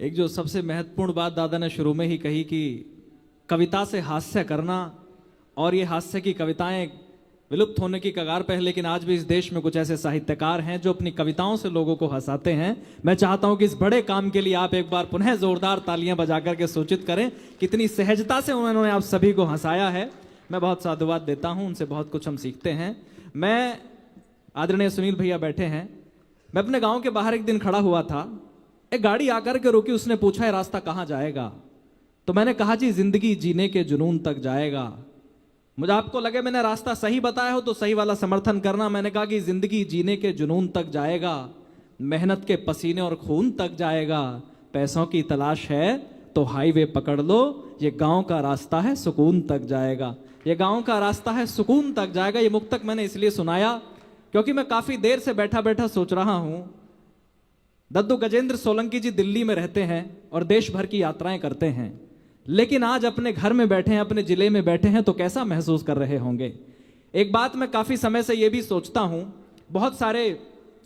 एक जो सबसे महत्वपूर्ण बात दादा ने शुरू में ही कही कि कविता से हास्य करना, और ये हास्य की कविताएं विलुप्त होने की कगार पर है, लेकिन आज भी इस देश में कुछ ऐसे साहित्यकार हैं जो अपनी कविताओं से लोगों को हंसाते हैं। मैं चाहता हूं कि इस बड़े काम के लिए आप एक बार पुनः जोरदार तालियां बजाकर के सूचित करें कितनी सहजता से उन्होंने आप सभी को हंसाया है। मैं बहुत साधुवाद देता हूं, उनसे बहुत कुछ हम सीखते हैं। मैं आदरणीय सुनील भैया बैठे हैं, मैं अपने गांव के बाहर एक दिन खड़ा हुआ था, एक गाड़ी आकर के रुकी, उसने पूछा है रास्ता कहां जाएगा? तो मैंने कहा जी जिंदगी जीने के जुनून तक जाएगा। मुझे आपको लगे मैंने रास्ता सही बताया हो तो सही वाला समर्थन करना। मैंने कहा कि जिंदगी जीने के जुनून तक जाएगा, मेहनत के पसीने और खून तक जाएगा, पैसों की तलाश है तो हाईवे पकड़ लो, ये गांव का रास्ता है सुकून तक जाएगा, ये गांव का रास्ता है सुकून तक जाएगा। ये मुक्तक मैंने इसलिए सुनाया क्योंकि मैं काफी देर से बैठा बैठा सोच रहा हूं, दद्दू गजेंद्र सोलंकी जी दिल्ली में रहते हैं और देश भर की यात्राएं करते हैं, लेकिन आज अपने घर में बैठे हैं, अपने जिले में बैठे हैं, तो कैसा महसूस कर रहे होंगे। एक बात मैं काफी समय से यह भी सोचता हूं, बहुत सारे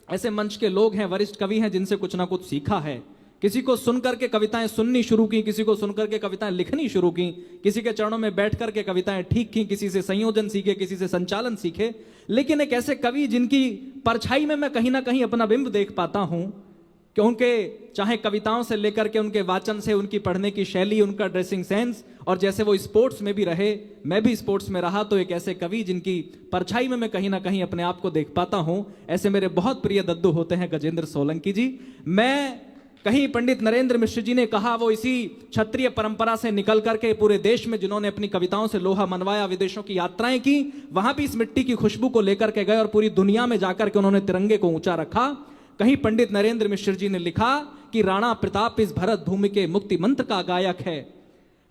ऐसे मंच के लोग हैं, वरिष्ठ कवि हैं जिनसे कुछ ना कुछ सीखा है। किसी को सुनकर के कविताएं सुननी शुरू की, किसी को सुनकर के कविताएं लिखनी शुरू की, किसी के चरणों में बैठ करके कविताएं ठीक की, किसी से संयोजन सीखे, किसी से संचालन सीखे। लेकिन एक ऐसे कवि जिनकी परछाई में मैं कहीं ना कहीं अपना बिंब देख पाता हूं कि उनके चाहे कविताओं से लेकर के उनके वाचन से, उनकी पढ़ने की शैली, उनका ड्रेसिंग सेंस, और जैसे वो स्पोर्ट्स में भी रहे, मैं भी स्पोर्ट्स में रहा, तो एक ऐसे कवि जिनकी परछाई में मैं कहीं ना कहीं अपने आप को देख पाता हूं, ऐसे मेरे बहुत प्रिय दद्दू होते हैं गजेंद्र सोलंकी जी। मैं कहीं पंडित नरेंद्र मिश्र जी ने कहा, वो इसी क्षत्रिय परंपरा से निकल करके पूरे देश में जिन्होंने अपनी कविताओं से लोहा मनवाया, विदेशों की यात्राएं की, वहां भी इस मिट्टी की खुशबू को लेकर के गए और पूरी दुनिया में जाकर के उन्होंने तिरंगे को ऊंचा रखा। कहीं पंडित नरेंद्र मिश्र जी ने लिखा कि राणा प्रताप इस भरत भूमि के मुक्ति मंत्र का गायक है,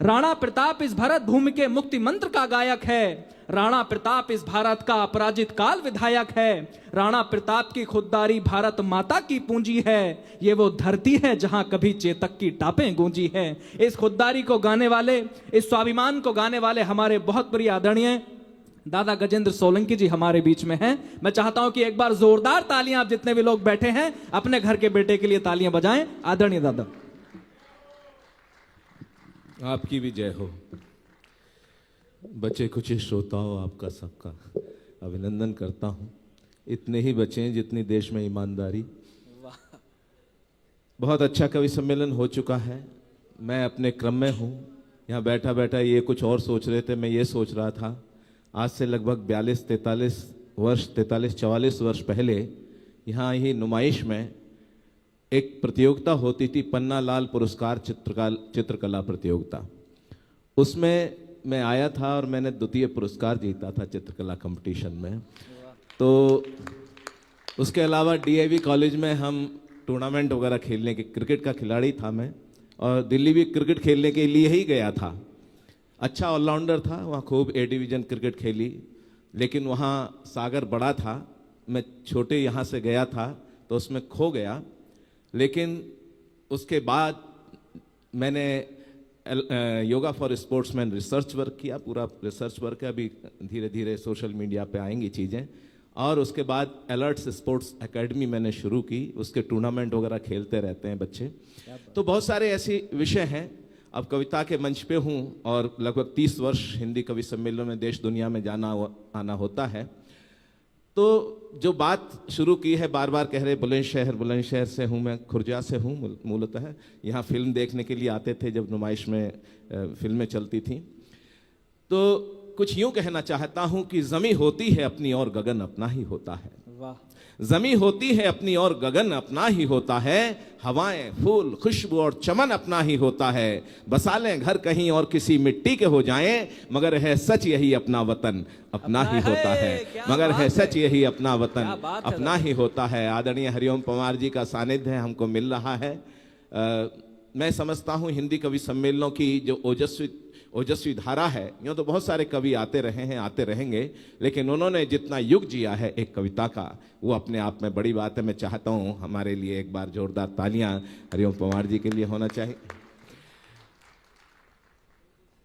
राणा प्रताप इस भरत भूमि के मुक्ति मंत्र का गायक है, राणा प्रताप इस भारत का अपराजित काल विधायक है, राणा प्रताप की खुददारी भारत माता की पूंजी है, ये वो धरती है जहां कभी चेतक की टापें गूंजी है। इस खुददारी को गाने वाले, इस स्वाभिमान को गाने वाले हमारे बहुत प्रिय आदरणीय दादा गजेंद्र सोलंकी जी हमारे बीच में हैं। मैं चाहता हूं कि एक बार जोरदार तालियां आप जितने भी लोग बैठे हैं अपने घर के बेटे के लिए तालियां बजाएं। आदरणीय दादा, आपकी भी जय हो। बचे कुछ श्रोताओं, आपका सबका अभिनंदन करता हूं। इतने ही बचे जितनी देश में ईमानदारी। बहुत अच्छा कवि सम्मेलन हो चुका है। मैं अपने क्रम में हूं, यहाँ बैठा बैठा ये कुछ और सोच रहे थे, मैं ये सोच रहा था आज से लगभग 43-44 वर्ष पहले यहाँ ही नुमाइश में एक प्रतियोगिता होती थी, पन्ना लाल पुरस्कार चित्रकला प्रतियोगिता। उसमें मैं आया था और मैंने द्वितीय पुरस्कार जीता था चित्रकला कंपटीशन में। तो उसके अलावा डीएवी कॉलेज में हम टूर्नामेंट वगैरह खेलने के, क्रिकेट का खिलाड़ी था मैं, और दिल्ली भी क्रिकेट खेलने के लिए ही गया था। अच्छा ऑलराउंडर था, वहाँ खूब ए डिवीज़न क्रिकेट खेली, लेकिन वहाँ सागर बड़ा था, मैं छोटे यहाँ से गया था तो उसमें खो गया। लेकिन उसके बाद मैंने yoga for sportsman research work किया, पूरा रिसर्च वर्क है, अभी धीरे धीरे सोशल मीडिया पे आएंगी चीज़ें। और उसके बाद अलर्ट्स स्पोर्ट्स एकेडमी मैंने शुरू की, उसके टूर्नामेंट वगैरह खेलते रहते हैं बच्चे। तो बहुत सारे ऐसे विषय हैं। अब कविता के मंच पे हूँ और लगभग 30 वर्ष हिंदी कवि सम्मेलन में देश दुनिया में जाना आना होता है। तो जो बात शुरू की है, बार बार कह रहे बुलंदशहर से हूँ मैं, खुर्जा से हूँ मूलतः। यहाँ फिल्म देखने के लिए आते थे जब नुमाइश में फिल्में चलती थीं। तो कुछ यूँ कहना चाहता हूँ कि ज़मी होती है अपनी और गगन अपना ही होता है। वाह। ज़मी होती है अपनी और गगन अपना ही होता है, हवाएं, फूल, खुशबू और चमन अपना ही होता है। बसा लें घर कहीं और किसी मिट्टी के हो जाएं, मगर है सच यही अपना वतन अपना ही होता है, मगर है सच यही अपना वतन अपना ही होता है। आदरणीय हरिओम पंवार जी का सानिध्य हमको मिल रहा है। मैं समझता हूँ हिंदी कवि सम्मेलनों की जो ओजस्वी धारा है, यूँ तो बहुत सारे कवि आते रहे हैं, आते रहेंगे, लेकिन उन्होंने जितना युग जिया है एक कविता का, वो अपने आप में बड़ी बात है। मैं चाहता हूँ हमारे लिए एक बार जोरदार तालियां हरिओम पंवार जी के लिए होना चाहिए।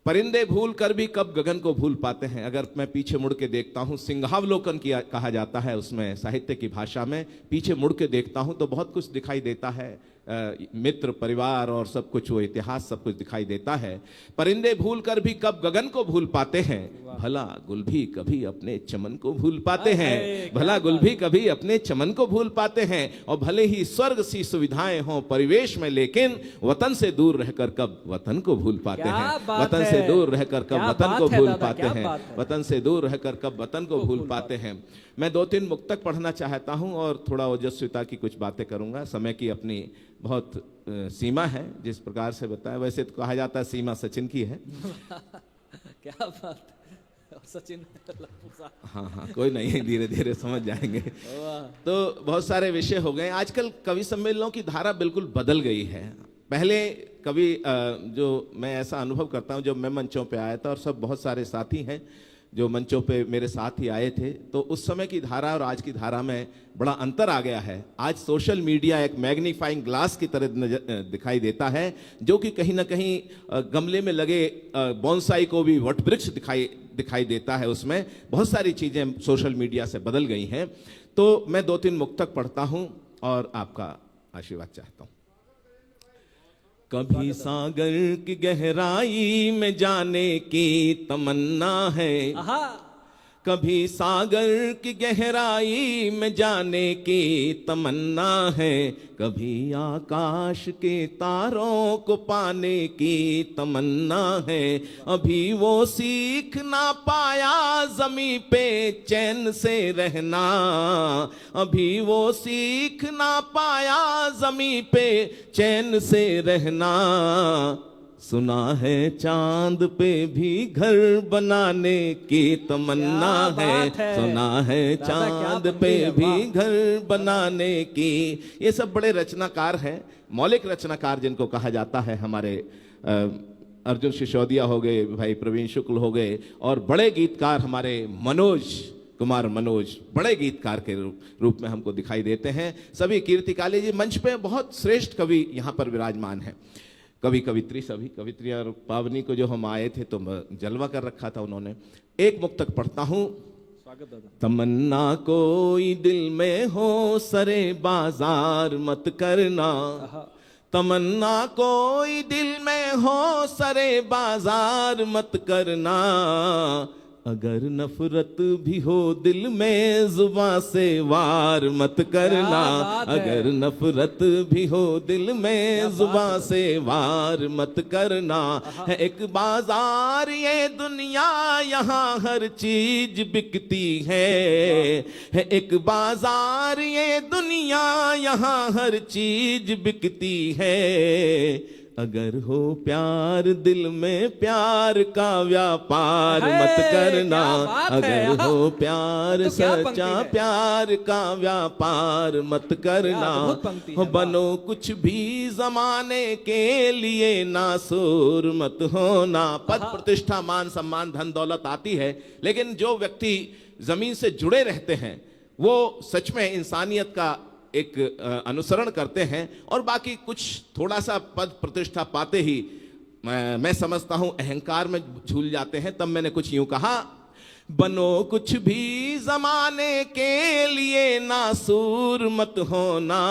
परिंदे भूल कर भी कब गगन को भूल पाते हैं। अगर मैं पीछे मुड़ के देखता हूँ, सिंहावलोकन कहा जाता है उसमें, साहित्य की भाषा में। पीछे मुड़ के देखता हूँ तो बहुत कुछ दिखाई देता है। मित्र परिवार और सब कुछ, वो इतिहास सब कुछ दिखाई देता है। परिंदे भूल कर भी कब गगन को भूल पाते हैं, भला गुल भी कभी अपने चमन को भूल पाते हैं, भला गुल भी कभी अपने चमन को भूल पाते हैं। और भले ही स्वर्ग सी सुविधाएं हों परिवेश में, लेकिन वतन से दूर रहकर कब वतन को भूल पाते हैं, वतन से दूर रहकर कब वतन को भूल पाते हैं, वतन से दूर रहकर कब वतन को भूल पाते हैं। मैं 2-3 मुक्तक पढ़ना चाहता हूं और थोड़ा ओजस्विता की कुछ बातें करूंगा। समय की अपनी बहुत सीमा है, जिस प्रकार से बताया। वैसे तो कहा जाता है सीमा सचिन की है। क्या बात है, सचिन। हाँ हाँ, कोई नहीं, धीरे धीरे समझ जाएंगे। तो बहुत सारे विषय हो गए। आजकल कवि सम्मेलनों की धारा बिल्कुल बदल गई है। पहले कवि जो मैं ऐसा अनुभव करता हूँ, जब मैं मंचों पे आया था और सब बहुत सारे साथी हैं जो मंचों पे मेरे साथ ही आए थे, तो उस समय की धारा और आज की धारा में बड़ा अंतर आ गया है। आज सोशल मीडिया एक मैग्नीफाइंग ग्लास की तरह दिखाई देता है, जो कि कहीं ना कहीं गमले में लगे बोनसाई को भी वटवृक्ष दिखाई देता है। उसमें बहुत सारी चीजें सोशल मीडिया से बदल गई हैं। तो मैं 2-3 मुक्तक पढ़ता हूं और आपका आशीर्वाद चाहता हूं। कभी सागर की गहराई में जाने की तमन्ना है, कभी सागर की गहराई में जाने की तमन्ना है, कभी आकाश के तारों को पाने की तमन्ना है। अभी वो सीख ना पाया ज़मीं पे चैन से रहना, अभी वो सीख ना पाया ज़मीं पे चैन से रहना। सुना है चांद पे भी घर बनाने की तमन्ना है, सुना है चांद पे भी घर बनाने की। ये सब बड़े रचनाकार हैं, मौलिक रचनाकार जिनको कहा जाता है। हमारे अर्जुन सिसोदिया हो गए, भाई प्रवीण शुक्ल हो गए, और बड़े गीतकार हमारे मनोज कुमार बड़े गीतकार के रूप में हमको दिखाई देते हैं। सभी कीर्तिकाली जी मंच पे बहुत श्रेष्ठ कवि यहाँ पर विराजमान हैं। कवि कवित्री, सभी कवित्री और पावनी को जो हम आए थे तो जलवा कर रखा था उन्होंने। एक मुक्तक पढ़ता हूं। तमन्ना कोई दिल में हो सरे बाजार मत करना, तमन्ना कोई दिल में हो सरे बाजार मत करना। अगर नफरत भी हो दिल में जुबां से वार मत करना, अगर नफरत भी हो दिल में जुबां से वार मत करना। है एक बाजार ये दुनिया, यहाँ हर चीज बिकती है एक बाजार ये दुनिया, यहाँ हर चीज बिकती है। अगर हो प्यार दिल में प्यार का व्यापार मत करना, अगर हो प्यार सच्चा प्यार का व्यापार मत करना। बनो कुछ भी जमाने के लिए नासूर मत होना। पद प्रतिष्ठा मान सम्मान धन दौलत आती है, लेकिन जो व्यक्ति जमीन से जुड़े रहते हैं वो सच में इंसानियत का एक अनुसरण करते हैं, और बाकी कुछ थोड़ा सा पद प्रतिष्ठा पाते ही मैं समझता हूं अहंकार में झूल जाते हैं। तब मैंने कुछ यूं कहा, बनो कुछ भी जमाने के लिए नासूर मत होना।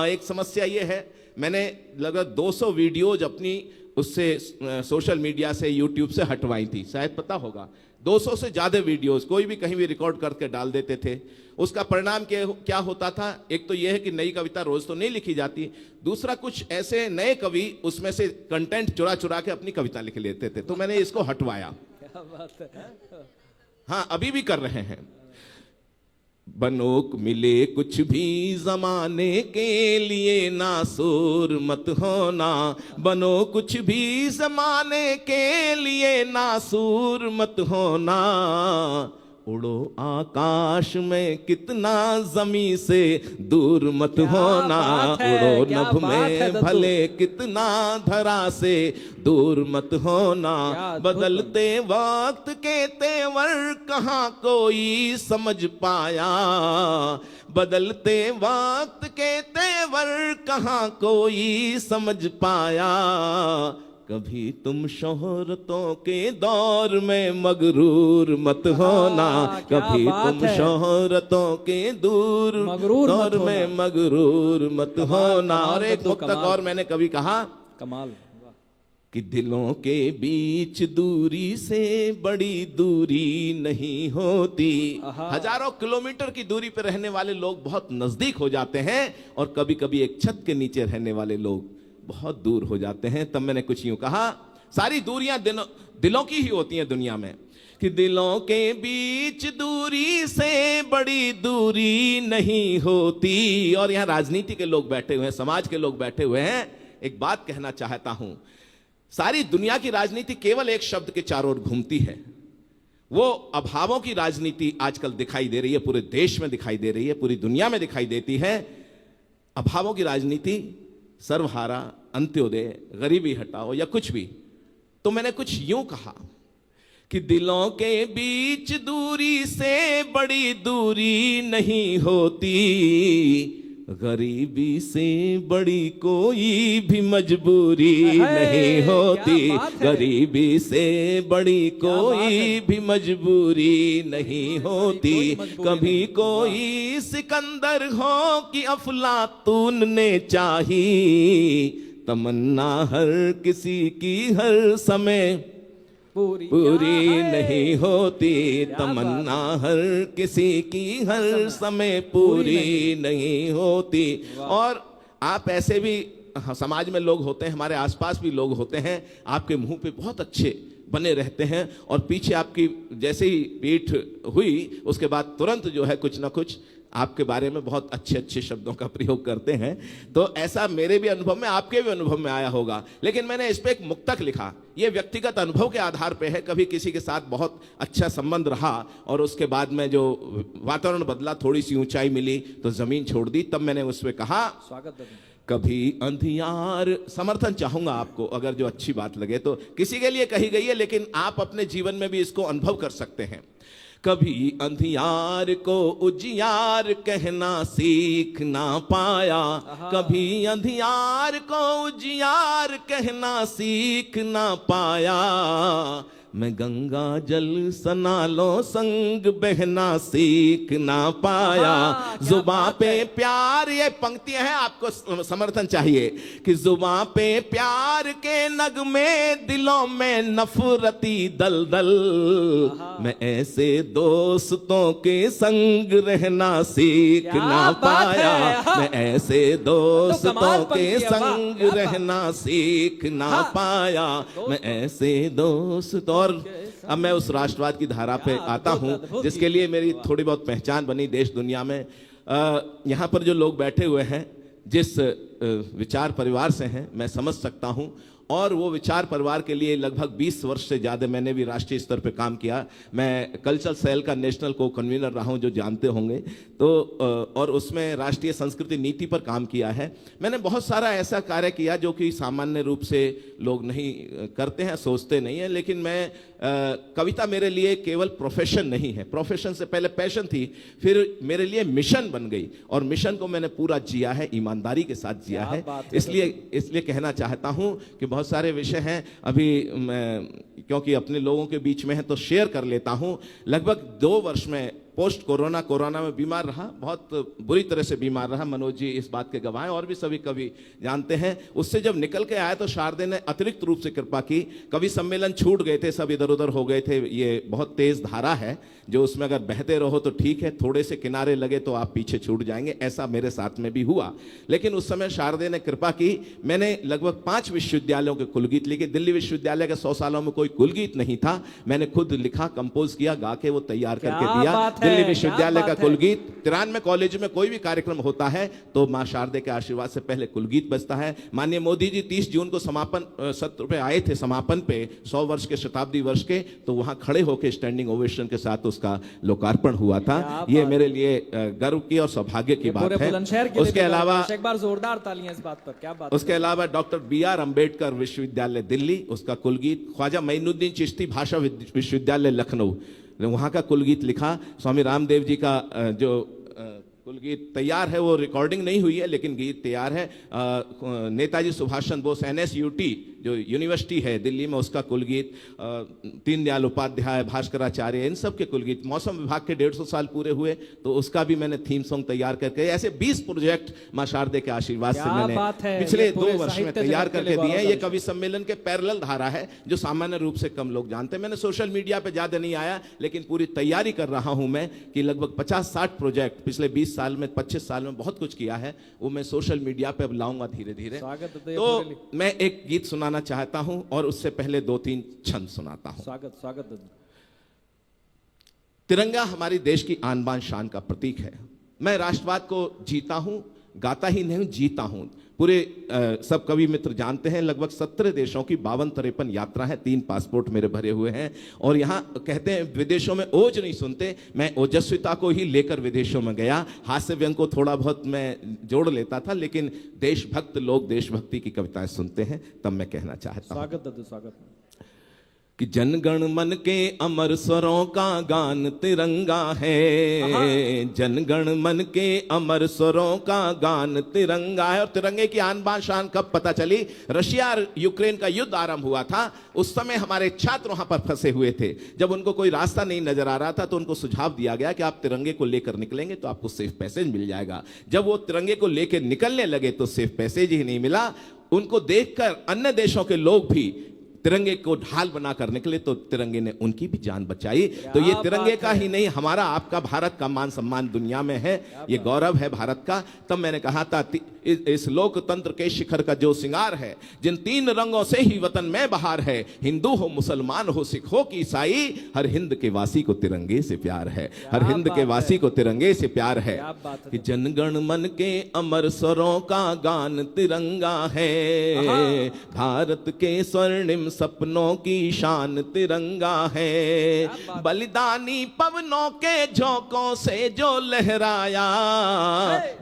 एक समस्या ये है, मैंने लगभग 200 वीडियोज अपनी उससे सोशल मीडिया से यूट्यूब से हटवाई थी, शायद पता होगा। 200 से ज्यादा वीडियोस कोई भी कहीं भी रिकॉर्ड करके डाल देते थे। उसका परिणाम क्या होता था? एक तो यह है कि नई कविता रोज तो नहीं लिखी जाती, दूसरा कुछ ऐसे नए कवि उसमें से कंटेंट चुरा चुरा के अपनी कविता लिख लेते थे, तो मैंने इसको हटवाया। क्या बात है। हाँ, अभी भी कर रहे हैं। बनोक मिले कुछ भी जमाने के लिए नासूर मत होना, बनो कुछ भी जमाने के लिए नासूर मत होना। उड़ो आकाश में कितना जमी से दूर मत होना, उड़ो नभ में भले कितना धरा से दूर मत होना। बदलते वक्त के तेवर कहाँ कोई समझ पाया, बदलते वक्त के तेवर कहाँ कोई समझ पाया। कभी तुम शोहरतों के दौर में मगरूर मत होना, क्या कभी बात तुम है। शोहरतों के दूर मगरूर मत दौर में होना। मगरूर मत होना। कमाल, और एक बद्दू, मुक्तक कमाल। और मैंने कभी कहा कमाल। कि दिलों के बीच दूरी से बड़ी दूरी नहीं होती। आहा। हजारों किलोमीटर की दूरी पर रहने वाले लोग बहुत नजदीक हो जाते हैं और कभी कभी एक छत के नीचे रहने वाले लोग बहुत दूर हो जाते हैं। तब मैंने कुछ यूं कहा, सारी दूरियां दिलों की ही होती हैं दुनिया में, कि दिलों के बीच दूरी से बड़ी दूरी नहीं होती। और यहां राजनीति के लोग बैठे हुए हैं, समाज के लोग बैठे हुए हैं। एक बात कहना चाहता हूं, सारी दुनिया की राजनीति केवल एक शब्द के चारों ओर घूमती है। वो अभावों की राजनीति आजकल दिखाई दे रही है, पूरे देश में दिखाई दे रही है, पूरी दुनिया में दिखाई देती है। अभावों की राजनीति, सर्वहारा, अंत्योदय, गरीबी हटाओ या कुछ भी। तो मैंने कुछ यूं कहा कि दिलों के बीच दूरी से बड़ी दूरी नहीं होती, गरीबी से बड़ी कोई भी मजबूरी नहीं होती, गरीबी से बड़ी कोई भी मजबूरी नहीं होती। कभी कोई सिकंदर हो कि अफलातून ने चाही, तमन्ना हर किसी की हर समय पूरी नहीं होती, तमन्ना हर किसी की हर समय पूरी नहीं होती। और आप ऐसे भी समाज में लोग होते हैं, हमारे आसपास भी लोग होते हैं, आपके मुंह पे बहुत अच्छे बने रहते हैं और पीछे आपकी जैसे ही पीठ हुई उसके बाद तुरंत जो है कुछ ना कुछ आपके बारे में बहुत अच्छे अच्छे शब्दों का प्रयोग करते हैं। तो ऐसा मेरे भी अनुभव में, आपके भी अनुभव में आया होगा। लेकिन मैंने इस पे एक मुक्तक लिखा, ये व्यक्तिगत अनुभव के आधार पे है। कभी किसी के साथ बहुत अच्छा संबंध रहा और उसके बाद में जो वातावरण बदला, थोड़ी सी ऊंचाई मिली तो जमीन छोड़ दी, तब मैंने उसमें कहा, स्वागत। कभी अंधियार, समर्थन चाहूंगा आपको, अगर जो अच्छी बात लगे तो। किसी के लिए कही गई है लेकिन आप अपने जीवन में भी इसको अनुभव कर सकते हैं। कभी अंधियार को उजियार कहना सीख ना पाया, कभी अंधियार को उजियार कहना सीख ना पाया, मैं गंगा जल सनालों संग बहना सीख ना पाया। जुबां पे प्यार, ये पंक्तियां हैं, आपको समर्थन चाहिए कि जुबां पे प्यार के नगमे, दिलों में नफरती दलदल, मैं ऐसे दोस्तों के संग रहना सीख ना पाया, मैं ऐसे दोस्तों के संग रहना सीख ना पाया, मैं ऐसे दोस्त। और अब मैं उस राष्ट्रवाद की धारा पे आता हूं जिसके लिए मेरी थोड़ी बहुत पहचान बनी देश दुनिया में। यहां पर जो लोग बैठे हुए हैं, जिस विचार परिवार से हैं, मैं समझ सकता हूं। और वो विचार परिवार के लिए लगभग 20 वर्ष से ज़्यादा मैंने भी राष्ट्रीय स्तर पे काम किया। मैं कल्चरल सेल का नेशनल को कन्वीनर रहा हूं, जो जानते होंगे तो। और उसमें राष्ट्रीय संस्कृति नीति पर काम किया है। मैंने बहुत सारा ऐसा कार्य किया जो कि सामान्य रूप से लोग नहीं करते हैं, सोचते नहीं हैं। लेकिन मैं कविता मेरे लिए केवल प्रोफेशन नहीं है, प्रोफेशन से पहले पैशन थी, फिर मेरे लिए मिशन बन गई और मिशन को मैंने पूरा जिया है, ईमानदारी के साथ जिया है। इसलिए कहना चाहता हूं कि बहुत सारे विषय हैं, अभी क्योंकि अपने लोगों के बीच में है तो शेयर कर लेता हूं। लगभग 2 वर्ष में पोस्ट कोरोना में बीमार रहा, बहुत बुरी तरह से बीमार रहा। मनोज जी इस बात के गवाह हैं और भी सभी कवि जानते हैं। उससे जब निकल के आया तो शारदे ने अतिरिक्त रूप से कृपा की। कवि सम्मेलन छूट गए थे, सब इधर उधर हो गए थे। ये बहुत तेज धारा है जो उसमें अगर बहते रहो तो ठीक है, थोड़े से किनारे लगे तो आप पीछे छूट जाएंगे। ऐसा मेरे साथ में भी हुआ। लेकिन उस समय शारदे ने कृपा की। मैंने लगभग 5 विश्वविद्यालयों के कुलगीत लिखे। दिल्ली विश्वविद्यालय के 100 सालों में कोई कुलगीत नहीं था, मैंने खुद लिखा, कंपोज किया, गा के वो तैयार करके दिया। दिल्ली विश्वविद्यालय का कुलगीत 93 कॉलेज में कोई भी कार्यक्रम होता है तो मां शारदे के आशीर्वाद से पहले कुलगीत बजता है। माननीय मोदी जी 30 जून को समापन सत्र पे आए थे, समापन पे 100 वर्ष के शताब्दी वर्ष के, तो वहां खड़े होकर स्टैंडिंग ओवेशन के साथ उसका लोकार्पण हुआ था। ये मेरे लिए गर्व की और सौभाग्य की बात है। उसके अलावा एक बार जोरदार तालियां इस बात पर, क्या बात। उसके अलावा डॉक्टर BR अम्बेडकर विश्वविद्यालय दिल्ली, उसका कुलगीत, ख्वाजा मोइनुद्दीन चिश्ती भाषा विश्वविद्यालय लखनऊ, वहाँ का कुलगीत लिखा। स्वामी रामदेव जी का जो कुलगीत तैयार है, वो रिकॉर्डिंग नहीं हुई है लेकिन गीत तैयार है। नेताजी सुभाष चंद्र बोस NSUT जो यूनिवर्सिटी है दिल्ली में उसका कुलगीत, दीनदयाल उपाध्याय, भास्कराचार्य, इन सब के कुलगीत, मौसम विभाग के 150 साल पूरे हुए तो उसका भी मैंने थीम सॉन्ग तैयार करके, ऐसे 20 प्रोजेक्ट मां शारदे के आशीर्वाद से क्या मैंने बात है, पिछले ये 2 पूरे वर्ष में साहित्य तैयार जगत के करके लिए दिए हैं। गौरव ये कवि सम्मेलन के पैरेलल धारा है जो सामान्य रूप से कम लोग जानते हैं। मैंने सोशल मीडिया पे ज्यादा नहीं आया, लेकिन पूरी तैयारी कर रहा हूं मैं कि लगभग 50-60 प्रोजेक्ट पिछले 20 साल में, 25 साल में बहुत कुछ किया है, वो मैं सोशल मीडिया पे अब लाऊंगा धीरे धीरे। तो मैं एक गीत सुनाना चाहता हूं और उससे पहले 2-3 छंद सुनाता हूं। स्वागत स्वागत। तिरंगा हमारी देश की आन बान शान का प्रतीक है। मैं राष्ट्रवाद को जीता हूं, गाता ही नहीं जीता हूं। पूरे सब कवि मित्र जानते हैं लगभग 17 देशों की 52-53 यात्रा है, 3 पासपोर्ट मेरे भरे हुए हैं। और यहाँ कहते हैं विदेशों में ओज नहीं सुनते, मैं ओजस्विता को ही लेकर विदेशों में गया। हास्य व्यंग को थोड़ा बहुत मैं जोड़ लेता था, लेकिन देशभक्त लोग देशभक्ति की कविताएं सुनते हैं, तब मैं कहना चाहता हूं। स्वागत दादू, स्वागत। कि जनगण मन के अमर स्वरों का गान तिरंगा है, जनगण मन के अमर स्वरों का गान तिरंगा है। और तिरंगे की आन बान शान कब पता चली? रशिया और यूक्रेन का युद्ध आरंभ हुआ था, उस समय हमारे छात्र वहां पर फंसे हुए थे। जब उनको कोई रास्ता नहीं नजर आ रहा था तो उनको सुझाव दिया गया कि आप तिरंगे को लेकर निकलेंगे तो आपको सेफ पैसेज मिल जाएगा। जब वो तिरंगे को लेकर निकलने लगे तो सेफ पैसेज ही नहीं मिला। उनको देखकर अन्य देशों के लोग भी तिरंगे को ढाल बनाकर निकले तो तिरंगे ने उनकी भी जान बचाई। तो ये तिरंगे का ही नहीं, हमारा आपका भारत का मान सम्मान दुनिया में है, ये गौरव है भारत का। तब मैंने कहा था इस लोकतंत्र के शिखर का जो सिंगार है, जिन 3 रंगों से ही वतन में बहार है, हिंदू हो मुसलमान हो सिख हो कि ईसाई, हर हिंद के वासी को तिरंगे से प्यार है, हर हिंद के वासी को तिरंगे से प्यार है। कि जनगण मन के अमर स्वरों का गान तिरंगा है, भारत के स्वर्णिम सपनों की शान तिरंगा है। बलिदानी पवनों के झोंकों से जो लहराया,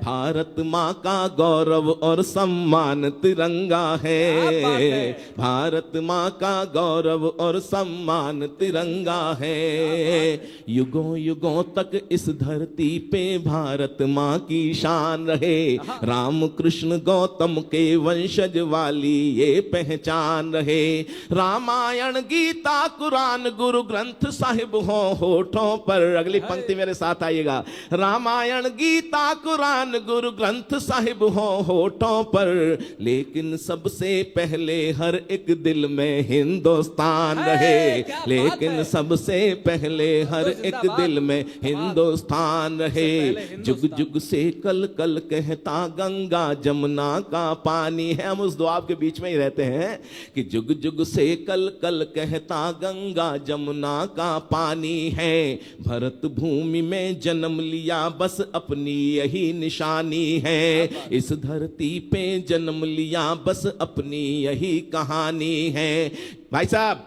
भारत माँ का गौरव और सम्मान तिरंगा है, भारत माँ का गौरव और सम्मान तिरंगा है। युगों युगों तक इस धरती पे भारत माँ की शान रहे, राम कृष्ण गौतम के वंशज वाली ये पहचान रहे। रामायण गीता कुरान गुरु ग्रंथ साहिब हो होठों पर, अगली पंक्ति मेरे साथ आइएगा। रामायण गीता कुरान गुरु ग्रंथ साहिब हो होठों पर, लेकिन सबसे पहले हर एक दिल में हिंदुस्तान रहे, लेकिन सबसे पहले हर एक दिल में हिंदुस्तान रहे। जुग जुग से कल कल कहता गंगा जमुना का पानी है। हम उस दुआब के बीच में ही रहते हैं कि जुग जुग से कल कल कहता गंगा जमुना का पानी है। भरत भूमि में जन्म लिया बस अपनी यही निशानी है, इस धरती पे जन्म लिया बस अपनी यही कहानी है। भाई साहब,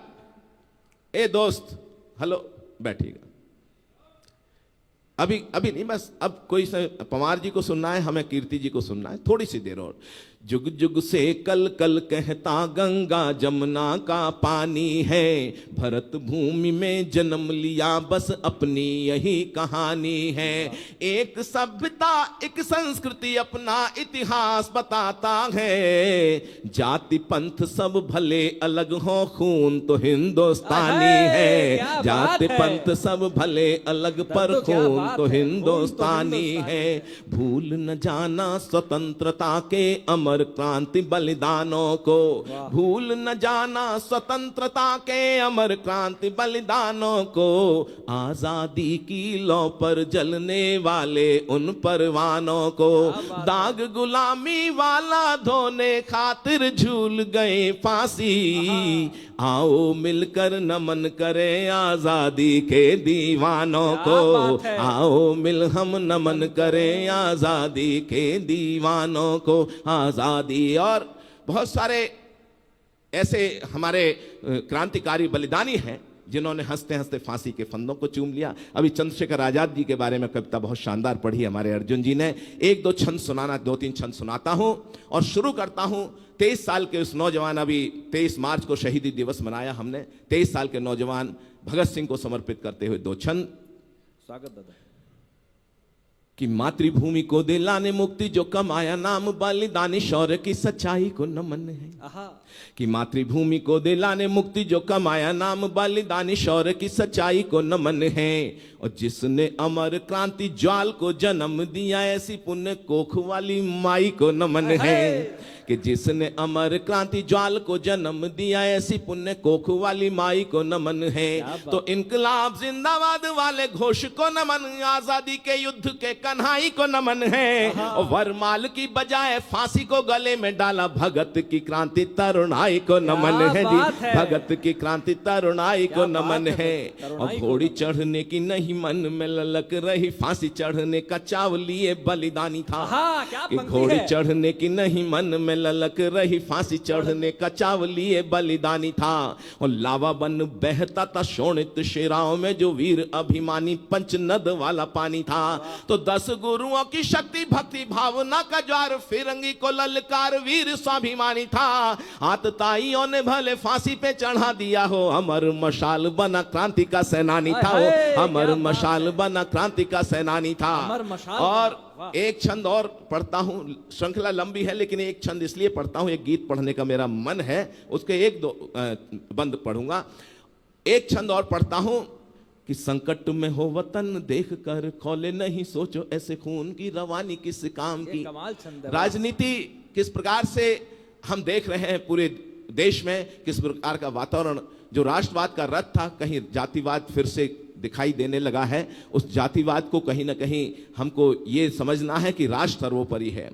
ए दोस्त, हेलो, बैठिएगा। अभी नहीं, बस अब कोई पवार जी को सुनना है, हमें कीर्ति जी को सुनना है, थोड़ी सी देर और। जुग जुग से कल कल कहता गंगा जमुना का पानी है, भरत भूमि में जन्म लिया बस अपनी यही कहानी है। एक सभ्यता एक संस्कृति अपना इतिहास बताता है, जाति पंथ सब भले अलग हो खून तो हिंदुस्तानी है, जाति पंथ सब भले अलग पर खून तो हिंदुस्तानी है। भूल न जाना स्वतंत्रता के अमर क्रांति बलिदानों को, भूल न जाना स्वतंत्रता के अमर क्रांति बलिदानों को, आजादी की लौ पर जलने वाले उन परवानों को, दाग गुलामी वाला धोने खातिर झूल गए फांसी। आओ मिलकर नमन करें आजादी के दीवानों को, आओ मिल हम नमन करें आजादी के दीवानों को। आजादी और बहुत सारे ऐसे हमारे क्रांतिकारी बलिदानी हैं जिन्होंने हंसते हंसते फांसी के फंदों को चूम लिया। अभी चंद्रशेखर आजाद जी के बारे में कविता बहुत शानदार पढ़ी हमारे अर्जुन जी ने। 1-2 छंद सुनाना, 2-3 छंद सुनाता हूं और शुरू करता हूं 23 साल के उस नौजवान, अभी 23 मार्च को शहीदी दिवस मनाया हमने, 23 साल के नौजवान भगत सिंह को समर्पित करते हुए 2 छंद। स्वागत दादा। कि मातृभूमि को दिलाने मुक्ति जो कमाया नाम बलिदानी शौर्य की सच्चाई को नमन है। आहा, कि मातृभूमि को दिलाने मुक्ति जो कमाया नाम बलिदानी शौर्य की सच्चाई को नमन है। और जिसने अमर क्रांति ज्वाल को जन्म दिया ऐसी पुण्य कोख वाली माई को नमन है। कि जिसने अमर क्रांति ज्वाल को जन्म दिया ऐसी पुण्य कोख वाली माई को नमन है। तो इनकलाब जिंदाबाद वाले घोष को नमन, आजादी के युद्ध के कन्हाई को नमन है। और वरमाल की बजाय फांसी को गले में डाला भगत की क्रांति तरुणाई को नमन है जी। भगत की क्रांति तरुणाई को नमन है। और घोड़ी चढ़ने की नहीं मन में ललक रही, फांसी चढ़ने का चाव लिए बलिदानी था। कि घोड़ी चढ़ने की नहीं मन में ललक रही, फांसी चढ़ने का चाव लिए बलिदानी था। और लावा बन बहता था शोणित शिराओं में जो वीर अभिमानी पंचनद वाला पानी था। तो 10 गुरुओं की शक्ति भक्ति भावना का ज्वार फिरंगी को ललकार वीर स्वाभिमानी था। आतताइयों ने भले फांसी पे चढ़ा दिया हो, अमर मशाल बना क्रांति का सेनानी था। अमर मशाल बना क्रांति का सेनानी था। और एक छंद और पढ़ता हूं, श्रृंखला लंबी है लेकिन एक छंद इसलिए पढ़ता हूं, एक गीत पढ़ने का मेरा मन है, उसके एक दो बंद पढ़ूंगा। एक छंद और पढ़ता हूं कि संकट में हो वतन देख कर खोले नहीं सोचो ऐसे खून की रवानी किस काम की। राजनीति किस प्रकार से हम देख रहे हैं पूरे देश में, किस प्रकार का वातावरण, जो राष्ट्रवाद का रथ था कहीं जातिवाद फिर से दिखाई देने लगा है। उस जातिवाद को कहीं ना कहीं हमको ये समझना है कि राष्ट्र सर्वोपरि है।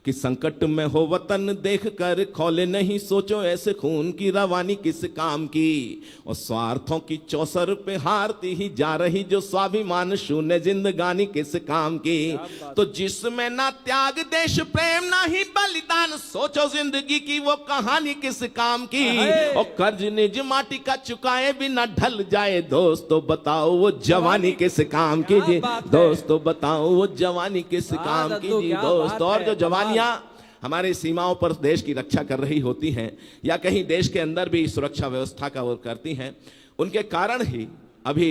कि संकट में हो वतन देख कर खोले नहीं सोचो ऐसे खून की रवानी किस काम की। और स्वार्थों की चौसर पे हारती ही जा रही जो स्वाभिमान शून्य जिंदगानी किस काम की। तो जिसमें ना त्याग देश प्रेम ना ही बलिदान, सोचो जिंदगी की वो कहानी किस काम की। और कर्ज निज माटी का चुकाए बिना ढल जाए, दोस्तों बताओ वो जवानी किस काम की जी। दोस्तों बताओ वो जवानी किस काम की जी। दोस्तों, और जो जवानियां हमारे सीमाओं पर देश की रक्षा कर रही होती हैं या कहीं देश के अंदर भी सुरक्षा व्यवस्था का वो करती हैं, उनके कारण ही अभी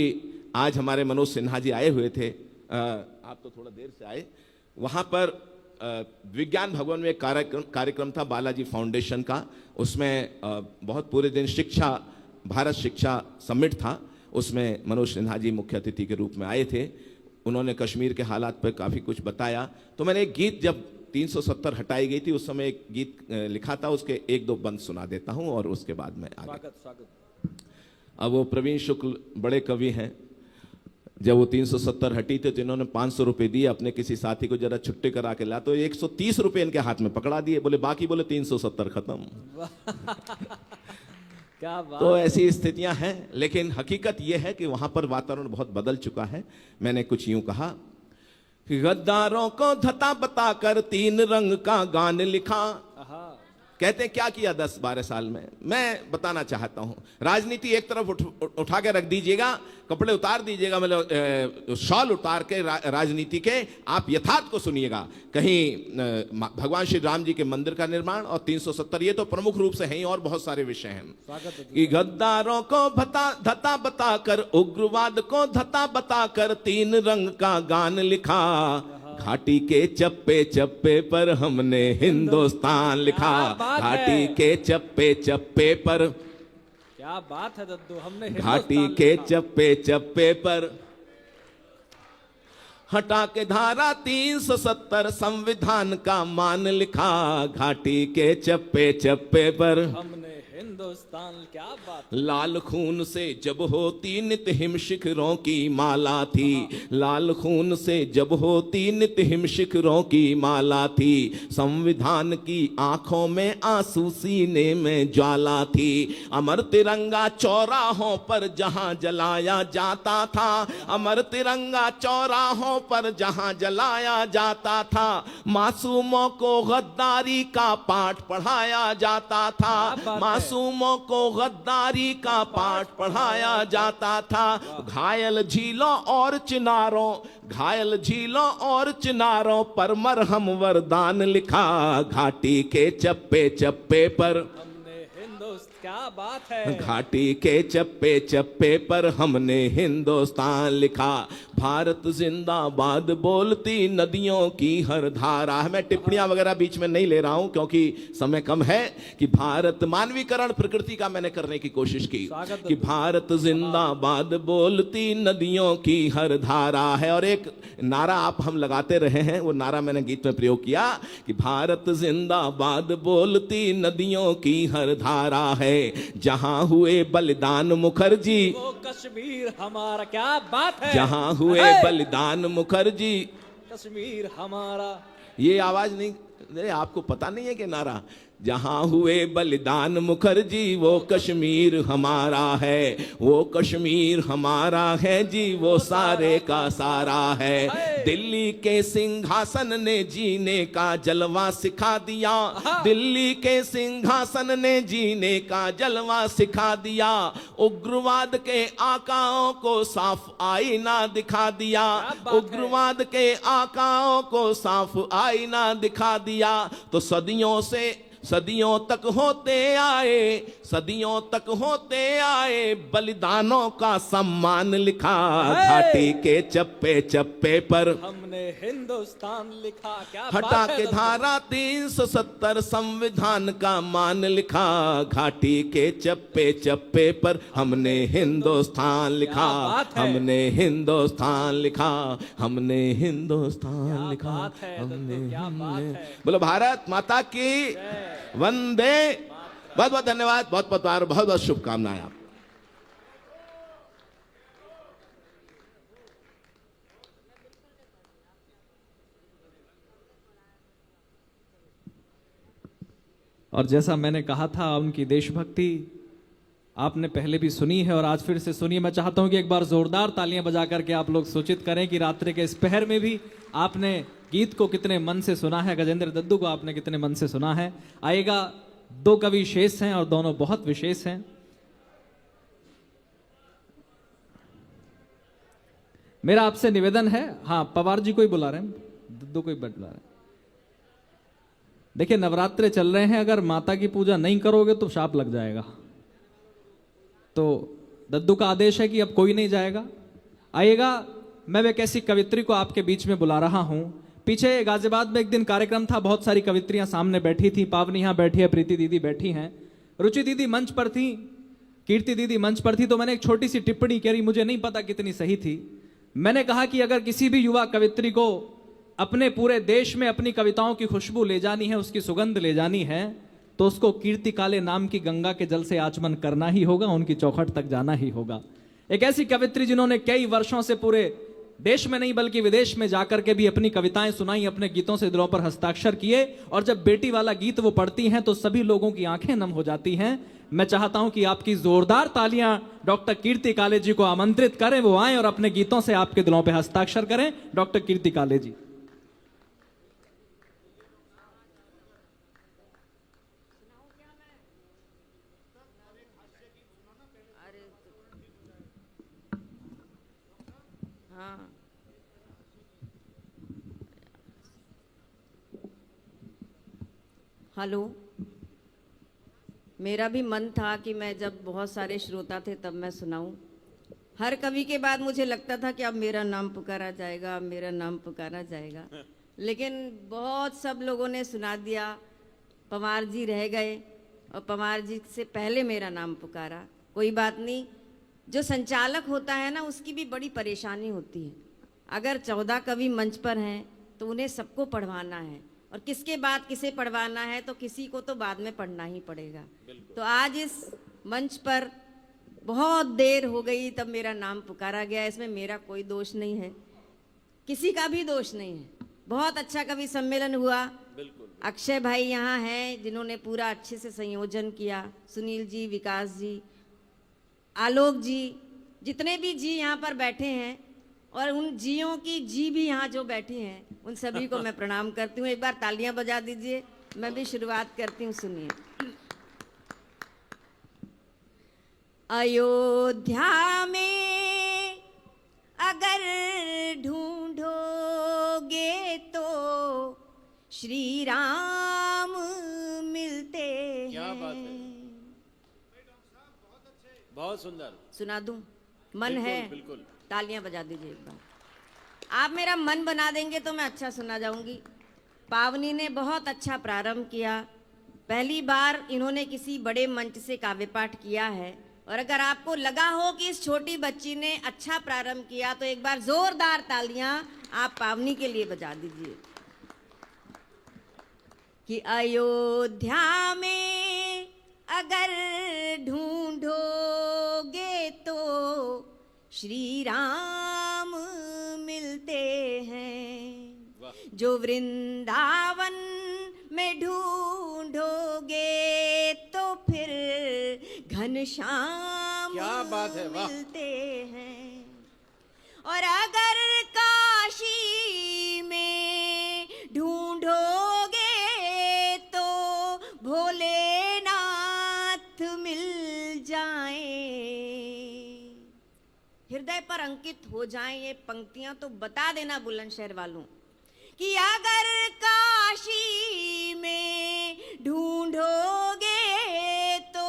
आज हमारे मनोज सिन्हा जी आए हुए थे। आप तो थोड़ा देर से आए। वहां पर विज्ञान भवन में एक कार्यक्रम था बालाजी फाउंडेशन का। उसमें बहुत पूरे दिन शिक्षा, भारत शिक्षा समिट था। उसमें मनोज सिन्हा जी मुख्य अतिथि के रूप में आए थे। उन्होंने कश्मीर के हालात पर काफ़ी कुछ बताया। तो मैंने एक गीत, जब 370 हटाई गई थी उस समय एक गीत लिखा था, उसके एक दो बंद सुना देता हूं और उसके बाद में आगे। अब वो प्रवीण शुक्ल बड़े कवि हैं। जब वो 370 हटी थी तो इन्होंने 500 रुपये दिए अपने किसी साथी को, जरा छुट्टी करा के ला, तो 130 रुपये इनके हाथ में पकड़ा दिए। बोले बाकी बोले 370 खत्म। क्या बात। तो ऐसी स्थितियां हैं, लेकिन हकीकत यह है कि वहां पर वातावरण बहुत बदल चुका है। मैंने कुछ यूं कहा कि गद्दारों को धता बताकर 3 रंग का गान लिखा। कहते क्या किया 10-12 साल में, मैं बताना चाहता हूं। राजनीति एक तरफ उठा के रख दीजिएगा, कपड़े उतार दीजिएगा, मतलब शॉल उतार के राजनीति के आप यथार्थ को सुनिएगा। कहीं भगवान श्री राम जी के मंदिर का निर्माण और 370, ये तो प्रमुख रूप से हैं और बहुत सारे विषय हैं। कि गद्दारों को धता बताकर, उग्रवाद को धता बताकर 3 रंग का गान लिखा। घाटी के चप्पे चप्पे पर हमने हिंदुस्तान लिखा। घाटी के चप्पे चप्पे पर, क्या बात है दद्दू, हमने घाटी के चप्पे चप्पे पर हटा के धारा 370 संविधान का मान लिखा। घाटी के चप्पे चप्पे पर हमने हिंदुस्तान, क्या बात। लाल खून से जब होती नित हिम शिखरों की माला थी। लाल खून से जब होती नित हिम शिखरों की माला थी। संविधान की आंखों में आंसू, सीने में ज्वाला थी। अमर तिरंगा चौराहों पर जहां जलाया जाता था। अमर तिरंगा चौराहों पर जहां जलाया जाता था। मासूमों को गद्दारी का पाठ पढ़ाया जाता था। मासूमों को गद्दारी का पाठ पढ़ाया जाता था। घायल झीलों और चिनारों, घायल झीलों और चिनारों पर मरहम वरदान लिखा। घाटी के चप्पे चप्पे पर हमने हिंदुस्तान क्या बात है। घाटी के चप्पे चप्पे पर हमने हिंदुस्तान लिखा, भारत जिंदाबाद बोलती नदियों की हर धारा। मैं टिप्पणियां वगैरह बीच में नहीं ले रहा हूं क्योंकि समय कम है। कि भारत मानवीकरण प्रकृति का मैंने करने की कोशिश की कि भारत जिंदाबाद बोलती नदियों की हर धारा है। और एक नारा आप हम लगाते रहे हैं, वो नारा मैंने गीत में प्रयोग किया कि भारत जिंदाबाद बोलती नदियों की हर धारा है, जहां हुए बलिदान मुखर्जी वो कश्मीर हमारा। क्या बात है। जहां हुए बलिदान मुखर्जी, कश्मीर हमारा। ये आवाज नहीं, आपको पता नहीं है कि नारा, जहां हुए बलिदान मुखर्जी वो कश्मीर हमारा है, वो कश्मीर हमारा है जी, वो सारे का सारा है। दिल्ली के सिंहासन ने जीने का जलवा सिखा दिया, दिल्ली के सिंहासन ने जीने का जलवा सिखा दिया, उग्रवाद के आकाओं को साफ आईना दिखा दिया, उग्रवाद के आकाओं को साफ आईना दिखा दिया। तो सदियों तक होते आए, सदियों तक होते आए बलिदानों का सम्मान लिखा, घाटी के चप्पे चप्पे पर हमने हिंदुस्तान लिखा। क्या हटा के धारा 370 संविधान का मान लिखा, घाटी के चप्पे चप्पे पर हमने हिंदुस्तान लिखा, हमने हिंदुस्तान लिखा, हमने हिंदुस्तान लिखा, हमने बोलो भारत माता की वंदे। बहुत बहुत धन्यवाद, बहुत बहुत बहुत बहुत शुभकामनाएं आप। और जैसा मैंने कहा था, उनकी देशभक्ति आपने पहले भी सुनी है और आज फिर से सुनिए। मैं चाहता हूं कि एक बार जोरदार तालियां बजा करके आप लोग सूचित करें कि रात्रि के इस पहर में भी आपने गीत को कितने मन से सुना है, गजेंद्र दद्दू को आपने कितने मन से सुना है। आएगा, दो कवि शेष हैं और दोनों बहुत विशेष हैं। मेरा आपसे निवेदन है, हाँ पवार जी को ही बुला रहे हैं, दद्दू को ही बुला रहे हैं। देखिए नवरात्रे चल रहे हैं, अगर माता की पूजा नहीं करोगे तो शाप लग जाएगा। तो दद्दू का आदेश है कि अब कोई नहीं जाएगा। आइएगा, मैं एक ऐसी कवित्री को आपके बीच में बुला रहा हूं। पीछे गाजियाबाद में एक दिन कार्यक्रम था, बहुत सारी कवित्रियां सामने बैठी थी। पावनी यहां बैठी है, प्रीति दीदी बैठी हैं, रुचि दीदी मंच पर थी, कीर्ति दीदी मंच पर थी। तो मैंने एक छोटी सी टिप्पणी करी, मुझे नहीं पता कितनी सही थी। मैंने कहा कि अगर किसी भी युवा कवित्री को अपने पूरे देश में अपनी कविताओं की खुशबू ले जानी है, उसकी सुगंध ले जानी है, तो उसको कीर्ति काले नाम की गंगा के जल से आचमन करना ही होगा, उनकी चौखट तक जाना ही होगा। एक ऐसी कवित्री जिन्होंने कई वर्षों से पूरे देश में नहीं बल्कि विदेश में जाकर के भी अपनी कविताएं सुनाई, अपने गीतों से दिलों पर हस्ताक्षर किए। और जब बेटी वाला गीत वो पढ़ती हैं तो सभी लोगों की आंखें नम हो जाती हैं। मैं चाहता हूं कि आपकी जोरदार तालियां डॉक्टर कीर्ति काले जी को आमंत्रित करें, वो आए और अपने गीतों से आपके दिलों पर हस्ताक्षर करें। डॉक्टर कीर्ति काले जी। हेलो, मेरा भी मन था कि मैं जब बहुत सारे श्रोता थे तब मैं सुनाऊं। हर कवि के बाद मुझे लगता था कि अब मेरा नाम पुकारा जाएगा, अब मेरा नाम पुकारा जाएगा, लेकिन बहुत सब लोगों ने सुना दिया। पवार जी रह गए और पवार जी से पहले मेरा नाम पुकारा। कोई बात नहीं, जो संचालक होता है ना उसकी भी बड़ी परेशानी होती है। अगर 14 कवि मंच पर हैं तो उन्हें सबको पढ़वाना है, और किसके बाद किसे पढ़वाना है तो किसी को तो बाद में पढ़ना ही पड़ेगा। तो आज इस मंच पर बहुत देर हो गई तब मेरा नाम पुकारा गया। इसमें मेरा कोई दोष नहीं है, किसी का भी दोष नहीं है। बहुत अच्छा कवि सम्मेलन हुआ। अक्षय भाई यहाँ हैं जिन्होंने पूरा अच्छे से संयोजन किया, सुनील जी, विकास जी, आलोक जी, जितने भी जी यहाँ पर बैठे हैं, और उन जियों की जी भी यहाँ जो बैठी हैं, उन सभी को मैं प्रणाम करती हूँ। एक बार तालियां बजा दीजिए, मैं भी शुरुआत करती हूँ। सुनिए। अयोध्या में अगर ढूंढोगे तो श्री राम मिलते हैं। क्या बात है। बहुत सुंदर। सुना दूं? मन बिल्कुल, है? बिल्कुल। तालियां बजा दीजिए एक बार। आप मेरा मन बना देंगे तो मैं अच्छा सुना जाऊंगी। पावनी ने बहुत अच्छा प्रारंभ किया। पहली बार इन्होंने किसी बड़े मंच से काव्य पाठ किया है, और अगर आपको लगा हो कि इस छोटी बच्ची ने अच्छा प्रारंभ किया तो एक बार जोरदार तालियां आप पावनी के लिए बजा दीजिए। कि अयोध्या में अगर ढूंढोगे तो श्री राम मिलते हैं, जो वृंदावन में ढूंढोगे तो फिर घनश्याम क्या बात है, वाह। मिलते हैं। और अगर काशी में ढूंढोगे तो भोलेनाथ मिल जाएं। हृदय पर अंकित हो जाएं ये पंक्तियां तो बता देना बुलंदशहर वालों कि अगर काशी में ढूंढोगे तो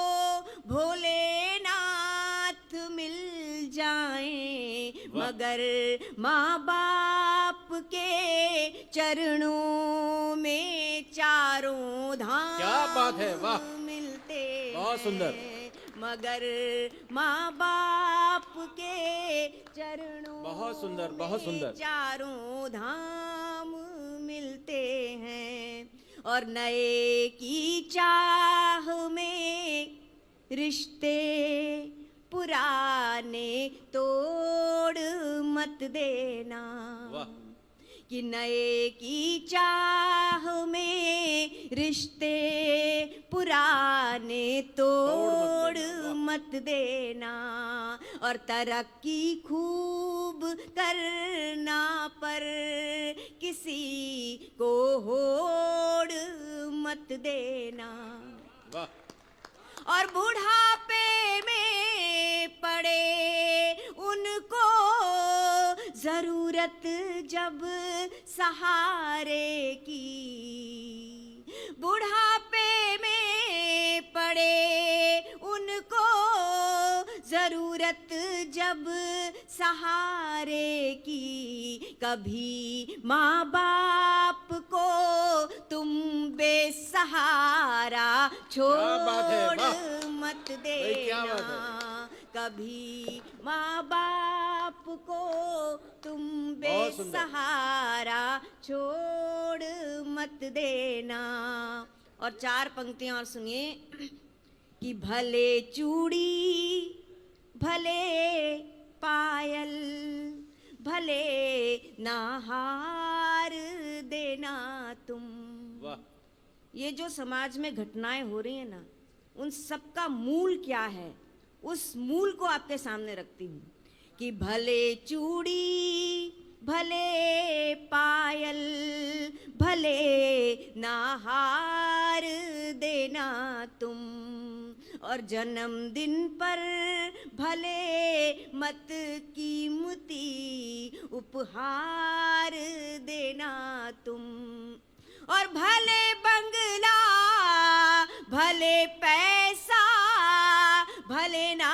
भोलेनाथ मिल जाएं, मगर माँ बाप के चरणों में चारों धाम क्या बात है, वाह। मिलते बहुत सुंदर। हैं। मगर माँ बाप के चरणों बहुत सुंदर, बहुत में सुंदर। चारों धाम मिलते हैं। और नए की चाह में रिश्ते पुराने तोड़ मत देना, वाह। कि नए की चाह में रिश्ते पुराने तोड़ मत देना। और तरक्की खूब करना पर किसी को होड़ मत देना। वाह। और बुढ़ापे में पड़े उनको जरूरत जब सहारे की, बुढ़ापे में पड़े उनको जरूरत जब सहारे की, कभी माँ बाप को तुम बेसहारा क्या बात है, छोड़ वाह। मत भाई, क्या बात देना, कभी माँ बाप को तुम बहुत सुंदर। बेसहारा छोड़ मत देना। और चार पंक्तियां और सुनिए कि भले चूड़ी भले पायल भले नाहार देना तुम। वाह। ये जो समाज में घटनाएं हो रही हैं ना, उन सब का मूल क्या है, उस मूल को आपके सामने रखती हूँ कि भले चूड़ी भले पायल भले नाहार देना तुम, और जन्मदिन पर भले मत कीमती उपहार देना तुम, और भले बंगला भले पैसा भले ना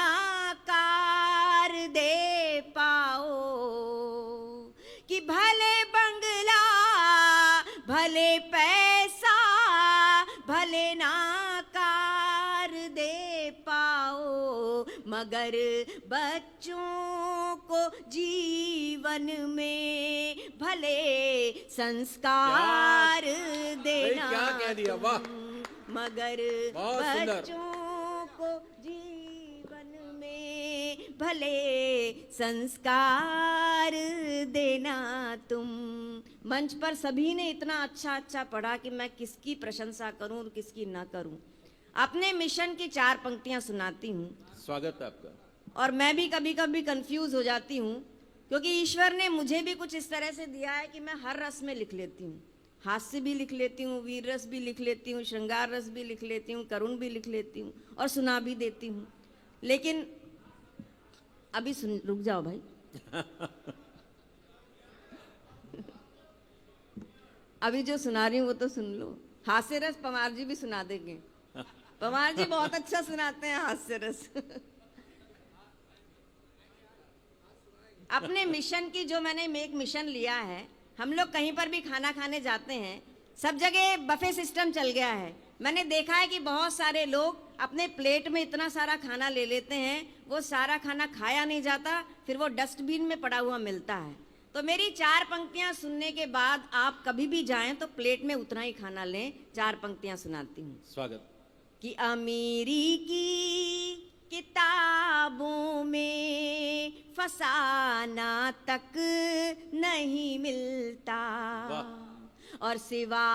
कार दे पाओ, कि भले बंगला भले पैसा भले ना कार दे पाओ, मगर बच्चों को जीवन में भले संस्कार देना क्या कह दिया, वाह। मगर बहुत सुंदर। बच्चों को जीवन में भले संस्कार देना तुम। मंच पर सभी ने इतना अच्छा अच्छा पढ़ा कि मैं किसकी प्रशंसा करूं और किसकी ना करूं। अपने मिशन की चार पंक्तियां सुनाती हूं, स्वागत है आपका। और मैं भी कभी कभी कंफ्यूज हो जाती हूँ, क्योंकि ईश्वर ने मुझे भी कुछ इस तरह से दिया है कि मैं हर रस में लिख लेती हूँ। हास्य भी लिख लेती हूँ, वीर रस भी लिख लेती हूँ, श्रृंगार रस भी लिख लेती हूँ, करुण भी लिख लेती हूँ और सुना भी देती हूँ। लेकिन अभी सुन, रुक जाओ भाई। अभी जो सुना रही हूँ वो तो सुन लो। हास्य रस पवार जी भी सुना देंगे। पवार जी बहुत अच्छा सुनाते हैं हास्य रस। अपने मिशन की जो मैंने एक मिशन लिया है, हम लोग कहीं पर भी खाना खाने जाते हैं, सब जगह बफे सिस्टम चल गया है। मैंने देखा है कि बहुत सारे लोग अपने प्लेट में इतना सारा खाना ले लेते हैं, वो सारा खाना खाया नहीं जाता, फिर वो डस्टबिन में पड़ा हुआ मिलता है। तो मेरी 4 पंक्तियां सुनने के बाद आप कभी भी जाएं तो प्लेट में उतना ही खाना लें। 4 पंक्तियां सुनाती हूँ। स्वागत। कि अमीरी की किताबों में फसाना तक नहीं मिलता, और सिवा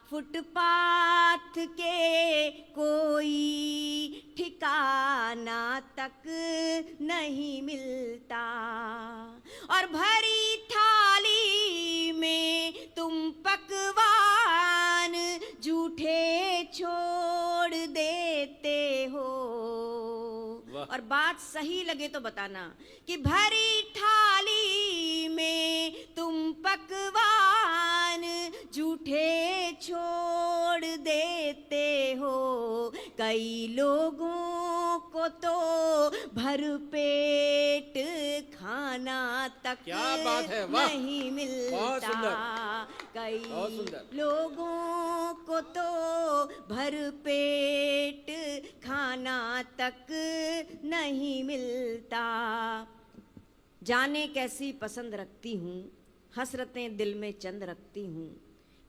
फुटपाथ के कोई ठिकाना तक नहीं मिलता, और भरी थाली में तुम पकवान जूठे छोड़ देते हो। और बात सही लगे तो बताना कि भरी थाली में तुम पकवान जूठे छोड़ देते हो। कई लोगों को तो भरपेट खाना तक क्या बात है, वाह! नहीं बहुत मिलता। सुंदर। कई बहुत सुंदर। लोगों को तो भरपेट खाना तक नहीं मिलता। जाने कैसी पसंद रखती हूँ, हसरतें दिल में चंद रखती हूँ।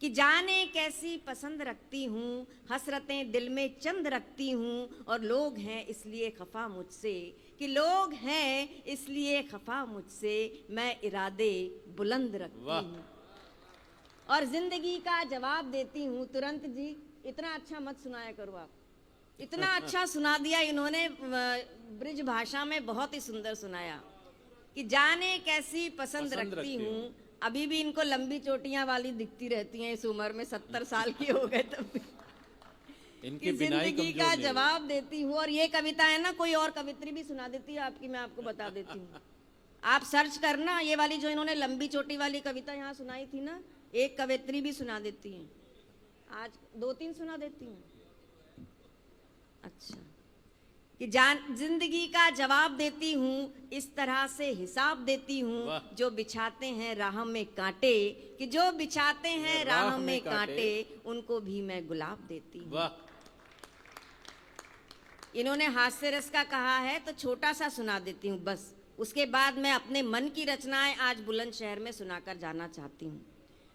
कि जाने कैसी पसंद रखती हूँ, हसरतें दिल में चंद रखती हूँ, और लोग हैं इसलिए खफा मुझसे, कि लोग हैं इसलिए खफा मुझसे, मैं इरादे बुलंद रखती हूँ। और जिंदगी का जवाब देती हूँ तुरंत। जी इतना अच्छा मत सुनाया करो आप, इतना अच्छा सुना दिया इन्होंने, ब्रिज भाषा में बहुत ही सुंदर सुनाया। कि जाने कैसी पसंद रखती हूँ, अभी भी इनको लंबी चोटियां वाली दिखती रहती हैं इस उम्र में, 70 साल की हो गए तब भी। इनकी कि बिनाई जिंदगी कमजोर का नहीं है। जवाब देती हूँ। और ये कविता है ना, कोई और कवित्री भी सुना देती है आपकी, मैं आपको बता देती हूँ। आप सर्च करना, ये वाली जो इन्होंने लंबी चोटी वाली कविता यहाँ सुनाई थी ना, एक कवित्री भी सुना देती है। आज 2-3 सुना देती हूँ। अच्छा, कि जिंदगी का जवाब देती हूँ, इस तरह से हिसाब देती हूँ, जो बिछाते हैं राह में कांटे, कि जो बिछाते हैं राह में कांटे, उनको भी मैं गुलाब देती हूँ। वाह! इन्होंने हास्य रस का कहा है तो छोटा सा सुना देती हूँ बस। उसके बाद मैं अपने मन की रचनाएं आज बुलंदशहर में सुनाकर जाना चाहती हूँ।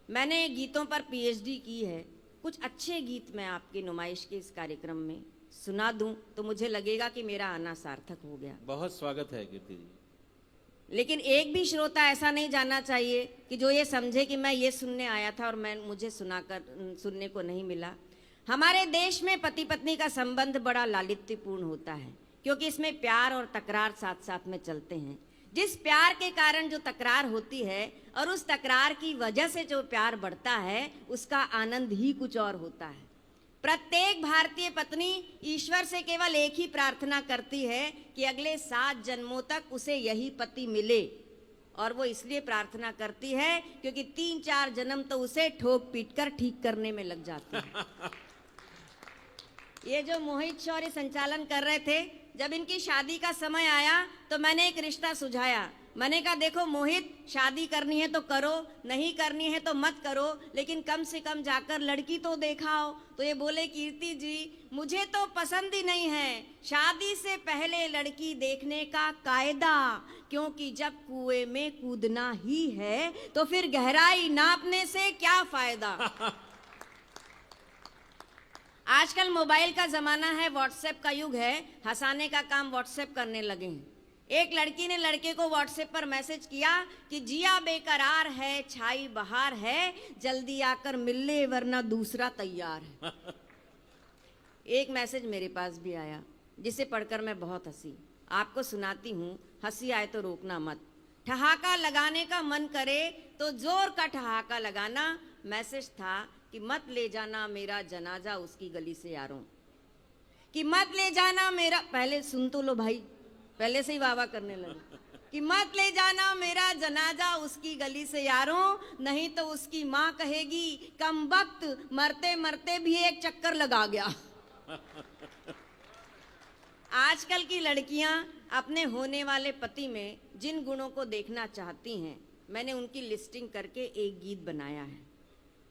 मैंने गीतों पर पीएचडी की है। कुछ अच्छे गीत मैं आपकी नुमाइश के इस कार्यक्रम में सुना दूं तो मुझे लगेगा कि मेरा आना सार्थक हो गया। बहुत स्वागत है कीर्ति जी। लेकिन एक भी श्रोता ऐसा नहीं जानना चाहिए कि जो ये समझे कि मैं ये सुनने आया था और मुझे सुनने को नहीं मिला। हमारे देश में पति पत्नी का संबंध बड़ा लालित्यपूर्ण होता है, क्योंकि इसमें प्यार और तकरार साथ साथ में चलते हैं। जिस प्यार के कारण जो तकरार होती है और उस तकरार की वजह से जो प्यार बढ़ता है, उसका आनंद ही कुछ और होता है। प्रत्येक भारतीय पत्नी ईश्वर से केवल एक ही प्रार्थना करती है कि अगले 7 जन्मों तक उसे यही पति मिले, और वो इसलिए प्रार्थना करती है क्योंकि 3-4 जन्म तो उसे ठोक पीट कर ठीक करने में लग जाते हैं। ये जो मोहित शौर्य संचालन कर रहे थे, जब इनकी शादी का समय आया तो मैंने एक रिश्ता सुझाया। मैंने कहा देखो मोहित, शादी करनी है तो करो, नहीं करनी है तो मत करो, लेकिन कम से कम जाकर लड़की तो देखाओ। तो ये बोले कीर्ति जी, मुझे तो पसंद ही नहीं है शादी से पहले लड़की देखने का कायदा, क्योंकि जब कुएं में कूदना ही है तो फिर गहराई नापने से क्या फायदा। आजकल मोबाइल का जमाना है, व्हाट्सएप का युग है, हंसाने का काम व्हाट्सएप करने लगे हैं। एक लड़की ने लड़के को व्हाट्सएप पर मैसेज किया कि जिया बेकरार है, छाई बहार है, जल्दी आकर मिल ले वरना दूसरा तैयार है। एक मैसेज मेरे पास भी आया जिसे पढ़कर मैं बहुत हंसी। आपको सुनाती हूँ, हंसी आए तो रोकना मत। ठहाका लगाने का मन करे तो जोर का ठहाका लगाना। मैसेज था कि मत ले जाना मेरा जनाजा उसकी गली से यारों, कि मत ले जाना मेरा, पहले सुन तो लो भाई, पहले से ही वाह वाह करने लगे, कि मत ले जाना मेरा जनाजा उसकी गली से यारों, नहीं तो उसकी माँ कहेगी कम वक्त मरते मरते भी एक चक्कर लगा गया। आजकल की लड़कियां अपने होने वाले पति में जिन गुणों को देखना चाहती हैं, मैंने उनकी लिस्टिंग करके एक गीत बनाया है।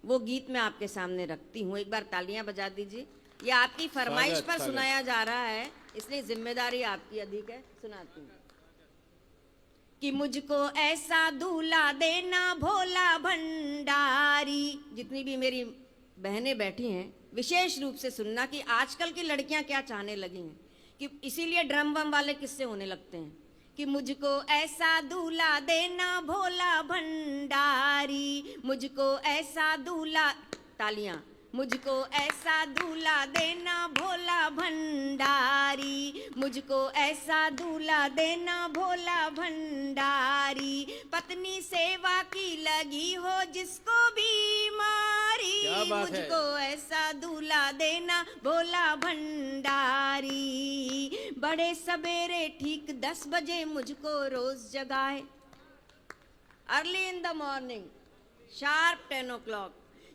वो गीत मैं आपके सामने रखती हूँ। एक बार तालियां बजा दीजिए। ये आपकी फरमाइश स्वागत, पर स्वागत। सुनाया जा रहा है, इसलिए जिम्मेदारी आपकी अधिक है। सुनाती हूँ कि मुझको ऐसा दूल्हा देना भोला भंडारी। जितनी भी मेरी बहनें बैठी हैं, विशेष रूप से सुनना कि आजकल की लड़कियां क्या चाहने लगी हैं, कि इसीलिए ड्रम बम वाले किस्से होने लगते हैं कि मुझको ऐसा दूल्हा देना भोला भंडारी, मुझको ऐसा दूल्हा, तालियां, मुझको ऐसा दूल्हा देना भोला भंडारी, मुझको ऐसा दूल्हा देना भोला भंडारी, पत्नी सेवा की लगी हो जिसको बीमारी, क्या बात है? मुझको ऐसा दूल्हा देना भोला भंडारी। बड़े सवेरे ठीक 10 बजे मुझको रोज जगाए, early in the morning, sharp 10 o'clock,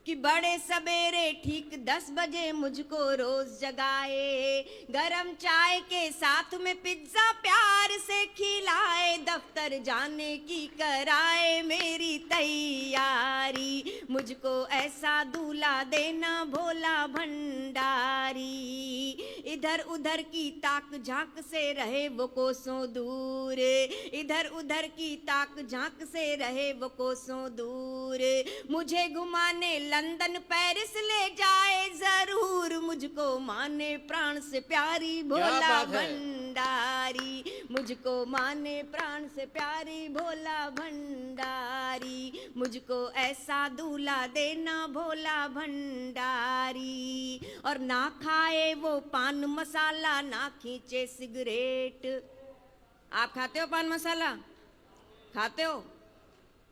कि बड़े सवेरे ठीक 10 बजे मुझको रोज जगाए, गरम चाय के साथ में पिज्जा प्यार से खिलाए, दफ्तर जाने की कराए मेरी तैयारी, मुझको ऐसा दूल्हा देना भोला भंडारी। इधर उधर की ताक झांक से रहे वो कोसों दूर, इधर उधर की ताक झांक से रहे वो कोसों दूर, मुझे घुमाने लंदन पेरिस ले जाए जरूर, मुझको माने प्राण से प्यारी भोला बात है? भंडारी, मुझको माने प्राण से प्यारी भोला भंडारी, मुझको ऐसा दूल्हा देना भोला भंडारी। और ना खाए वो पान मसाला, ना खींचे सिगरेट। आप खाते हो पान मसाला? खाते हो?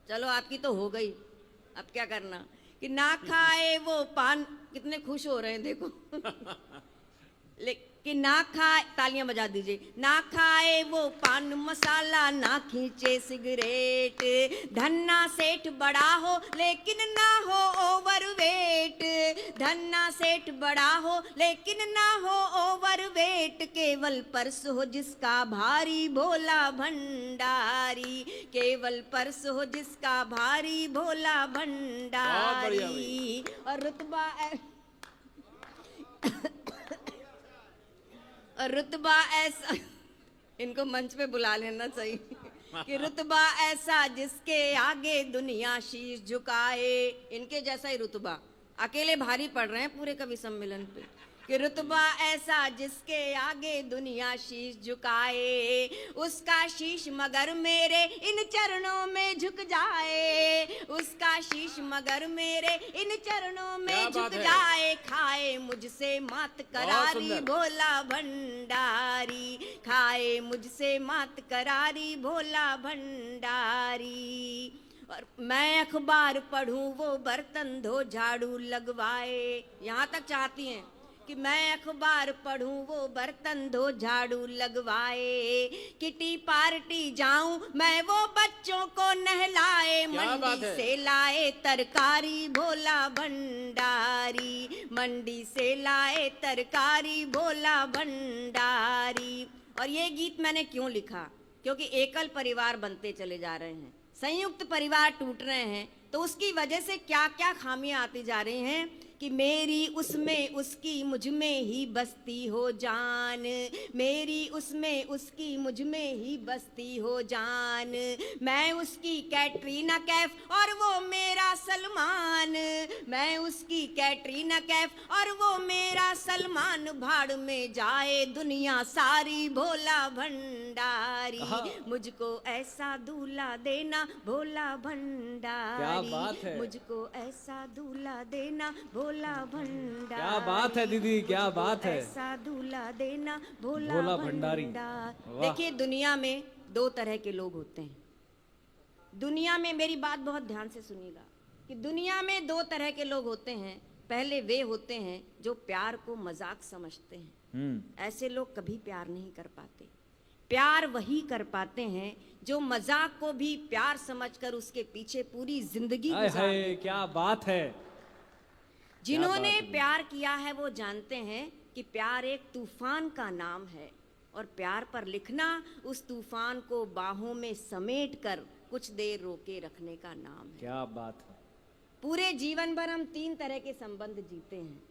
चलो आपकी तो हो गई, अब क्या करना कि ना खाए वो पान, कितने खुश हो रहे हैं देखो लेकिन ना खाए, तालियां बजा दीजिए, ना खाए वो पान मसाला, ना खींचे सिगरेट, धन्ना सेठ बड़ा हो लेकिन ना हो ओवरवेट, धन्ना सेठ बड़ा हो लेकिन ना हो ओवरवेट, केवल पर्स हो जिसका भारी भोला भंडारी, केवल पर्स हो जिसका भारी भोला भंडारी। और रुतबा और रुतबा ऐसा, इनको मंच पे बुला लेना चाहिए कि रुतबा ऐसा जिसके आगे दुनिया शीश झुकाए। इनके जैसा ही रुतबा, अकेले भारी पड़ रहे हैं पूरे कवि सम्मेलन पे, कि रुतबा ऐसा जिसके आगे दुनिया शीश झुकाए, उसका शीश मगर मेरे इन चरणों में झुक जाए, उसका शीश मगर मेरे इन चरणों में क्या झुक बात है? जाए, खाए मुझसे मात करारी सुंदर। भोला भंडारी, खाए मुझसे मात करारी भोला भंडारी। और मैं अखबार पढ़ूं वो बर्तन धो झाड़ू लगवाए, यहाँ तक चाहती हैं कि मैं अखबार पढ़ूं वो बर्तन धो झाड़ू लगवाए, किटी पार्टी जाऊं मैं वो बच्चों को नहलाए, क्या बात मंडी है? से लाए तरकारी भोला भंडारी, मंडी से लाए तरकारी भोला भंडारी। और ये गीत मैंने क्यों लिखा, क्योंकि एकल परिवार बनते चले जा रहे हैं, संयुक्त परिवार टूट रहे हैं, तो उसकी वजह से क्या क्या खामियां आती जा रही हैं कि मेरी उसमें उसकी मुझ में ही बसती हो जान, मेरी उसमें उसकी मुझ में ही बसती हो जान, मैं उसकी कैटरीना कैफ और वो मेरा सलमान, मैं उसकी कैटरीना कैफ और वो मेरा सलमान, भाड़ में जाए दुनिया सारी भोला भंडारी, मुझको ऐसा दूल्हा देना भोला भंडारी, क्या बात है? मुझको ऐसा दूल्हा देना भोला भंडारी, क्या बात है दीदी, क्या बात है? ऐसा दूल्हा देना भोला भोला भंडारी। भंडारी। वाह। देखिए दुनिया में 2 तरह के लोग होते हैं। दुनिया में, मेरी बात बहुत ध्यान से सुनिएगा, कि दुनिया में 2 तरह के लोग होते हैं। पहले वे होते हैं जो प्यार को मजाक समझते हैं, ऐसे लोग कभी प्यार नहीं कर पाते। प्यार वही कर पाते हैं जो मजाक को भी प्यार समझकर उसके पीछे पूरी जिंदगी हाय गुजार हाय, देते हैं। क्या बात है। जिन्होंने प्यार किया है वो जानते हैं कि प्यार एक तूफान का नाम है और प्यार पर लिखना उस तूफान को बाहों में समेट कर कुछ देर रोके रखने का नाम है। क्या बात है। पूरे जीवन भर हम 3 तरह के संबंध जीते हैं।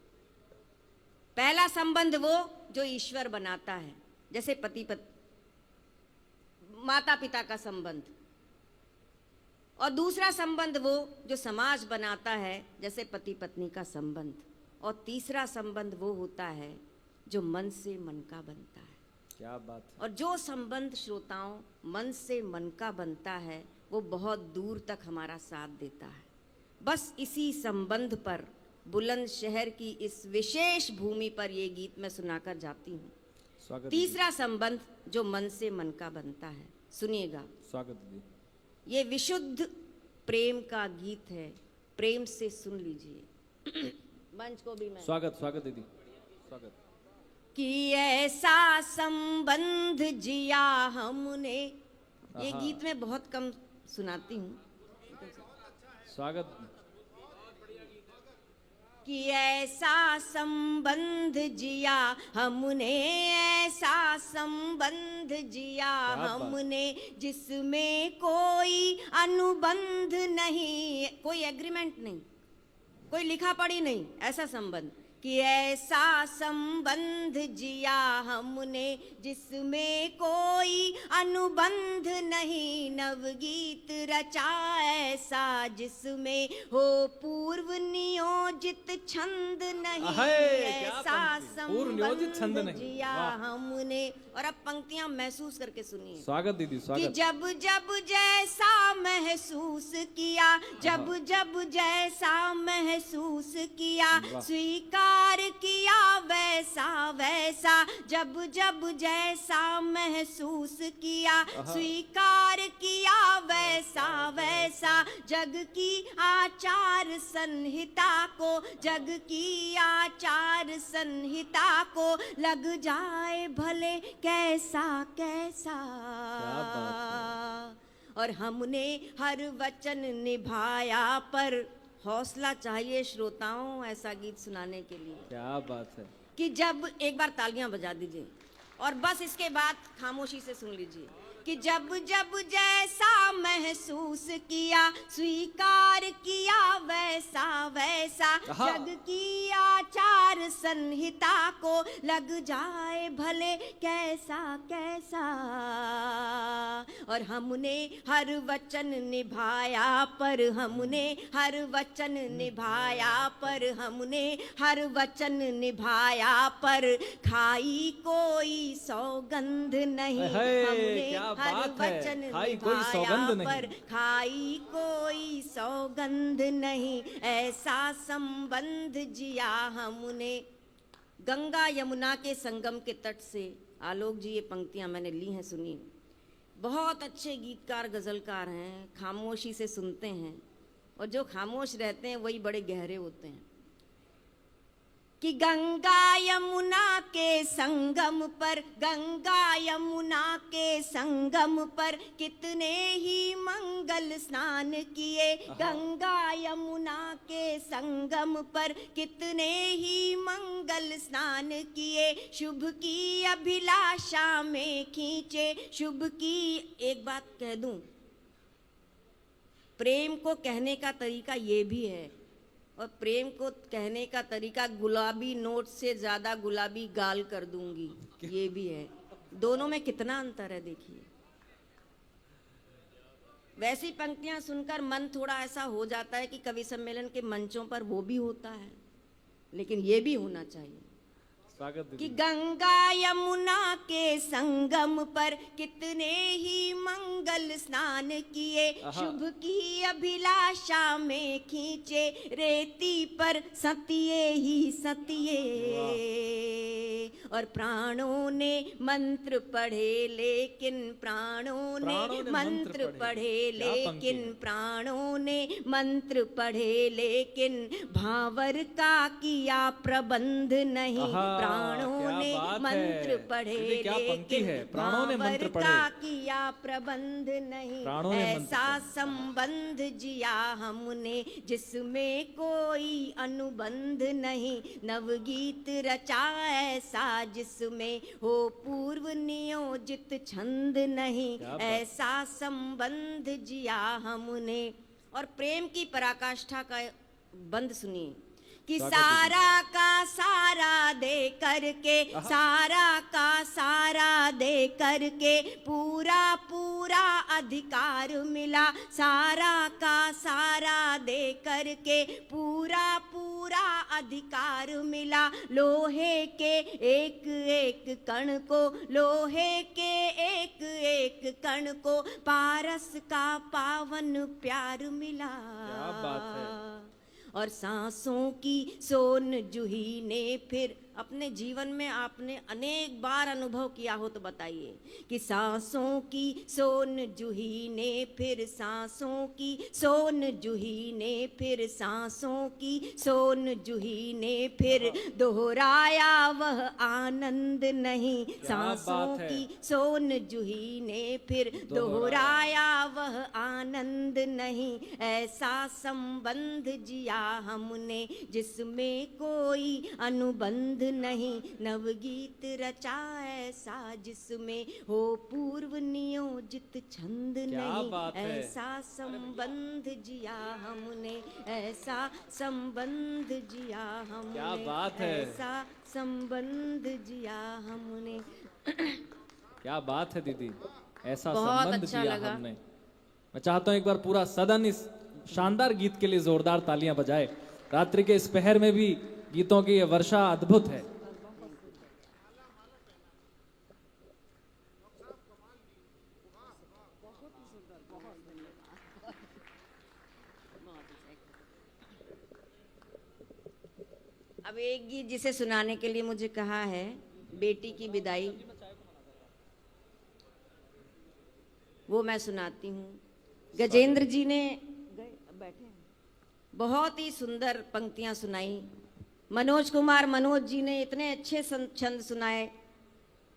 पहला संबंध वो जो ईश्वर बनाता है, जैसे पति पत्नी, माता पिता का संबंध। और दूसरा संबंध वो जो समाज बनाता है, जैसे पति पत्नी का संबंध। और तीसरा संबंध वो होता है जो मन से मन का बनता है। क्या बात है। और जो संबंध श्रोताओं मन से मन का बनता है वो बहुत दूर तक हमारा साथ देता है। बस इसी संबंध पर बुलंदशहर की इस विशेष भूमि पर ये गीत मैं सुनाकर जाती हूँ। स्वागत तीसरा संबंध जो मन से मन का बनता है, सुनिएगा। स्वागत दीदी। ये विशुद्ध प्रेम का गीत है, प्रेम से सुन लीजिए। मंच को भी मैं स्वागत दीदी, स्वागत। कि ऐसा संबंध जिया हमने, ये गीत मैं बहुत कम सुनाती हूँ। स्वागत। कि ऐसा संबंध जिया हमने, ऐसा संबंध जिया हमने, जिसमें कोई अनुबंध नहीं, कोई एग्रीमेंट नहीं, कोई लिखा पढ़ी नहीं, ऐसा संबंध। कि ऐसा संबंध जिया हमने जिसमें कोई अनुबंध नहीं, नवगीत रचा ऐसा जिसमें हो पूर्व नियोजित छंद नहीं, ऐसा संबंध जिया हमने। और अब पंक्तियां महसूस करके सुनिए। स्वागत दीदी, कि स्वागत। जब जब जैसा महसूस किया, जब जब जैसा महसूस किया, स्वीकार किया वैसा वैसा, जब जब जैसा महसूस किया, स्वीकार किया वैसा वैसा, जग की आचार संहिता को, जग की आचार संहिता को लग जाए भले कैसा कैसा। और हमने हर वचन निभाया, पर हौसला चाहिए श्रोताओं ऐसा गीत सुनाने के लिए। क्या बात है। कि जब, एक बार तालियां बजा दीजिए और बस इसके बाद खामोशी से सुन लीजिए। कि जब जब जैसा महसूस किया, स्वीकार किया वैसा वैसा, जग की आचार संहिता को लग जाए भले कैसा कैसा। और हमने हर वचन निभाया, पर हमने हर वचन निभाया, पर हमने हर वचन निभाया, पर खाई कोई सौगंध नहीं, हमने हर वचन निभाया, पर खाई कोई सौगंध नहीं, ऐसा संबंध जिया हमने। गंगा यमुना के संगम के तट से आलोक जी ये पंक्तियां मैंने ली हैं, सुनी। बहुत अच्छे गीतकार गजलकार हैं, खामोशी से सुनते हैं और जो खामोश रहते हैं वही बड़े गहरे होते हैं। कि गंगा यमुना के संगम पर, गंगा यमुना के संगम पर कितने ही मंगल स्नान किए, गंगा यमुना के संगम पर कितने ही मंगल स्नान किए, शुभ की अभिलाषा में खींचे शुभ की। एक बात कह दूं, प्रेम को कहने का तरीका ये भी है, और प्रेम को कहने का तरीका गुलाबी नोट से ज्यादा गुलाबी गाल कर दूंगी, ये भी है। दोनों में कितना अंतर है देखिए। वैसी पंक्तियां सुनकर मन थोड़ा ऐसा हो जाता है कि कवि सम्मेलन के मंचों पर वो भी होता है, लेकिन ये भी होना चाहिए। कि गंगा यमुना के संगम पर कितने ही मंगल स्नान किए, शुभ की अभिलाषा में खींचे, रेती पर सतिये ही सतिये, और प्राणों ने मंत्र पढ़े लेकिन प्राणों ने मंत्र पढ़े लेकिन प्राणों ने मंत्र पढ़े लेकिन भावर का किया प्रबंध नहीं, प्राणों ने मंत्र पढ़े लेकिन भावर का किया प्रबंध नहीं, ऐसा संबंध जिया हमने जिसमें कोई अनुबंध नहीं, नवगीत रचा ऐसा जिसमें हो पूर्व नियोजित छंद नहीं, ऐसा संबंध जिया हमने। और प्रेम की पराकाष्ठा का बंद सुनिए कि सारा का सारा दे करके, सारा का सारा दे करके पूरा पूरा अधिकार मिला, सारा का सारा दे करके पूरा पूरा अधिकार मिला। लोहे के एक एक कण को, लोहे के एक एक कण को पारस का पावन प्यार मिला। क्या बात है। और सांसों की सोन जूही ने फिर, अपने जीवन में आपने अनेक बार अनुभव किया हो तो बताइए कि सांसों की सोन जूही ने फिर, सांसों की सोन जूही ने फिर, सांसों की सोन जूही ने फिर दोहराया वह आनंद नहीं, सांसों की सोन जूही ने फिर दोहराया वह आनंद नहीं। ऐसा संबंध जिया हमने जिसमें कोई अनुबंध नहीं, नवगीत रचा ऐसा जिसमें हो पूर्व नियोजित छंद नहीं, ऐसा संबंध जिया हमने, ऐसा संबंध जिया हमने, क्या बात है। ऐसा संबंध जिया हमने। क्या बात है दीदी, ऐसा बहुत संबंध अच्छा जिया लगा। हमने। मैं चाहता हूं एक बार पूरा सदन इस शानदार गीत के लिए जोरदार तालियां बजाए। रात्रि के इस पहर में भी गीतों की ये वर्षा अद्भुत है। अब एक गीत जिसे सुनाने के लिए मुझे कहा है, बेटी की विदाई, वो मैं सुनाती हूँ। गजेंद्र जी ने बैठे बहुत ही सुंदर पंक्तियां सुनाई। मनोज कुमार मनोज जी ने इतने अच्छे छंद सुनाए।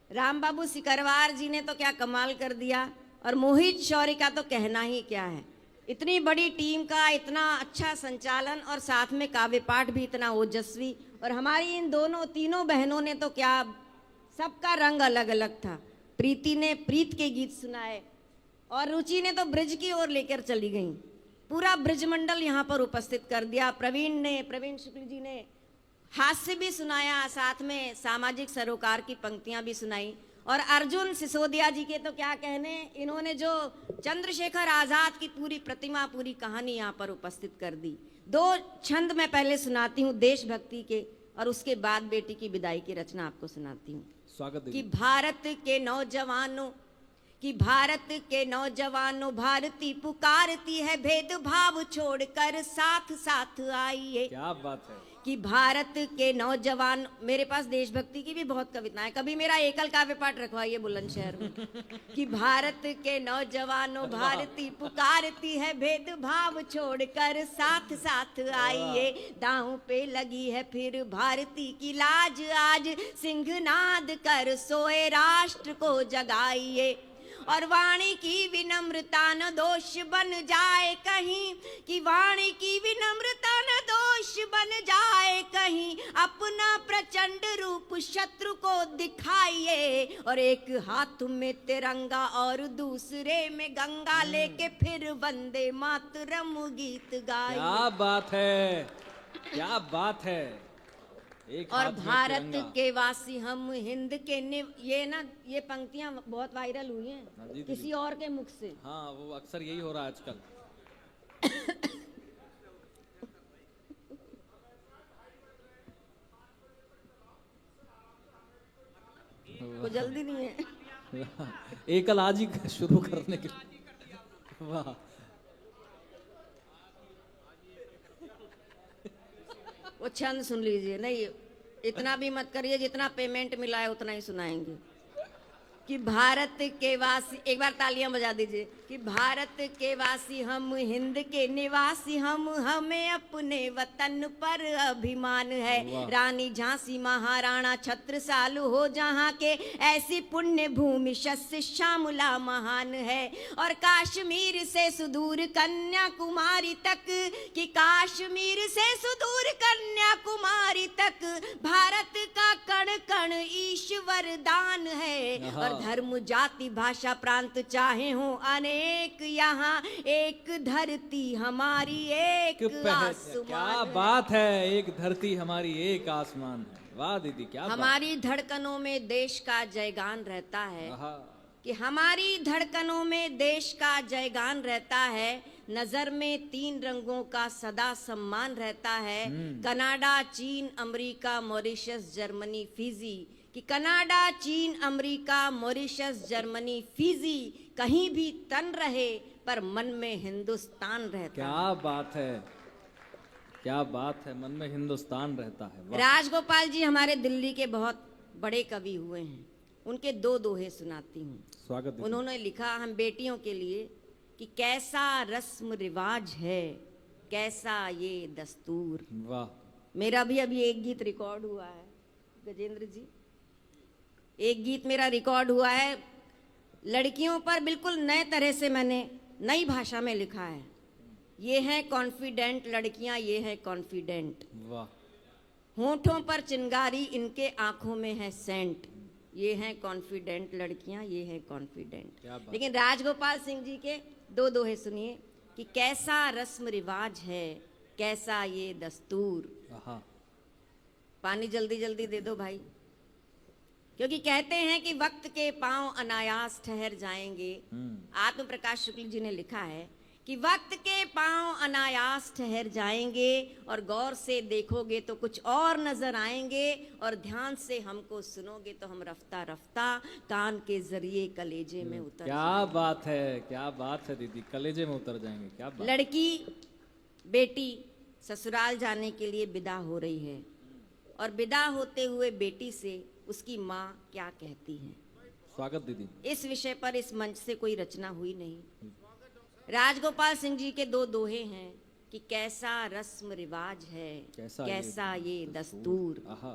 राम बाबू सिकरवार जी ने तो क्या कमाल कर दिया। और मोहित शौरी का तो कहना ही क्या है। इतनी बड़ी टीम का इतना अच्छा संचालन और साथ में काव्य पाठ भी इतना ओजस्वी। और हमारी इन दोनों तीनों बहनों ने तो क्या, सबका रंग अलग अलग था। प्रीति ने प्रीत के गीत सुनाए और रुचि ने तो ब्रज की ओर लेकर चली गई। पूरा ब्रजमंडल यहाँ पर उपस्थित कर दिया। प्रवीण शुक्ल जी ने हास्य भी सुनाया, साथ में सामाजिक सरोकार की पंक्तियां भी सुनाई। और अर्जुन सिसोदिया जी के तो क्या कहने, इन्होंने जो चंद्रशेखर आजाद की पूरी प्रतिमा, पूरी कहानी यहाँ पर उपस्थित कर दी। दो छंद मैं पहले सुनाती हूँ देशभक्ति के, और उसके बाद बेटी की विदाई की रचना आपको सुनाती हूँ। स्वागत कि दीदी। भारत के नौजवानों भारती पुकारती है, भेदभाव छोड़कर साथ साथ आइए। क्या बात है। कि भारत के नौजवान, मेरे पास देशभक्ति की भी बहुत कविताएं, कभी मेरा एकल काव्य पाठ रखवाइए बुलंदशहर में। कि भारत के नौजवानों भारती पुकारती है, भेदभाव छोड़कर साथ साथ आइए। दांव पे लगी है फिर भारती की लाज, आज सिंहनाद कर सोए राष्ट्र को जगाइए। और वाणी की विनम्रता न दोष बन जाए कहीं, कि वाणी की विनम्रता न दोष बन जाए कहीं, अपना प्रचंड रूप शत्रु को दिखाइए। और एक हाथ में तिरंगा और दूसरे में गंगा लेके फिर वंदे मातरम गीत गाइए। क्या बात है, क्या बात है। एक और हाथ में भारत तिरंगा। के वासी हम हिंद के ये पंक्तियां बहुत वायरल हुई हाँ हैं जी, किसी और के मुख से। हाँ, वो अक्सर यही हो रहा है आजकल। को जल्दी नहीं है। एकल आज ही शुरू करने के लिए। वाह। वो छंद सुन लीजिए। नहीं, इतना भी मत करिए, जितना पेमेंट मिला है उतना ही सुनाएंगे। कि भारत के वासी, एक बार तालियां बजा दीजिए। कि भारत के वासी हम हिंद के निवासी हम, हमें अपने वतन पर अभिमान है। रानी झांसी महाराणा छत्रसाल हो जहाँ के, ऐसी पुण्य भूमि शस्य श्यामला महान है। और काश्मीर से सुदूर कन्याकुमारी तक, कि काश्मीर से सुदूर कन्याकुमारी तक भारत का कण कण कण ईश्वर दान है। और धर्म जाति भाषा प्रांत चाहे हो अनेक, यहाँ एक धरती हमारी एक क्या आसमान। बात है, एक धरती हमारी एक आसमान है। वाह दीदी, क्या बात। हमारी धड़कनों में देश का जयगान रहता है, आहा, कि हमारी धड़कनों में देश का जयगान रहता है। नजर में 3 रंगों का सदा सम्मान रहता है। कनाडा, चीन, अमेरिका, मॉरिशस, जर्मनी, फिजी। कि कनाडा, चीन, अमेरिका, मॉरिशस, जर्मनी, फिजी, कहीं भी तन रहे पर मन में हिंदुस्तान रहता है। क्या बात है, क्या बात है, मन में हिंदुस्तान रहता है। वाह। राजगोपाल जी हमारे दिल्ली के बहुत बड़े कवि हुए हैं। उनके 2 दोहे सुनाती हूँ। स्वागत दीदी। उन्होंने लिखा हम बेटियों के लिए कि कैसा रस्म रिवाज है, कैसा ये दस्तूर। वाह। मेरा भी अभी एक गीत रिकॉर्ड हुआ है गजेंद्र जी, एक गीत मेरा रिकॉर्ड हुआ है। लड़कियों पर बिल्कुल नए तरह से मैंने नई भाषा में लिखा है। ये हैं कॉन्फिडेंट लड़कियां, ये है कॉन्फिडेंट। वाह। होठों पर चिंगारी, इनके आंखों में है सेंट। ये हैं कॉन्फिडेंट लड़कियां, ये है कॉन्फिडेंट। क्या बात। लेकिन राजगोपाल सिंह जी के 2 दोहे सुनिए कि कैसा रस्म रिवाज है, कैसा ये दस्तूर। आहा। पानी जल्दी जल्दी दे दो भाई, क्योंकि कहते हैं कि वक्त के पांव अनायास ठहर जाएंगे। आत्म प्रकाश शुक्ल जी ने लिखा है कि वक्त के पांव अनायास ठहर जाएंगे, और गौर से देखोगे तो कुछ और नजर आएंगे, और ध्यान से हमको सुनोगे तो हम रफ्ता रफ्ता कान के जरिए कलेजे में उतर क्या बात है, क्या बात है दीदी, कलेजे में उतर जाएंगे। क्या बात। लड़की बेटी ससुराल जाने के लिए विदा हो रही है, और विदा होते हुए बेटी से उसकी माँ क्या कहती है। स्वागत दीदी। इस विषय पर इस मंच से कोई रचना हुई नहीं। राजगोपाल सिंह जी के 2 दोहे हैं कि कैसा रस्म रिवाज है, कैसा ये दस्तूर। आहा।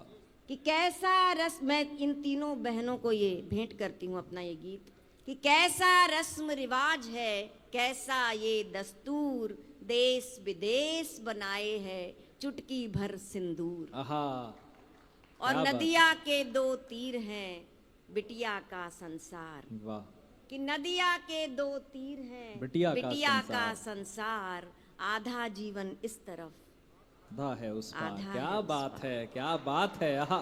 कि कैसा रस्म, मैं इन तीनों बहनों को ये भेंट करती हूँ अपना ये गीत, कि कैसा रस्म रिवाज है, कैसा ये दस्तूर, देश विदेश बनाए है चुटकी भर सिंदूर। आहा। और क्या बात। नदिया के 2 तीर हैं, बिटिया का संसार। वाह। कि नदिया के 2 तीर हैं, बिटिया का संसार, आधा जीवन इस तरफ, आधा है उस पार। आधा क्या है उस बात है, क्या बात है। आहा।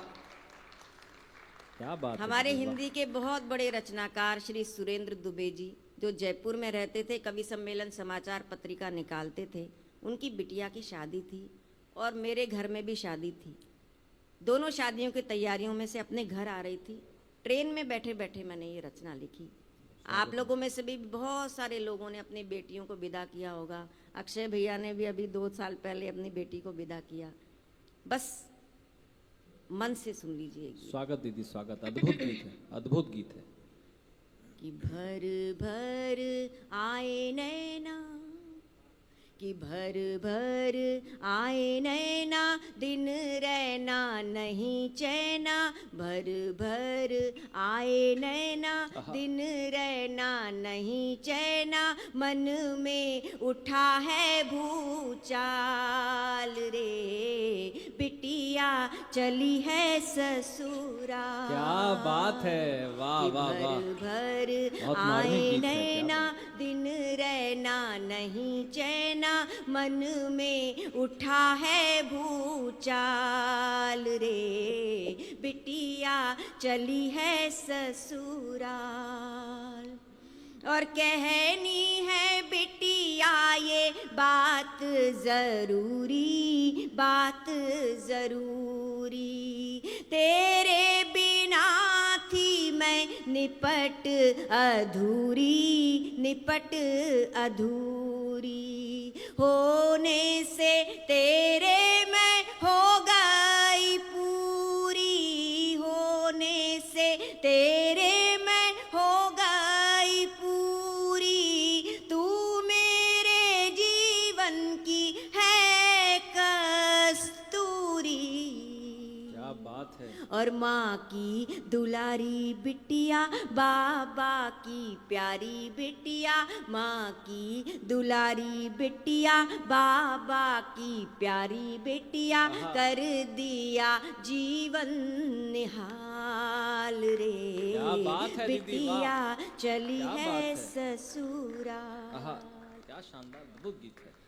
क्या बात है हमारे दीदी, वाह। हिंदी के बहुत बड़े रचनाकार श्री सुरेंद्र दुबे जी, जो जयपुर में रहते थे, कवि सम्मेलन समाचार पत्रिका निकालते थे, उनकी बिटिया की शादी थी और मेरे घर में भी शादी थी। दोनों शादियों की तैयारियों में से अपने घर आ रही थी, ट्रेन में बैठे बैठे मैंने ये रचना लिखी। आप लोगों में से भी बहुत सारे लोगों ने अपनी बेटियों को विदा किया होगा। अक्षय भैया ने भी अभी 2 साल पहले अपनी बेटी को विदा किया। बस मन से सुन लीजिए। स्वागत दीदी, स्वागत। अद्भुत गीत है, अद्भुत गीत है। कि भर भर आए नैना, कि भर भर आए नैना, दिन रहना नहीं चैना। भर भर आए नैना, दिन रहना नहीं चैना। मन में उठा है भूचाल रे, बिटिया चली है ससुरा। क्या बात है, वाह वाह वाह। भर भर बहुत मार्मिक आए गीत है, क्या नैना, दिन रहना नहीं चैना। मन में उठा है भूचाल रे, बिटिया चली है ससुराल। और कहनी है बिटिया ये बात जरूरी, बात जरूरी। तेरे बिना थी मैं निपट अधूरी, निपट अधूरी। होने से तेरे मैं हो गई पूरी, होने से तेरे मैं हो गई पूरी। तू मेरे जीवन की है कस्तूरी। क्या बात बात है। और माँ की दुलारी बिटिया, बाबा की प्यारी बिटिया, माँ की दुलारी बिटिया, बाबा की प्यारी बिटिया, कर दिया जीवन निहाल रे। क्या बात है दीदी, बिटिया चली क्या है बात है। ससुरा। आहा, क्या शानदार अद्भुत गीत है।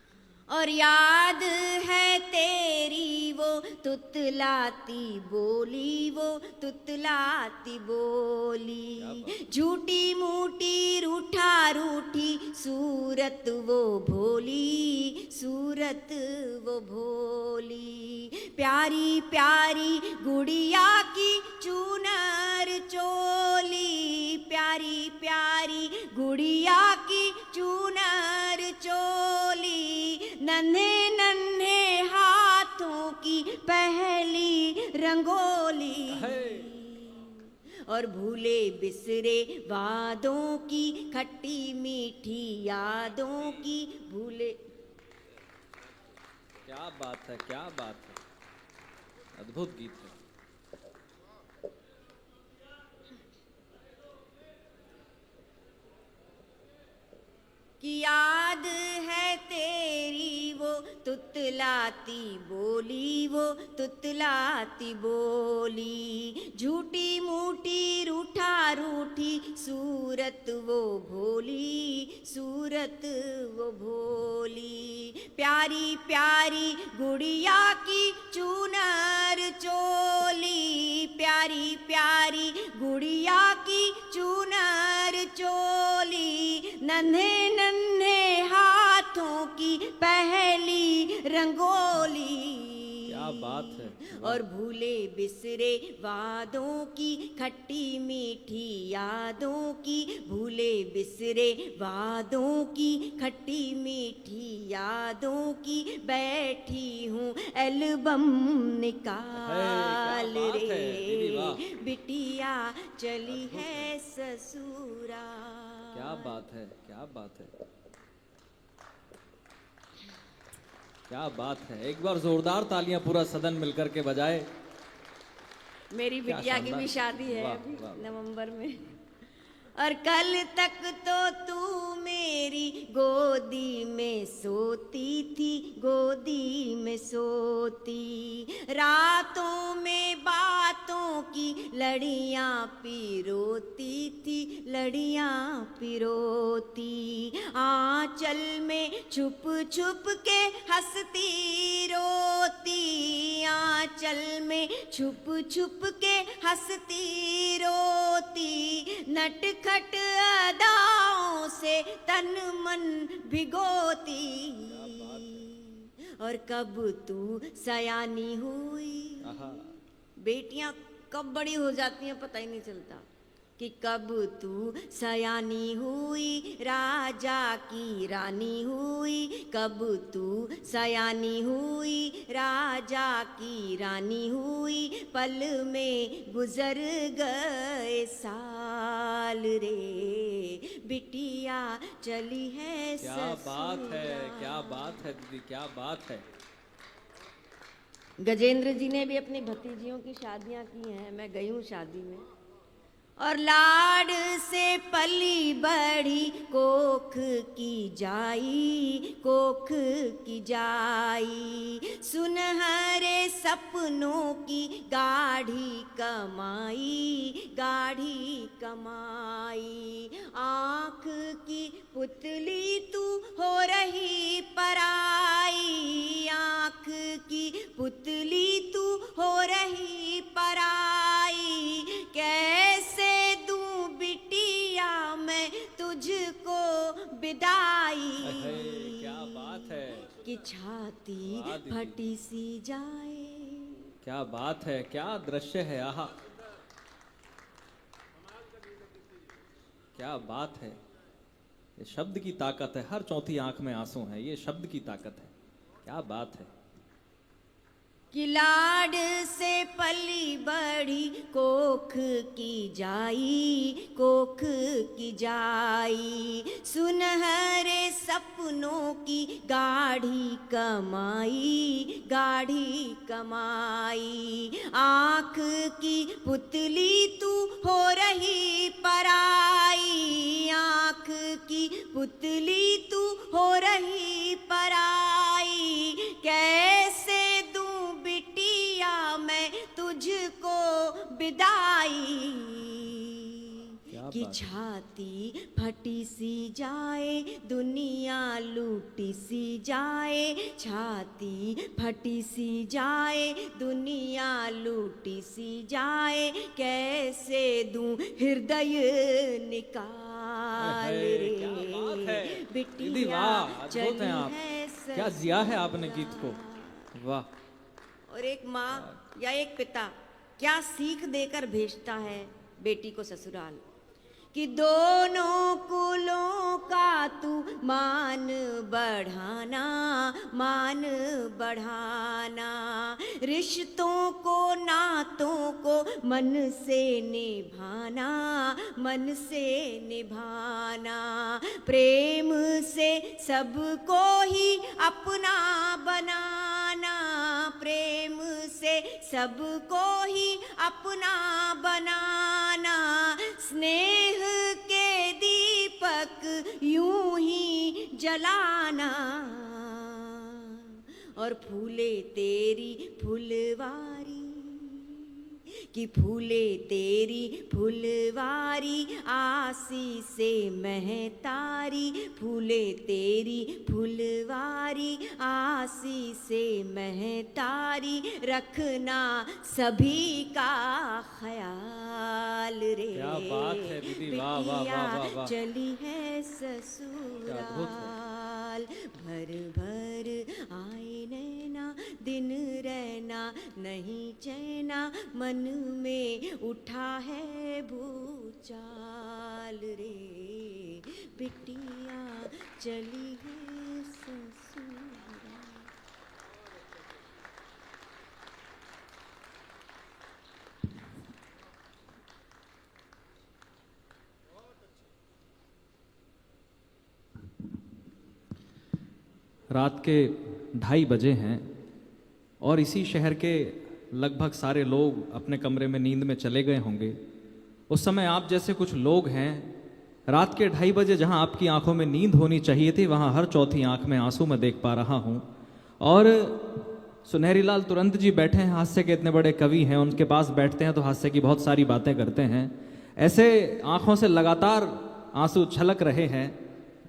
और याद है तेरी वो तुतलाती बोली, वो तुतलाती बोली, झूठी मूठी रूठा रूठी सूरत वो भोली, सूरत वो भोली, प्यारी प्यारी गुड़िया की चूनर चोली, प्यारी प्यारी गुड़िया की चूनर चोली, नन्हे नन्हे हाथों की पहली रंगोली, और भूले बिसरे वादों की खट्टी मीठी यादों की, भूले। क्या बात है, क्या बात है, अद्भुत गीत है। कि याद है तेरी वो तुतलाती बोली, वो तुतलाती बोली, झूठी मूठी रूठा रूठी सूरत वो भोली, सूरत वो भोली, प्यारी प्यारी गुड़िया की चूनर चोली, प्यारी प्यारी गुड़िया की चूनर चोली, नन्हे नन्हे हाथों की पहली रंगोली, क्या बात है। और भूले बिसरे वादों की खट्टी मीठी यादों की, भूले बिसरे वादों की खट्टी मीठी यादों की, बैठी हूँ एल्बम निकाल क्या बात है, दीदी रे, वाह। बिटिया चली है ससुरा। क्या बात है, क्या बात है, क्या बात है। एक बार जोरदार तालियां पूरा सदन मिलकर के बजाए। मेरी क्या बिटिया की शानदार। भी शादी है वाह, अभी वाह। नवंबर में, और कल तक तो तू मेरी गोदी में सोती थी, गोदी में सोती, रातों में बातों की लड़ियां पिरोती थी, लड़ियां पिरोती, आंचल में छुप छुप के हंसती रोती, आंचल में छुप छुप के हंसती रोती, नटखट अदाओं से तन मन भिगोती, और कब तू सयानी हुई, बेटियां कब बड़ी हो जाती हैं पता ही नहीं चलता, कि कब तू सयानी हुई, राजा की रानी हुई, कब तू सयानी हुई, राजा की रानी हुई, पल में गुजर गए साल रे, बिटिया चली है क्या बात है, ससुराल। क्या बात है दीदी, क्या बात है। गजेंद्र जी ने भी अपनी भतीजियों की शादियां की हैं, मैं गई हूँ शादी में, और लाड से पली बड़ी कोख की जाई, कोख की जाई, सुनहरे सपनों की गाढ़ी कमाई, गाढ़ी कमाई, आँख की पुतली तू हो रही पराई, आँख की पुतली तू हो रही पराई, कैसे दूं बिटिया मैं तुझको विदाई, क्या बात है, कि छाती वाह दीदी। फटी सी जाए। क्या बात है, क्या दृश्य है, आहा, क्या बात है। ये शब्द की ताकत है, हर चौथी आंख में आंसू है, ये शब्द की ताकत है। क्या बात है। कि लाड से पली बढ़ी कोख की जाई, कोख की जाई, सुनहरे सपनों की गाढ़ी कमाई, गाढ़ी कमाई, आँख की पुतली तू हो रही पराई, आँख की पुतली तू हो रही पराई, कैसे दूं बिटिया मैं तुझको विदाई, कि छाती फटी सी जाए दुनिया लूटी सी जाए, छाती फटी सी जाए दुनिया लूटी सी जाए, कैसे दूं हृदय निकाल रे दीदी बिटिया वाह, अद्भुत हैं आप। चली क्या है जिया है आपने गीत को, वाह। और एक माँ या एक पिता क्या सीख देकर भेजता है बेटी को ससुराल, कि दोनों कुलों का तू मान बढ़ाना, मान बढ़ाना, रिश्तों को नातों को मन से निभाना, मन से निभाना, प्रेम से सबको ही अपना बनाना, प्रेम से सबको ही अपना बनाना, स्नेह के दीपक यूं ही जलाना, और फूले तेरी फुलवारी, कि फूले तेरी फुलवारी आसी से महतारी, फूले तेरी फुलवारी आसी से महतारी, रखना सभी का ख्याल रे, क्या बात है दीदी, वाह वाह वाह वाह वाह। चली है क्या अद्भुत ससुराल, भर भर आए नैना दिन रहना नहीं चैना, मन में उठा है भूचाल रे, बिटिया चली है ससुराल। रात के 2:30 बजे हैं और इसी शहर के लगभग सारे लोग अपने कमरे में नींद में चले गए होंगे। उस समय आप जैसे कुछ लोग हैं, रात के 2:30 बजे जहां आपकी आंखों में नींद होनी चाहिए थी, वहां हर चौथी आंख में आंसू मैं देख पा रहा हूं। और सुनहरी लाल तुरंत जी बैठे हैं, हास्य के इतने बड़े कवि हैं, उनके पास बैठते हैं तो हास्य की बहुत सारी बातें करते हैं। ऐसे आंखों से लगातार आंसू छलक रहे हैं,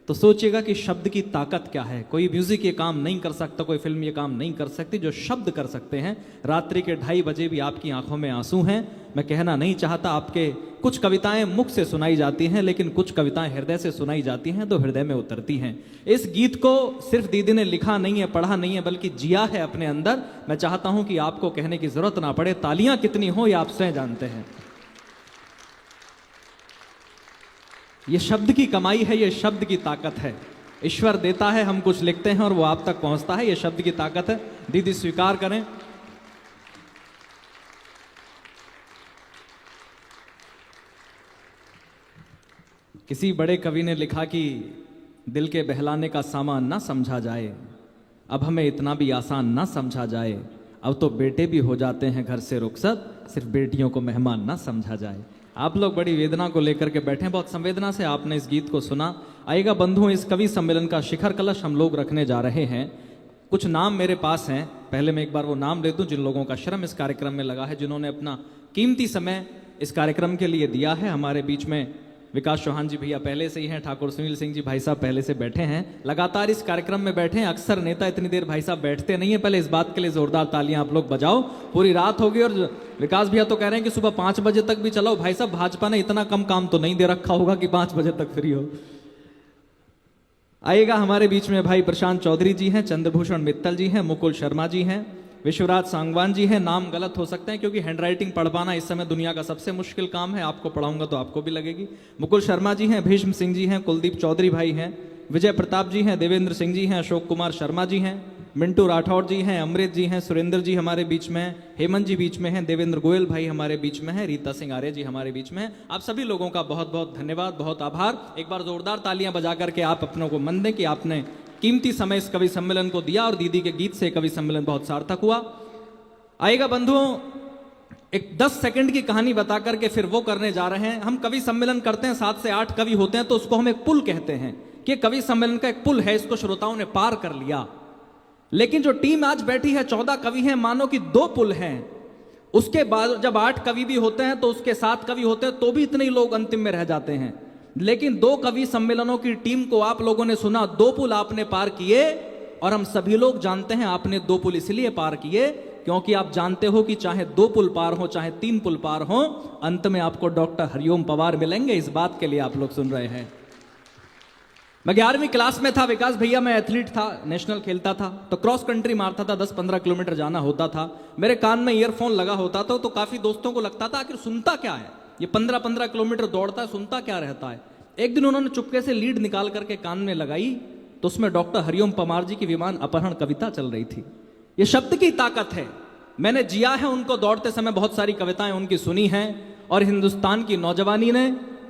तो सोचिएगा कि शब्द की ताकत क्या है। कोई म्यूजिक ये काम नहीं कर सकता, कोई फिल्म ये काम नहीं कर सकती जो शब्द कर सकते हैं। रात्रि के 2:30 बजे भी आपकी आंखों में आंसू हैं। मैं कहना नहीं चाहता, आपके कुछ कविताएं मुख से सुनाई जाती हैं, लेकिन कुछ कविताएं हृदय से सुनाई जाती हैं तो हृदय में उतरती हैं। इस गीत को सिर्फ दीदी ने लिखा नहीं है, पढ़ा नहीं है, बल्कि जिया है अपने अंदर। मैं चाहता हूं कि आपको कहने की जरूरत ना पड़े, तालियां कितनी हो ये आप स्वयं जानते हैं। ये शब्द की कमाई है, ये शब्द की ताकत है। ईश्वर देता है, हम कुछ लिखते हैं और वो आप तक पहुंचता है, ये शब्द की ताकत है। दीदी स्वीकार करें। किसी बड़े कवि ने लिखा कि दिल के बहलाने का सामान ना समझा जाए, अब हमें इतना भी आसान ना समझा जाए, अब तो बेटे भी हो जाते हैं घर से रुखसत, सिर्फ बेटियों को मेहमान ना समझा जाए। आप लोग बड़ी वेदना को लेकर के बैठे हैं, बहुत संवेदना से आपने इस गीत को सुना। आइएगा बंधुओं, इस कवि सम्मेलन का शिखर कलश हम लोग रखने जा रहे हैं। कुछ नाम मेरे पास हैं, पहले मैं एक बार वो नाम ले दूं जिन लोगों का श्रम इस कार्यक्रम में लगा है, जिन्होंने अपना कीमती समय इस कार्यक्रम के लिए दिया है। हमारे बीच में विकास चौहान जी भैया पहले से ही हैं, ठाकुर सुनील सिंह जी भाई साहब पहले से बैठे हैं, लगातार इस कार्यक्रम में बैठे हैं। अक्सर नेता इतनी देर भाई साहब बैठते नहीं है, पहले इस बात के लिए जोरदार तालियां आप लोग बजाओ। पूरी रात होगी और विकास भैया तो कह रहे हैं कि सुबह 5 बजे तक भी चलाओ। भाई साहब, भाजपा ने इतना कम काम तो नहीं दे रखा होगा कि 5 बजे तक फ्री हो। आइएगा, हमारे बीच में भाई प्रशांत चौधरी जी हैं, चंद्रभूषण मित्तल जी हैं, मुकुल शर्मा जी हैं, विश्वराज सांगवान जी हैं। नाम गलत हो सकते हैं क्योंकि हैंडराइटिंग पढ़ पाना इस समय दुनिया का सबसे मुश्किल काम है। आपको पढ़ाऊंगा तो आपको भी लगेगी। मुकुल शर्मा जी हैं, भीष्म सिंह जी हैं, कुलदीप चौधरी भाई हैं, विजय प्रताप जी हैं, देवेंद्र सिंह जी हैं, अशोक कुमार शर्मा जी हैं, मिंटू राठौड़ जी हैं, अमृत जी हैं, सुरेंद्र जी हमारे बीच में हैं, हेमंत जी बीच में हैं, देवेंद्र गोयल भाई हमारे बीच में हैं, रीता सिंह आर्य जी हमारे बीच में हैं। आप सभी लोगों का बहुत बहुत धन्यवाद, बहुत आभार। एक बार जोरदार तालियां बजा करके आप अपनों को मन दें कि आपने कीमती समय इस कवि सम्मेलन को दिया और दीदी के गीत से कवि सम्मेलन बहुत सार्थक हुआ। आइएगा बंधुओं, एक 10 सेकंड की कहानी बता करके फिर वो करने जा रहे हैं। हम कवि सम्मेलन करते हैं, 7 से 8 कवि होते हैं, तो उसको हम एक पुल कहते हैं कि कवि सम्मेलन का एक पुल है, इसको श्रोताओं ने पार कर लिया। लेकिन जो टीम आज बैठी है, 14 कवि हैं, मानो कि 2 पुल हैं। उसके बाद जब 8 कवि भी होते हैं तो उसके 7 कवि होते हैं, तो भी इतने ही लोग अंतिम में रह जाते हैं। लेकिन 2 कवि सम्मेलनों की टीम को आप लोगों ने सुना, 2 पुल आपने पार किए। और हम सभी लोग जानते हैं आपने 2 पुल इसलिए पार किए क्योंकि आप जानते हो कि चाहे 2 पुल पार हो, चाहे 3 पुल पार हो, अंत में आपको डॉक्टर हरिओम पवार मिलेंगे। इस बात के लिए आप लोग सुन रहे हैं। मैं 11वीं क्लास में था, विकास भैया, मैं एथलीट था, नेशनल खेलता था, तो क्रॉस कंट्री मारता था, 10-15 किलोमीटर जाना होता था। मेरे कान में ईयरफोन लगा होता था, तो काफी दोस्तों को लगता था आखिर सुनता क्या है ये, 15-15 किलोमीटर दौड़ता है, सुनता क्या रहता है। एक दिन उन्होंने चुपके से लीड निकाल करके कान में लगाई, तो उसमें डॉक्टर हरिओम पवार जी की विमान अपहरण कविता चल रही थी। ये शब्द की ताकत है। मैंने जिया है उनको दौड़ते समय, बहुत सारी कविताएं उनकी सुनी हैं, और हिंदुस्तान की नौजवानी ने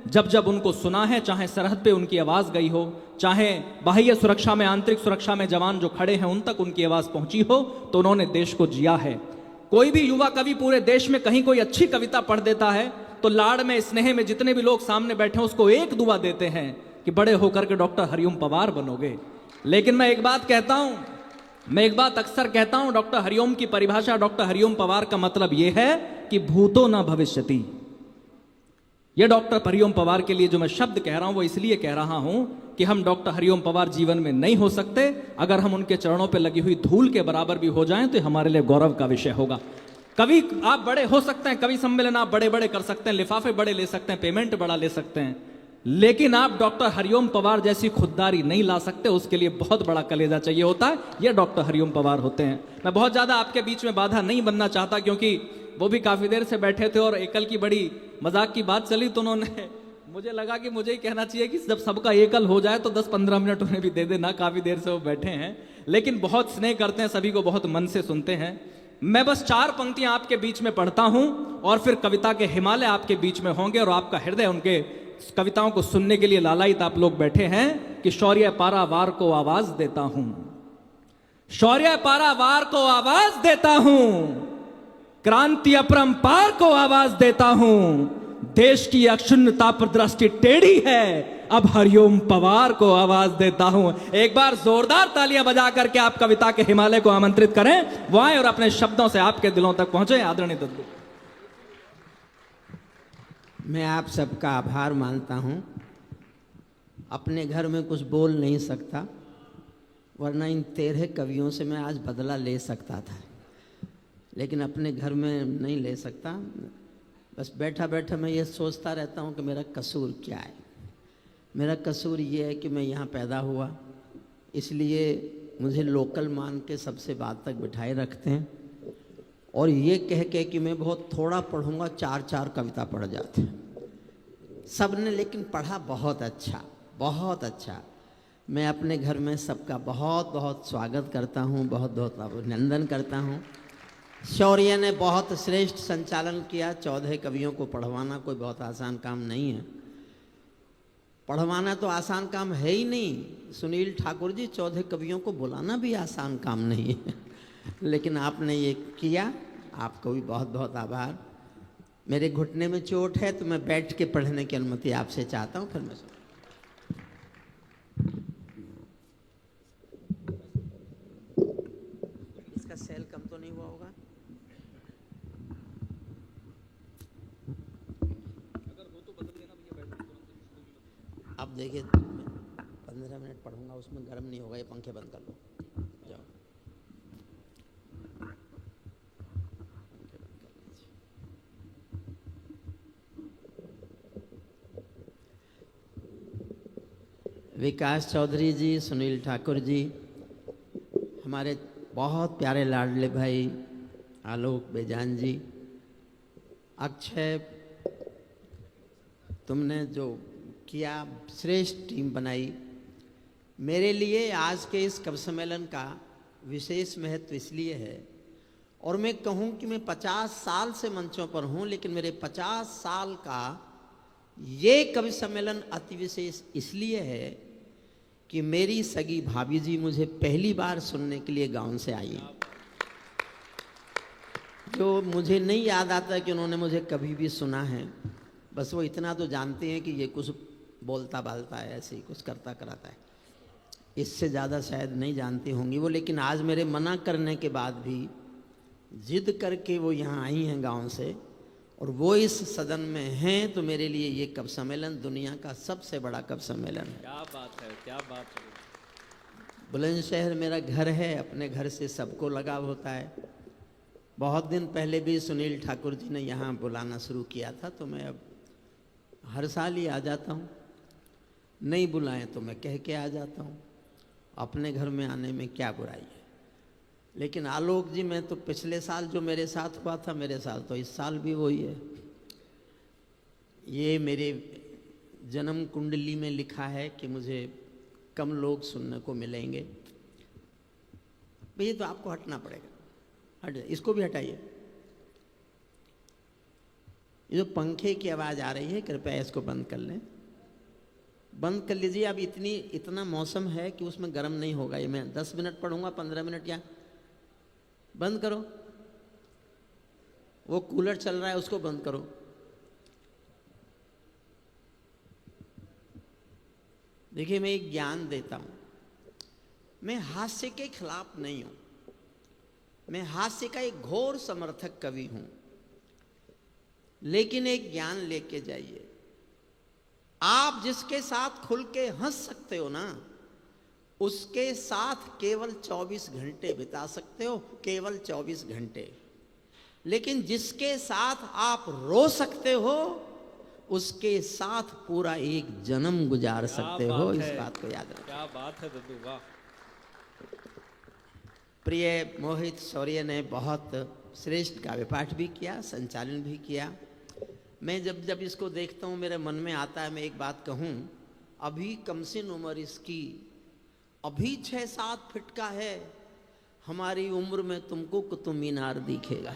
जब जब उनको सुना है, चाहे सरहद पे उनकी आवाज गई हो, चाहे बाह्य सुरक्षा में, आंतरिक सुरक्षा में जवान जो खड़े हैं उन तक उनकी आवाज पहुंची हो, तो उन्होंने देश को जिया है। कोई भी युवा कवि पूरे देश में कहीं कोई अच्छी कविता पढ़ देता है तो लाड़ में, स्नेह में जितने भी लोग सामने बैठे हैं उसको एक दुआ देते हैं कि बड़े होकर के डॉक्टर हरिओम पवार बनोगे। लेकिन मैं एक बात कहता हूं, मैं एक बात अक्सर कहता हूं, डॉक्टर हरिओम की परिभाषा, डॉक्टर हरिओम पवार का मतलब यह है कि भूतो न भविष्यति। यह डॉक्टर हरिओम पवार के लिए जो मैं शब्द कह रहा हूं वो इसलिए कह रहा हूं कि हम डॉक्टर हरिओम पवार जीवन में नहीं हो सकते। अगर हम उनके चरणों पर लगी हुई धूल के बराबर भी हो जाएं तो हमारे लिए गौरव का विषय होगा। कवि आप बड़े हो सकते हैं, कवि सम्मेलन आप बड़े बड़े कर सकते हैं, लिफाफे बड़े ले सकते हैं, पेमेंट बड़ा ले सकते हैं, लेकिन आप डॉक्टर हरिओम पवार जैसी खुददारी नहीं ला सकते। उसके लिए बहुत बड़ा कलेजा चाहिए होता है, ये डॉक्टर हरिओम पवार होते हैं। मैं बहुत ज्यादा आपके बीच में बाधा नहीं बनना चाहता, क्योंकि वो भी काफी देर से बैठे थे और एकल की बड़ी मजाक की बात चली, तो उन्होंने, मुझे लगा कि मुझे ही कहना चाहिए कि जब सबका एकल हो जाए तो 10-15 मिनट उन्हें भी दे देना। काफी देर से वो बैठे हैं, लेकिन बहुत स्नेह करते हैं, सभी को बहुत मन से सुनते हैं। मैं बस 4 पंक्तियां आपके बीच में पढ़ता हूं और फिर कविता के हिमालय आपके बीच में होंगे, और आपका हृदय उनके कविताओं को सुनने के लिए लालायित आप लोग बैठे हैं कि शौर्य पारावार को आवाज देता हूं, शौर्य पारावार को आवाज देता हूं, क्रांति अपरंपार को आवाज देता हूं, देश की अक्षुण्णता पर दृष्टि टेढ़ी है, अब हरिओम पवार को आवाज देता हूं। एक बार जोरदार तालियां बजा करके आप कविता के हिमालय को आमंत्रित करें, वो आए और अपने शब्दों से आपके दिलों तक पहुंचे। आदरणीय दद्दू, मैं आप सबका आभार मानता हूं। अपने घर में कुछ बोल नहीं सकता, वरना इन 13 कवियों से मैं आज बदला ले सकता था, लेकिन अपने घर में नहीं ले सकता। बस बैठा बैठा मैं ये सोचता रहता हूँ कि मेरा कसूर क्या है। मेरा कसूर ये है कि मैं यहाँ पैदा हुआ, इसलिए मुझे लोकल मान के सबसे बात तक बिठाए रखते हैं, और ये कह के कि मैं बहुत थोड़ा पढ़ूंगा, 4-4 कविता पढ़ जाते हैं सब ने, लेकिन पढ़ा बहुत अच्छा, बहुत अच्छा। मैं अपने घर में सबका बहुत बहुत स्वागत करता हूँ, बहुत बहुत अभिनंदन करता हूँ। शौर्य ने बहुत श्रेष्ठ संचालन किया। 14 कवियों को पढ़वाना कोई बहुत आसान काम नहीं है, पढ़वाना तो आसान काम है ही नहीं। सुनील ठाकुर जी, 14 कवियों को बुलाना भी आसान काम नहीं है, लेकिन आपने ये किया, आपको भी बहुत बहुत आभार। मेरे घुटने में चोट है तो मैं बैठ के पढ़ने की अनुमति आपसे चाहता हूँ, फिर मैं इसका सेल कम तो नहीं हुआ होगा? अब देखिए, 15 मिनट पढ़ूंगा, उसमें गर्म नहीं होगा, ये पंखे बंद कर लो, जाओ। विकास चौधरी जी, सुनील ठाकुर जी, हमारे बहुत प्यारे लाडले भाई आलोक बेजान जी, अक्षय, तुमने जो किया, श्रेष्ठ टीम बनाई। मेरे लिए आज के इस कवि सम्मेलन का विशेष महत्व इसलिए है, और मैं कहूं कि मैं 50 साल से मंचों पर हूं, लेकिन मेरे 50 साल का ये कवि सम्मेलन अति विशेष इसलिए है कि मेरी सगी भाभी जी मुझे पहली बार सुनने के लिए गांव से आई, जो मुझे नहीं याद आता कि उन्होंने मुझे कभी भी सुना है। बस वो इतना तो जानते हैं कि ये कुछ बोलता बालता है, ऐसे ही कुछ करता कराता है, इससे ज़्यादा शायद नहीं जानती होंगी वो। लेकिन आज मेरे मना करने के बाद भी जिद करके वो यहाँ आई हैं गांव से, और वो इस सदन में हैं, तो मेरे लिए ये कवि सम्मेलन दुनिया का सबसे बड़ा कवि सम्मेलन है। क्या बात है, क्या बात है। बुलंदशहर मेरा घर है, अपने घर से सबको लगाव होता है। बहुत दिन पहले भी सुनील ठाकुर जी ने यहाँ बुलाना शुरू किया था, तो मैं अब हर साल ही आ जाता हूँ। नहीं बुलाएं तो मैं कह के आ जाता हूँ, अपने घर में आने में क्या बुराई है। लेकिन आलोक जी, मैं तो पिछले साल जो मेरे साथ हुआ था, मेरे साथ तो इस साल भी वही है। ये मेरे जन्म कुंडली में लिखा है कि मुझे कम लोग सुनने को मिलेंगे। भैया तो आपको हटना पड़ेगा, हट जाइए, इसको भी हटाइए। ये जो पंखे की आवाज़ आ रही है, कृपया इसको बंद कर लें, बंद कर लीजिए। अब इतना मौसम है कि उसमें गर्म नहीं होगा। ये मैं 10 मिनट पढ़ूंगा, 15 मिनट, या बंद करो। वो कूलर चल रहा है, उसको बंद करो। देखिए, मैं एक ज्ञान देता हूं, मैं हास्य के खिलाफ नहीं हूं, मैं हास्य का एक घोर समर्थक कवि हूं। लेकिन एक ज्ञान लेके जाइए। आप जिसके साथ खुल के हंस सकते हो ना, उसके साथ केवल 24 घंटे बिता सकते हो, केवल 24 घंटे। लेकिन जिसके साथ आप रो सकते हो, उसके साथ पूरा एक जन्म गुजार सकते हो। इस बात को याद रखो। क्या बात है दद्दू, वाह। प्रिय मोहित शौर्य ने बहुत श्रेष्ठ काव्य पाठ भी किया, संचालन भी किया। मैं जब इसको देखता हूँ, मेरे मन में आता है, मैं एक बात कहूँ, अभी कमसिन उम्र इसकी, अभी 6-7 फीट का है, हमारी उम्र में तुमको कुतुब मीनार दिखेगा।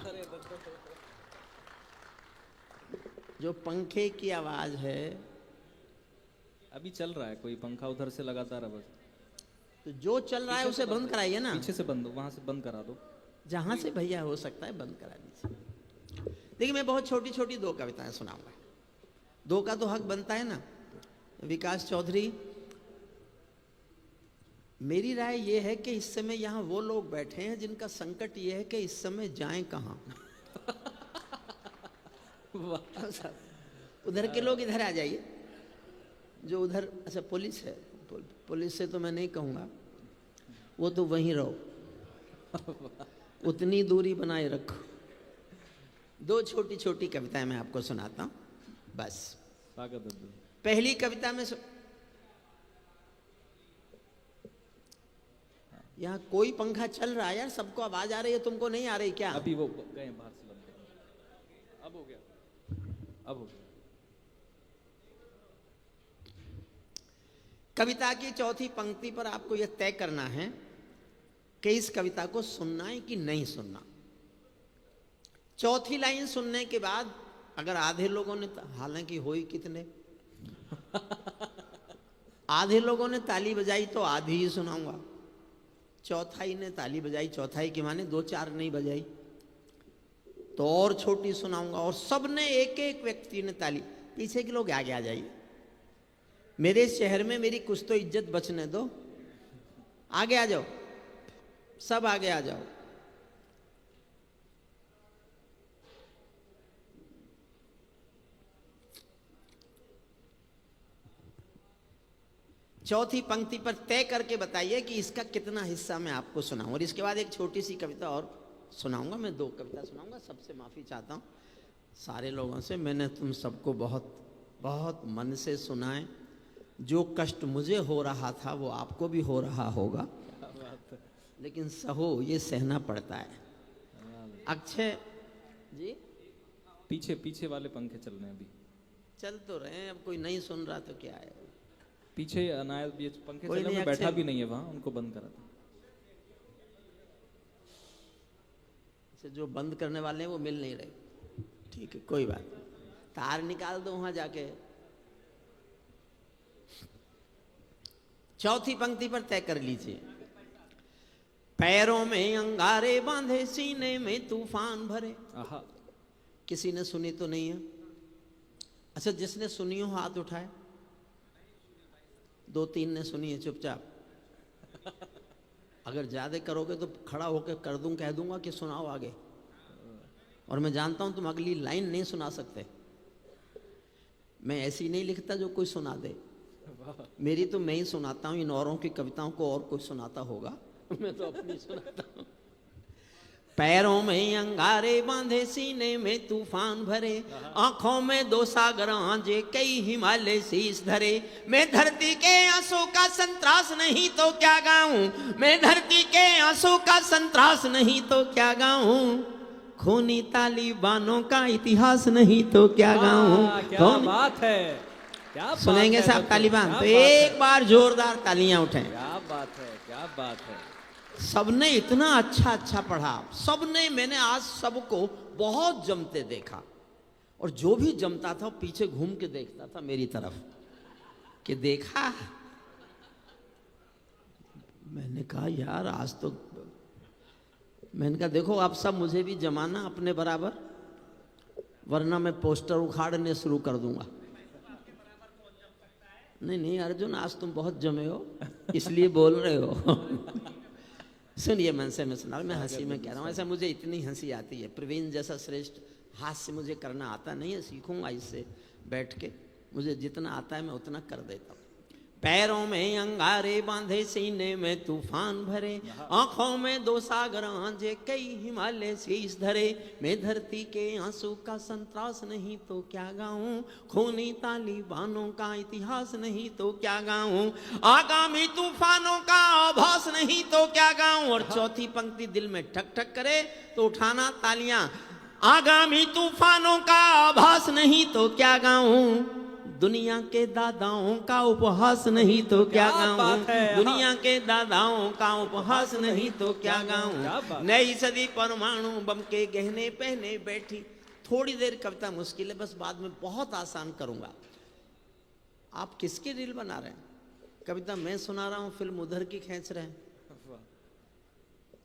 जो पंखे की आवाज है, अभी चल रहा है कोई पंखा उधर से लगातार है बस। तो जो चल रहा है उसे बंद कराइए ना। पीछे से बंद, वहां से बंद करा दो, जहां से भैया हो सकता है बंद करा दीजिए। देखिए, मैं बहुत छोटी छोटी 2 कविताएं सुनाऊंगा। 2 का तो हक बनता है ना। विकास चौधरी, मेरी राय ये है कि इस समय यहाँ वो लोग बैठे हैं जिनका संकट ये है कि इस समय जाएं कहाँ। उधर के लोग इधर आ जाइए, जो उधर, अच्छा पुलिस है, पुलिस से तो मैं नहीं कहूँगा, वो तो वहीं रहो, उतनी दूरी बनाए रखो। 2 छोटी छोटी कविताएं मैं आपको सुनाता हूँ बस। स्वागत दद्दू। पहली कविता में यहाँ कोई पंखा चल रहा है यार, सबको आवाज आ रही है, तुमको नहीं आ रही क्या? अभी वो गए बाहर से, बंद कर। अब हो गया, अब हो गया। कविता की चौथी पंक्ति पर आपको यह तय करना है कि इस कविता को सुनना है कि नहीं सुनना। चौथी लाइन सुनने के बाद अगर आधे लोगों ने, हालांकि हो ही कितने, आधे लोगों ने ताली बजाई तो आधी ही सुनाऊंगा, चौथाई ने ताली बजाई, चौथाई की माने 2-4 नहीं बजाई तो और छोटी सुनाऊंगा, और सबने एक व्यक्ति ने ताली। पीछे के लोग आगे आ जाइए, मेरे शहर में मेरी कुछ तो इज्जत बचने दो। आगे आ जाओ, सब आगे आ जाओ। चौथी पंक्ति पर तय करके बताइए कि इसका कितना हिस्सा मैं आपको सुनाऊं, और इसके बाद एक छोटी सी कविता और सुनाऊंगा। मैं 2 कविता सुनाऊंगा। सबसे माफी चाहता हूं सारे लोगों से, मैंने तुम सबको बहुत बहुत मन से सुना है। जो कष्ट मुझे हो रहा था वो आपको भी हो रहा होगा, लेकिन सहो, ये सहना पड़ता है। अक्षय जी, पीछे पीछे वाले पंखे चल रहे हैं अभी, चल तो रहे हैं, अब कोई नहीं सुन रहा तो क्या है। पीछे अनायत, ये पंखे कोई चल रहे नहीं, हैं, बैठा अक्षय- भी नहीं है वहां, उनको बंद करा था। से जो बंद करने वाले हैं वो मिल नहीं रहे। ठीक है, कोई बात नहीं, तार निकाल दो वहां जाके। चौथी पंक्ति पर तय कर लीजिए। पैरों में अंगारे बांधे, सीने में तूफान भरे। आहा, किसी ने सुनी तो नहीं है? अच्छा, जिसने सुनी हो हाथ उठाए। 2-3 ने सुनी है, चुपचाप। अगर ज्यादा करोगे तो खड़ा होकर कर दूं, कह दूंगा कि सुनाओ आगे। और मैं जानता हूं तुम अगली लाइन नहीं सुना सकते। मैं ऐसी नहीं लिखता जो कोई सुना दे। मेरी तो मैं ही सुनाता हूं, इन औरों की कविताओं को और कोई सुनाता होगा, मैं तो अपनी सुनाता हूं। पैरों में अंगारे बांधे, सीने में तूफान भरे, आंखों में 2 सागर आंजे, कई हिमालय शीश धरे। मैं धरती के आंसू का संतरास नहीं तो क्या गाऊं, मैं धरती के आंसू का संतरास नहीं तो क्या गाऊं, खूनी तालिबानों का इतिहास नहीं तो क्या गाऊं। क्या बात है, क्या बात सुनेंगे है साहब दद्दू, तालिबान क्या तो बात है, एक बार जोरदार तालियां उठें। क्या बात है, क्या बात है। सबने इतना अच्छा अच्छा पढ़ा, सबने, मैंने आज सबको बहुत जमते देखा, और जो भी जमता था पीछे घूम के देखता था मेरी तरफ कि देखा। मैंने कहा यार आज तो, मैंने कहा देखो आप सब मुझे भी जमाना अपने बराबर, वरना मैं पोस्टर उखाड़ने शुरू कर दूंगा। नहीं नहीं अर्जुन, आज तुम बहुत जमे हो इसलिए बोल रहे हो। सुनिए मन से मैं सुना, मैं हंसी में कह रहा हूँ। ऐसा मुझे इतनी हंसी आती है, प्रवीण जैसा श्रेष्ठ हास्य मुझे करना आता नहीं है, सीखूंगा इससे बैठ के। मुझे जितना आता है मैं उतना कर देता हूँ। पैरों में अंगारे बांधे, सीने में तूफान भरे, आंखों में 2 सागर आंजे, कई हिमालय शीश धरे। मैं धरती के आंसू का संतरास नहीं तो क्या गाऊं, खूनी तालिबानों का इतिहास नहीं तो क्या गाऊं, आगामी तूफानों का आभास नहीं तो क्या गाऊं। और चौथी पंक्ति दिल में ठक ठक करे तो उठाना तालियां। आगामी तूफानों का आभास नहीं तो क्या गाऊं, दुनिया के दादाओं का उपहास नहीं तो क्या गाऊं, दुनिया के दादाओं का उपहास नहीं तो क्या गाऊं। नई सदी परमाणु बम के गहने पहने बैठी। थोड़ी देर कविता मुश्किल है, बस बाद में बहुत आसान करूंगा। आप किसकी रील बना रहे हैं? कविता मैं सुना रहा हूं, फिल्म उधर की खींच रहे हैं।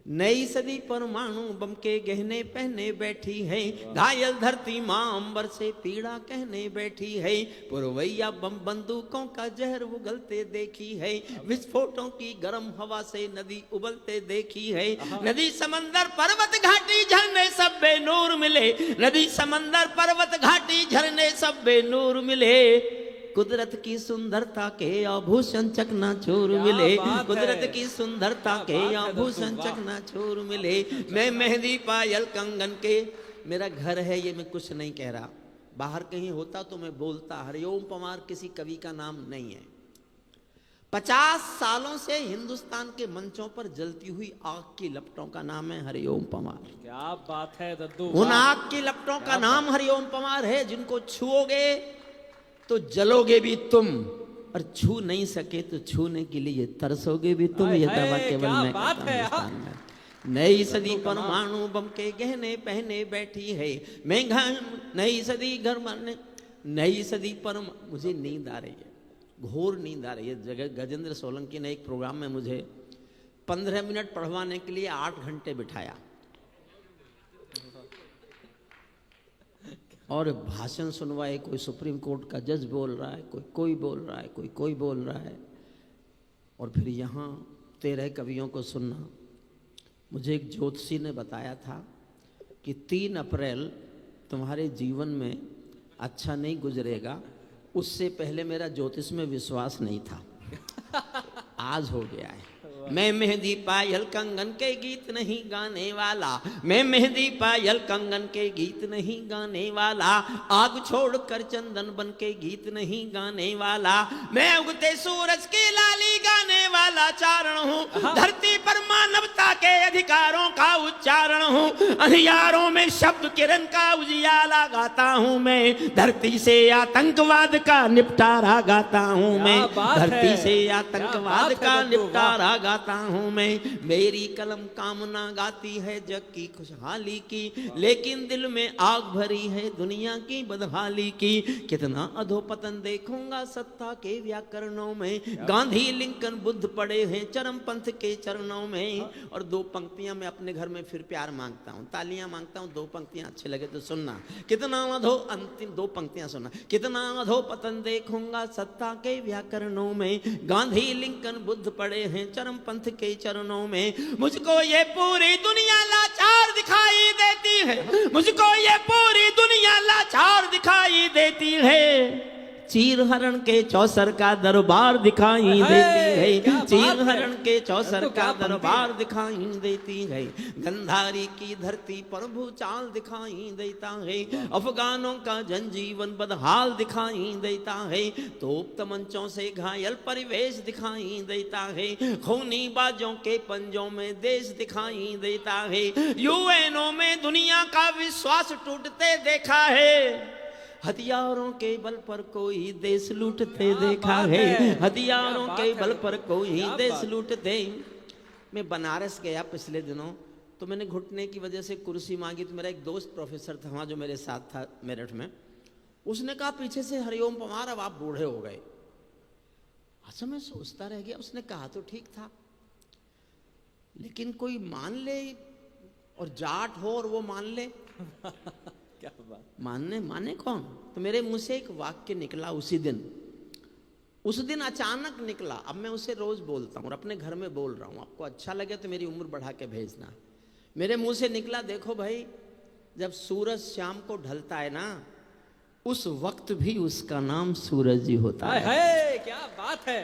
नई सदी परमाणु बम के गहने पहने बैठी है, घायल धरती माँ अंबर से पीड़ा कहने बैठी है। पुरवैया बम बंदूकों का जहर उगलते देखी है, विस्फोटों की गर्म हवा से नदी उबलते देखी है। नदी समंदर पर्वत घाटी झरने सब बेनूर मिले, नदी समंदर पर्वत घाटी झरने सब बेनूर मिले। कुदरत की सुंदरता के आभूषण चकनाचूर मिले, कुदरत की सुंदरता के आभूषण चकनाचूर मिले। मैं मेहंदी पायल कंगन के, मेरा घर है ये, मैं कुछ नहीं कह रहा। बाहर कहीं होता तो मैं बोलता। हरिओम पंवार किसी कवि का नाम नहीं है। 50 सालों से हिंदुस्तान के मंचों पर जलती हुई आग की लपटों का नाम है हरिओम पंवार। क्या बात है दद्दू, उन आग की लपटों का नाम हरिओम पंवार है, जिनको छुओगे तो जलोगे भी तुम, और छू नहीं सके तो छूने के लिए तरसोगे भी तुम। ये दवा केवल मैं कहता हूं। नई सदी परमाणु बम के गहने पहने बैठी है, मैं घर नई सदी घर मारने, नई सदी पर मुझे नींद आ रही है, घोर नींद आ रही है। गजेंद्र सोलंकी ने एक प्रोग्राम में मुझे 15 मिनट पढ़वाने के लिए 8 घंटे बिठाया, और भाषण सुनवाए। कोई सुप्रीम कोर्ट का जज बोल रहा है, कोई बोल रहा है, कोई बोल रहा है, और फिर यहाँ 13 कवियों को सुनना। मुझे एक ज्योतिषी ने बताया था कि 3 अप्रैल तुम्हारे जीवन में अच्छा नहीं गुजरेगा। उससे पहले मेरा ज्योतिष में विश्वास नहीं था, आज हो गया है। मैं मेहंदी पायल कंगन के गीत नहीं गाने वाला, मैं मेहंदी पायल कंगन के गीत नहीं गाने वाला, आग छोड़कर चंदन बन के गीत नहीं गाने वाला, मैं उगते सूरज की लाली गाने वाला चारण हूँ, धरती पर मानवता के अधिकारों का उच्चारण हूँ, अंधियारों में शब्द किरण का उजियाला गाता हूँ मैं, धरती से आतंकवाद का निपटारा गाता हूँ मैं, धरती से आतंकवाद का निपटारा गाता हूँ मैं, मेरी कलम कामना गाती है जग की खुशहाली की, लेकिन दिल में आग भरी है दुनिया की बदहाली की। कितना अधोपतन देखूंगा सत्ता के व्याकरणों में, गांधी लिंकन बुद्ध पड़े हैं चरम पंथ के चरणों में। और दो पंक्तियां मैं अपने घर में फिर प्यार मांगता हूं, तालियां मांगता हूं, दो पंक्तियां अच्छे लगे तो सुनना। कितना अंतिम दो पंक्तियां सुनना। कितना अधोपतन देखूंगा सत्ता के व्याकरणों में, गांधी लिंकन बुद्ध पड़े हैं चरम पंथ के चरणों में। मुझको ये पूरी दुनिया लाचार दिखाई देती है, मुझको ये पूरी दुनिया लाचार दिखाई देती है। चीर हरण के चौसर का दरबार दिखाई देती है, चीर हरण के चौसर का दरबार दिखाई देती है। गंधारी की धरती पर भूचाल दिखाई देता है, अफगानों का जनजीवन बदहाल दिखाई देता है। तोप तमंचों से घायल परिवेश दिखाई देता है, खूनी बाजों के पंजों में देश दिखाई देता है। यूएनओ में दुनिया का विश्वास टूटते देखा है, हथियारों के बल पर कोई देश लूटते देखा है, हथियारों के बल पर कोई देश लूटते। मैं बनारस गया पिछले दिनों, तो मैंने घुटने की वजह से कुर्सी मांगी, तो मेरा एक दोस्त प्रोफेसर था वहाँ जो मेरे साथ था मेरठ में, उसने कहा पीछे से हरिओम पवार अब आप बूढ़े हो गए। अच्छा मैं सोचता रह गया, उसने कहा तो ठीक था, लेकिन कोई मान ले और जाट हो और वो मान ले क्या बात। माने कौन? तो मेरे मुंह से एक वाक्य निकला उसी दिन, उस दिन अचानक निकला। अब मैं उसे रोज बोलता हूँ और अपने घर में बोल रहा हूँ, आपको अच्छा लगे तो मेरी उम्र बढ़ा के भेजना। मेरे मुंह से निकला, देखो भाई जब सूरज शाम को ढलता है ना, उस वक्त भी उसका नाम सूरज ही होता है। क्या बात है।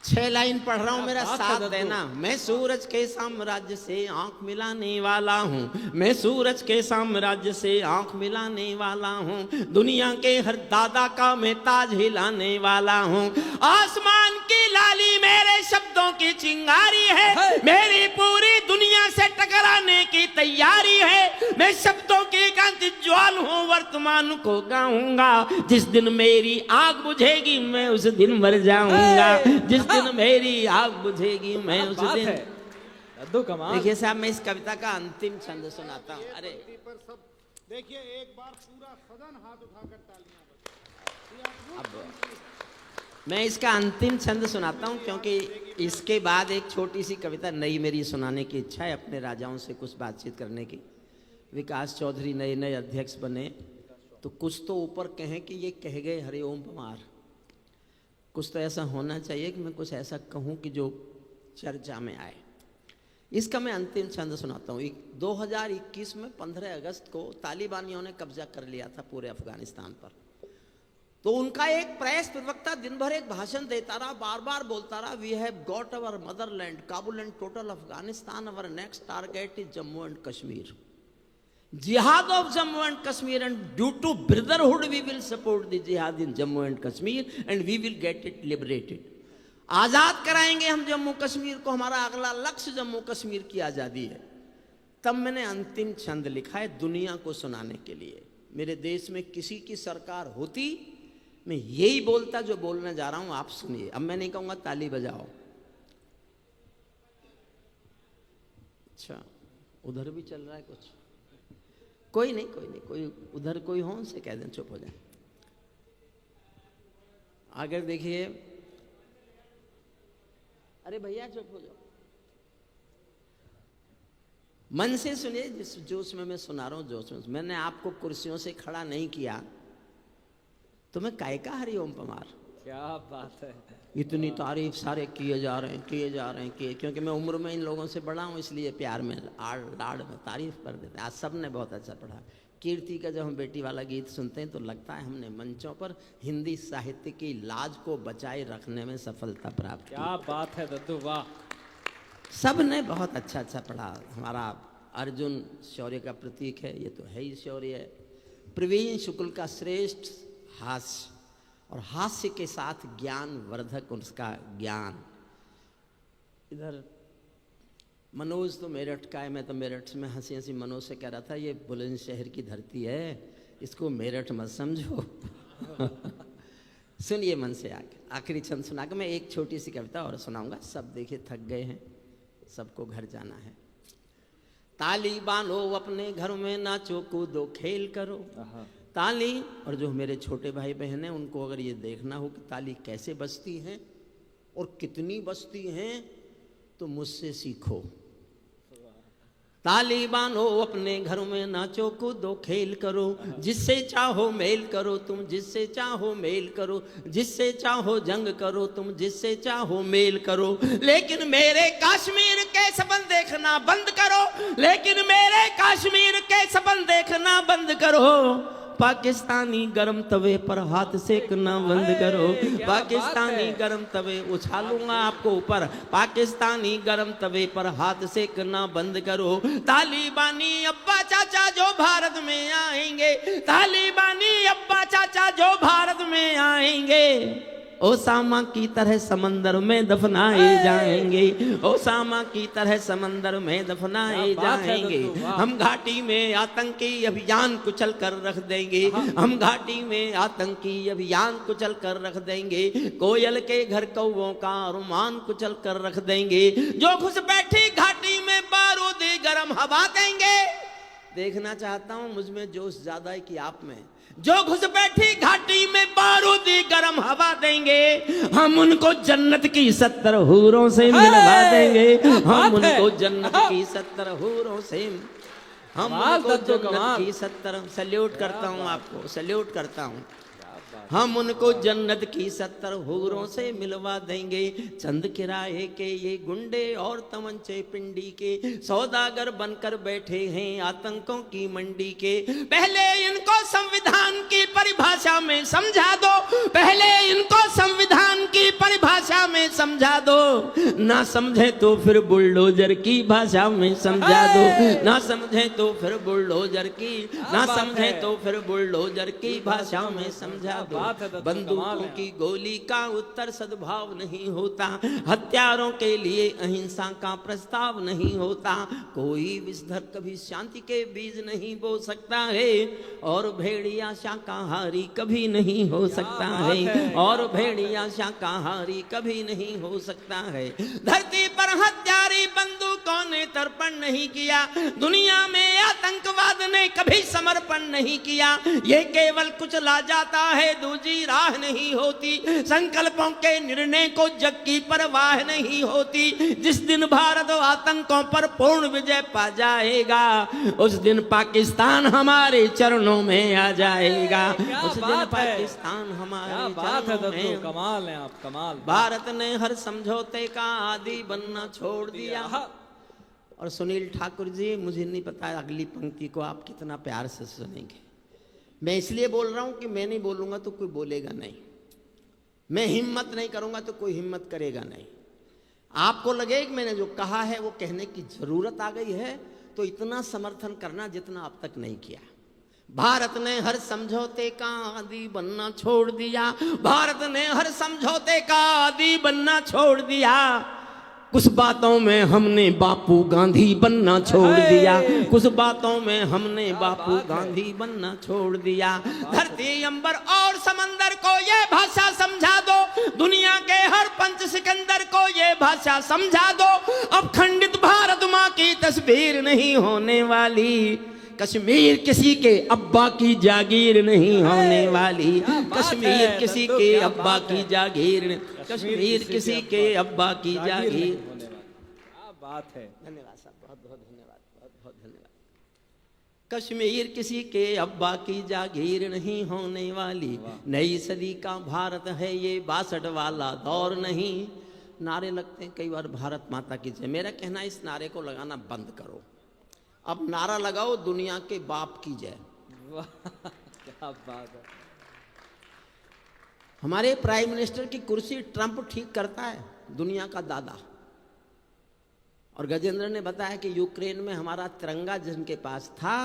6 लाइन पढ़ रहा हूं, मेरा बात है साथ दद्दू। देना। मैं सूरज के साम्राज्य से आंख मिलाने वाला हूँ, मैं सूरज के साम्राज्य से आंख मिलाने वाला हूँ। दुनिया के हर दादा का मैं ताज हिलाने वाला हूँ। आसमान की लाली मेरे शब्दों की चिंगारी है, मेरी पूरी दुनिया से टकराने की तैयारी है। मैं शब्दों की कांति ज्वाल हूँ, वर्तमान को गाऊंगा। जिस दिन मेरी आग बुझेगी मैं उस दिन मर जाऊंगा, जिस दिन मेरी आग बुझेगी मैं उस दिन। दद्दू कमाल। देखिए साहब, मैं इस कविता का अंतिम छंद सुनाता हूँ। अरे पर सब देखिए, एक बार पूरा सदन हाथ उठाकर तालियां बजाए। अब मैं इसका अंतिम छंद सुनाता हूँ, क्योंकि इसके बाद एक छोटी सी कविता नई मेरी सुनाने की इच्छा है, अपने राजाओं से कुछ बातचीत करने की। विकास चौधरी नए अध्यक्ष बने, तो कुछ तो ऊपर कहें कि ये कह गए हरिओम पवार। कुछ तो ऐसा होना चाहिए कि मैं कुछ ऐसा कहूँ कि जो चर्चा में आए। इसका मैं अंतिम छंद सुनाता हूँ। 2021 में 15 अगस्त को तालिबानियों ने कब्जा कर लिया था पूरे अफगानिस्तान पर। तो उनका एक प्रेस प्रवक्ता दिन भर एक भाषण देता रहा, बार बार बोलता रहा, we have got our motherland, Kabul and total Afghanistan, our next target is Jammu and Kashmir, jihad of Jammu and Kashmir, and due to brotherhood we will support the jihad in Jammu and Kashmir and we will get it liberated. आजाद कराएंगे हम जम्मू कश्मीर को, हमारा अगला लक्ष्य जम्मू कश्मीर की आजादी है। तब मैंने अंतिम छंद लिखा है दुनिया को सुनाने के लिए। मेरे देश में किसी की सरकार होती, मैं यही बोलता जो बोलने जा रहा हूं, आप सुनिए। अब मैं नहीं कहूंगा ताली बजाओ। अच्छा, उधर भी चल रहा है कुछ? कोई नहीं, कोई उधर कोई हो उनसे कह दें चुप हो जाए। आगे देखिए, अरे भैया चुप हो जाओ, मन से सुनिए। जिस जोश में मैं सुना रहा हूं, जोश में मैंने आपको कुर्सियों से खड़ा नहीं किया, तो मैं काय का हरिओम पवार। क्या बात है। इतनी तारीफ सारे किए जा रहे हैं, क्योंकि मैं उम्र में इन लोगों से बड़ा हूँ, इसलिए प्यार में लाड़ में तारीफ कर देते हैं। आज सब ने बहुत अच्छा पढ़ा। कीर्ति का जब हम बेटी वाला गीत सुनते हैं तो लगता है हमने मंचों पर हिंदी साहित्य की लाज को बचाए रखने में सफलता प्राप्त की। क्या बात है दद्दू, वाह। सब ने बहुत अच्छा पढ़ा। हमारा अर्जुन शौर्य का प्रतीक है, ये तो है ही शौर्य। प्रवीण शुक्ल का श्रेष्ठ हास्य, और हास्य के साथ ज्ञान वर्धक उसका ज्ञान। इधर मनोज तो मेरठ का है, मैं तो मेरठ में हंसी हंसी मनोज से कह रहा था, ये बुलंदशहर की धरती है, इसको मेरठ मत समझो। सुनिए मन से आखिरी छंद सुना के मैं एक छोटी सी कविता और सुनाऊंगा। सब देखिए थक गए हैं, सबको घर जाना है। ताली बांधो अपने घर में, नाचो कूदो खेल करो। ताली, और जो मेरे छोटे भाई बहन हैं उनको अगर ये देखना हो कि ताली कैसे बजती है और कितनी बजती हैं तो मुझसे सीखो। ताली बांधो अपने घर में, नाचो कूदो खेल करो। जिससे चाहो मेल करो तुम, जिससे चाहो मेल करो। जिससे चाहो जंग करो तुम, जिससे चाहो मेल करो। लेकिन मेरे कश्मीर के सपन देखना बंद करो। लेकिन मेरे कश्मीर के सपन देखना बंद करो। पाकिस्तानी गरम तवे पर हाथ सेकना बंद करो। पाकिस्तानी गरम तवे, उछालूंगा आपको ऊपर। पाकिस्तानी गरम तवे पर हाथ सेकना बंद करो। तालिबानी अब्बा चाचा जो भारत में आएंगे, तालिबानी अब्बा चाचा जो भारत में आएंगे, ओसामा की तरह समंदर में दफनाए जाएंगे। ओसामा की तरह समंदर में दफनाए जाएंगे। हम घाटी में आतंकी अभियान कुचल कर रख देंगे। हम घाटी में आतंकी अभियान कुचल कर रख देंगे। कोयल के घर कौवों का अरमान कुचल कर रख देंगे। जो घुस बैठी घाटी में बारूदी गरम हवा देंगे। देखना चाहता हूं मुझमें जोश ज्यादा है कि आप में। जो घुस बैठी घाटी में बारूदी गरम हवा देंगे। हम उनको जन्नत की 70 हूरों से मिलवा देंगे। हम उनको जन्नत की 70 हूरों से, हम उनको जन्नत की 70, सैल्यूट करता हूं आपको, सैल्यूट करता हूं। हम उनको जन्नत की 70 हूरों से मिलवा देंगे। चंद किराए के ये गुंडे और तमंचे पिंडी के सौदागर बनकर बैठे हैं आतंकों की मंडी के। पहले इनको संविधान की परिभाषा में समझा दो। पहले इनको संविधान की परिभाषा में समझा दो। ना समझे तो फिर बुलडोजर की भाषा में समझा दो। ना समझे तो फिर बुलडोजर की, ना समझे तो फिर बुलडोजर की भाषा में समझा दो। बंदूकों की गोली का उत्तर सद्भाव नहीं होता। हत्यारों के लिए अहिंसा का प्रस्ताव नहीं होता। कोई विषधर कभी शांति के बीज नहीं बो सकता है। और भेड़िया शाकाहारी कभी नहीं हो सकता है। और भेड़िया शाकाहारी कभी नहीं हो सकता है। धरती पर हत्यारी बंदूकों ने तर्पण नहीं किया। दुनिया में आतंकवाद ने कभी समर्पण नहीं किया। ये केवल कुचला जाता है, दूसरी राह नहीं होती। संकल्पों के निर्णय को जग की परवाह नहीं होती। जिस दिन भारत आतंकों पर पूर्ण विजय पा जाएगा, उस दिन पाकिस्तान हमारे चरणों में आ जाएगा। उस दिन पाकिस्तान हमारे चरणों में। कमाल है आप, कमाल। भारत ने हर समझौते का आदी बनना छोड़ दिया। और सुनील ठाकुर जी, मुझे नहीं पता अगली पंक्ति को आप कितना प्यार से सुनेंगे। मैं इसलिए बोल रहा हूं कि मैं नहीं बोलूंगा तो कोई बोलेगा नहीं। मैं हिम्मत नहीं करूंगा तो कोई हिम्मत करेगा नहीं। आपको लगे कि मैंने जो कहा है वो कहने की जरूरत आ गई है, तो इतना समर्थन करना जितना अब तक नहीं किया। भारत ने हर समझौते का आदी बनना छोड़ दिया। भारत ने हर समझौते का आदी बनना छोड़ दिया। कुछ बातों में हमने बापू गांधी बनना छोड़ दिया। कुछ बातों में हमने बापू गांधी बनना छोड़ दिया। धरती अंबर और समंदर को ये भाषा समझा दो। दुनिया के हर पंच सिकंदर को ये भाषा समझा दो। अब खंडित भारत माँ की तस्वीर नहीं होने वाली। कश्मीर किसी के अब्बा की जागीर नहीं होने वाली। कश्मीर किसी के अब्बा की जागीर, कश्मीर किसी के अब्बा की जागीर। क्या बात है। धन्यवाद साहब, बहुत बहुत धन्यवाद, बहुत बहुत धन्यवाद। कश्मीर किसी के अब्बा की जागीर नहीं होने वाली। नई सदी का भारत है ये 62 वाला दौर नहीं। नारे लगते हैं कई बार, भारत माता की जय। मेरा कहना है इस नारे को लगाना बंद करो। अब नारा लगाओ दुनिया के बाप की जय। क्या बात है। हमारे प्राइम मिनिस्टर की कुर्सी ट्रंप ठीक करता है, दुनिया का दादा। और गजेंद्र ने बताया कि यूक्रेन में हमारा तिरंगा जिनके पास था,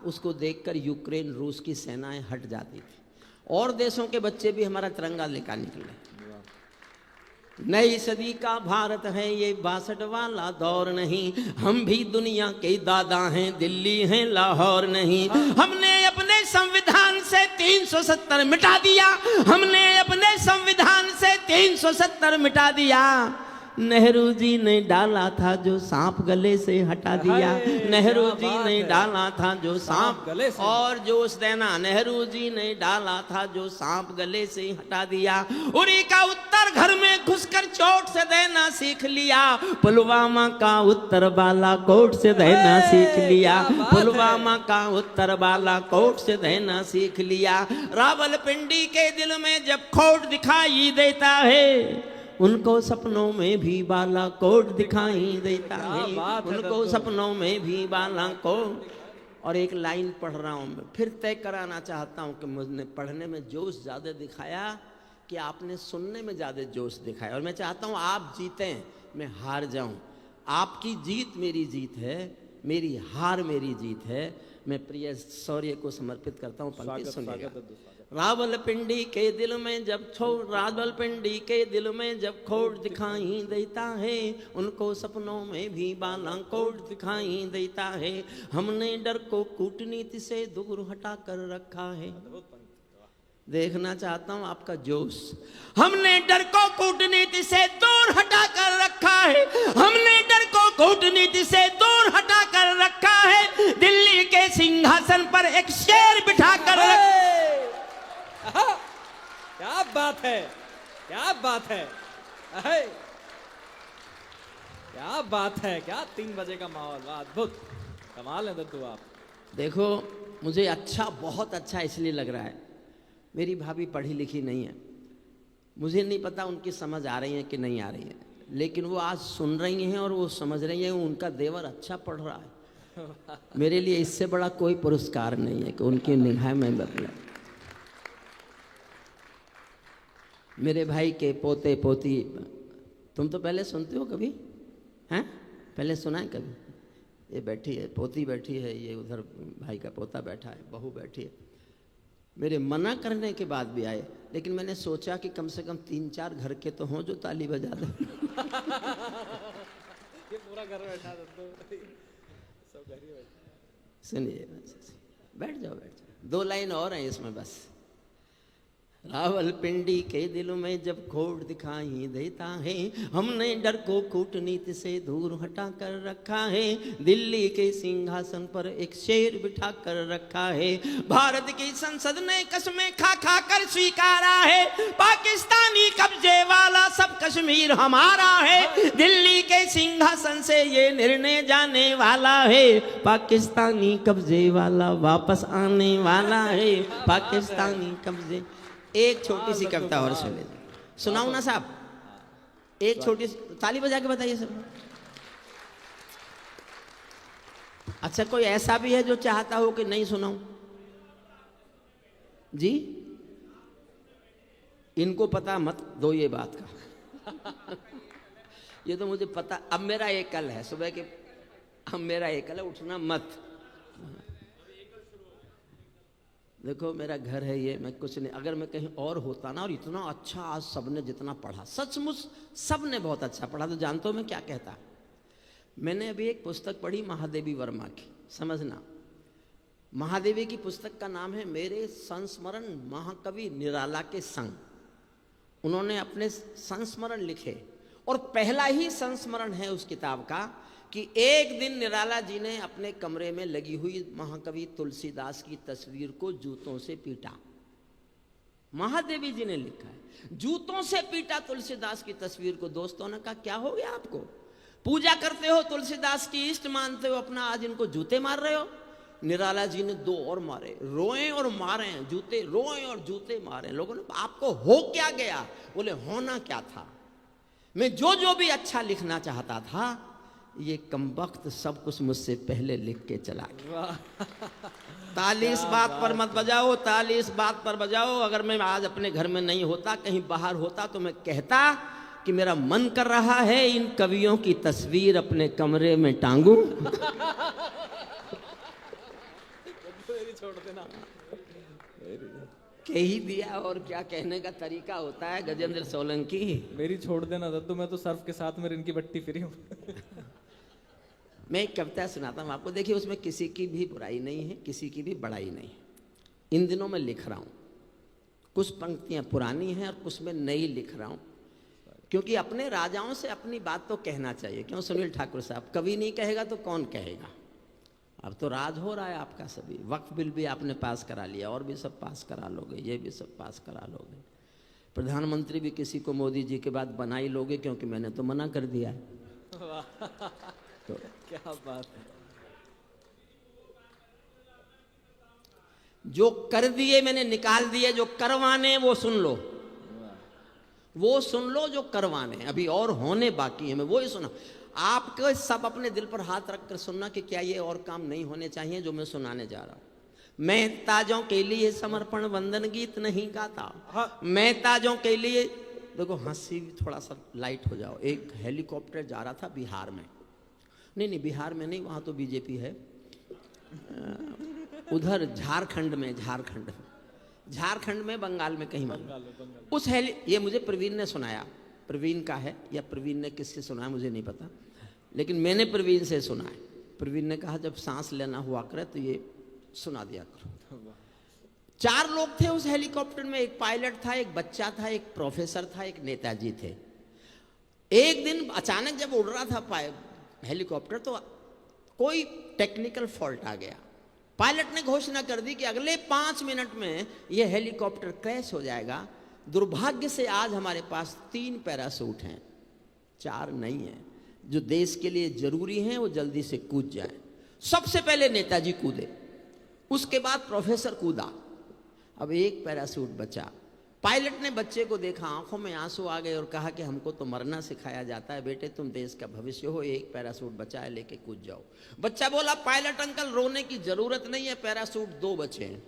उसको देखकर यूक्रेन रूस की सेनाएं हट जाती थी। और देशों के बच्चे भी हमारा तिरंगा लेकर निकले। नई सदी का भारत है ये 62 वाला दौर नहीं। हम भी दुनिया के दादा हैं, दिल्ली हैं लाहौर नहीं। हमने अपने संविधान से 370 मिटा दिया। हमने अपने 370 मिटा दिया। नेहरू जी ने डाला था जो सांप गले से हटा दिया। हाय, नेहरू क्या जी बात ने है। डाला था जो सांप गले से। और जोश देना, नेहरू जी ने डाला था जो सांप गले से हटा दिया। उरी का उत्तर घर में घुसकर चोट से देना सीख लिया। पुलवामा का उत्तर बालाकोट से देना हे, सीख लिया। क्या बात है। पुलवामा का उत्तर बालाकोट से देना सीख लिया। रावलपिंडी के दिल में जब खोट दिखाई देता है, उनको सपनों में भी बालाकोट दिखाई देता है। बात है उनको दद्दू। सपनों में भी बालाकोट। और एक लाइन पढ़ रहा हूं मैं, फिर तय कराना चाहता हूं कि मुझने पढ़ने में जोश ज्यादा दिखाया कि आपने सुनने में ज्यादा जोश दिखाया। और मैं चाहता हूं आप जीतें, मैं हार जाऊं। आपकी जीत मेरी जीत है, मेरी हार मेरी जीत है। मैं प्रिय शौर्य को समर्पित करता हूं। पंक्ति सुनिएगा। रावलपिंडी के दिल में जब रावलपिंडी के दिल में जब खोट दिखाई देता है, उनको सपनों में भी बालाकोट दिखाई देता है। हमने डर को कूटनीति से दूर हटा कर रखा है। देखना चाहता हूं आपका जोश। हमने डर को कूटनीति से दूर हटा कर रखा है। हमने डर को कूटनीति से दूर हटा कर रखा है। दिल्ली के सिंहासन पर एक शेर बिठा कर क्या बात है, क्या बात है, अहे, क्या बात है, क्या 3 बजे का माहौल, वाह, अद्भुत, कमाल है दद्दू आप। देखो, मुझे अच्छा, बहुत अच्छा इसलिए लग रहा है, मेरी भाभी पढ़ी लिखी नहीं है, मुझे नहीं पता उनकी समझ आ रही है कि नहीं आ रही है, लेकिन वो आज सुन रही हैं और वो समझ रही हैं, उनका देवर अच्छा पढ़ रहा है। मेरे लिए इससे बड़ा कोई पुरस्कार नहीं है कि उनकी निगाह में बदला। मेरे भाई के पोते पोती, तुम तो पहले सुनते हो कभी, हैं? पहले सुना है कभी? ये बैठी है, पोती बैठी है, ये उधर भाई का पोता बैठा है, बहू बैठी है। मेरे मना करने के बाद भी आए, लेकिन मैंने सोचा कि कम से कम 3-4 घर के तो हों जो ताली बजा दें। ये पूरा घर बैठा दद्दू, सब घर ही बैठा। सुनिए, बैठ जाओ, बैठ जाओ। 2 लाइन और हैं इसमें बस। रावलपिंडी के दिल में जब खोट दिखाई देता है, हमने डर को कूटनीति से दूर हटा कर रखा है। दिल्ली के सिंहासन पर एक शेर बिठा कर रखा है। भारत की संसद ने कसमें खा खा कर स्वीकारा है, पाकिस्तानी कब्जे वाला सब कश्मीर हमारा है। दिल्ली के सिंहासन से ये निर्णय जाने वाला है, पाकिस्तानी कब्जे वाला वापस आने वाला है। पाकिस्तानी कब्जे। एक छोटी सी कविता और सुन लीजिए, सुनाऊं ना साहब? एक छोटी ताली बजा के बताइए सब। अच्छा, कोई ऐसा भी है जो चाहता हो कि नहीं सुनाऊं? जी, इनको पता मत दो ये बात का। ये तो मुझे पता। अब मेरा एक कल है सुबह के, अब मेरा एक कल है, उठना मत। देखो, मेरा घर है ये, मैं कुछ नहीं, अगर मैं कहीं और होता ना, और इतना अच्छा आज सबने जितना पढ़ा, सचमुच सबने बहुत अच्छा पढ़ा, तो जानते हो मैं क्या कहता? मैंने अभी एक पुस्तक पढ़ी महादेवी वर्मा की, समझना। महादेवी की पुस्तक का नाम है मेरे संस्मरण महाकवि निराला के संग। उन्होंने अपने संस्मरण लिखे, और पहला ही संस्मरण है उस किताब का कि एक दिन निराला जी ने अपने कमरे में लगी हुई महाकवि तुलसीदास की तस्वीर को जूतों से पीटा। महादेवी जी ने लिखा है, जूतों से पीटा तुलसीदास की तस्वीर को। दोस्तों ने कहा, क्या हो गया आपको? पूजा करते हो, तुलसीदास की इष्ट मानते हो अपना, आज इनको जूते मार रहे हो? निराला जी ने 2 और मारे, रोए और मारे, जूते रोए और जूते मारे। लोगों ने, आपको हो क्या गया? बोले, होना क्या था, मैं जो भी अच्छा लिखना चाहता था, ये कमबख्त सब कुछ मुझसे पहले लिख के चला गया। ताली इस बात पर मत बजाओ, ताली इस बात पर बजाओ। अगर मैं आज अपने घर में नहीं होता, कहीं बाहर होता, तो मैं कहता कि मेरा मन कर रहा है इन कवियों की तस्वीर अपने कमरे में टांगूं। छोड़ देना। कह ही दिया, और क्या कहने का तरीका होता है गजेंद्र सोलंकी। मेरी छोड़ देना दद्दू, मैं तो सर्फ के साथ में इनकी बट्टी फिरी हूँ। मैं एक कविता सुनाता हूँ आपको, देखिए उसमें किसी की भी बुराई नहीं है, किसी की भी बड़ाई नहीं है। इन दिनों मैं लिख रहा हूँ, कुछ पंक्तियाँ पुरानी हैं और कुछ में नई लिख रहा हूँ। क्योंकि अपने राजाओं से अपनी बात तो कहना चाहिए। क्यों सुनील ठाकुर साहब, कवि नहीं कहेगा तो कौन कहेगा। अब तो राज हो रहा है आपका सभी। वक्फ बिल भी आपने पास करा लिया, और भी सब पास करा लोगे, ये भी सब पास करा लोगे। प्रधानमंत्री भी किसी को मोदी जी के बाद बना ही लोगे, क्योंकि मैंने तो मना कर दिया है। तो क्या बात है। जो कर दिए मैंने निकाल दिए, जो करवाने वो सुन लो, वो सुन लो जो करवाने, अभी और होने बाकी है। मैं वो ही सुना आपको, सब अपने दिल पर हाथ रख कर सुनना कि क्या ये और काम नहीं होने चाहिए जो मैं सुनाने जा रहा हूं। मैं ताजों के लिए समर्पण वंदन गीत नहीं गाता। मैं ताजों के लिए, देखो हंसी थोड़ा सा लाइट हो जाओ। एक हेलीकॉप्टर जा रहा था बिहार में, नहीं बिहार में नहीं, वहां तो बीजेपी है, उधर झारखंड में, बंगाल में कहीं मालूम। उस ये मुझे प्रवीण ने सुनाया, प्रवीण का है या प्रवीण ने किससे सुनाया मुझे नहीं पता, लेकिन मैंने प्रवीण से सुना है। प्रवीण ने कहा जब सांस लेना हुआ करे तो ये सुना दिया करो। 4 लोग थे उस हेलीकॉप्टर में, एक पायलट था, एक बच्चा था, एक प्रोफेसर था, एक नेताजी थे। एक दिन अचानक जब उड़ रहा था हेलीकॉप्टर तो कोई टेक्निकल फॉल्ट आ गया। पायलट ने घोषणा कर दी कि अगले 5 मिनट में यह हेलीकॉप्टर क्रैश हो जाएगा। दुर्भाग्य से आज हमारे पास 3 पैराशूट हैं, 4 नहीं है, जो देश के लिए जरूरी हैं, वो जल्दी से कूद जाए। सबसे पहले नेताजी कूदे, उसके बाद प्रोफेसर कूदा, अब एक पैराशूट बचा। पायलट ने बच्चे को देखा, आंखों में आंसू आ गए और कहा कि हमको तो मरना सिखाया जाता है, बेटे तुम देश का भविष्य हो, एक पैराशूट बचा है, लेके कूद जाओ। बच्चा बोला पायलट अंकल रोने की जरूरत नहीं है, पैराशूट 2 बचे हैं।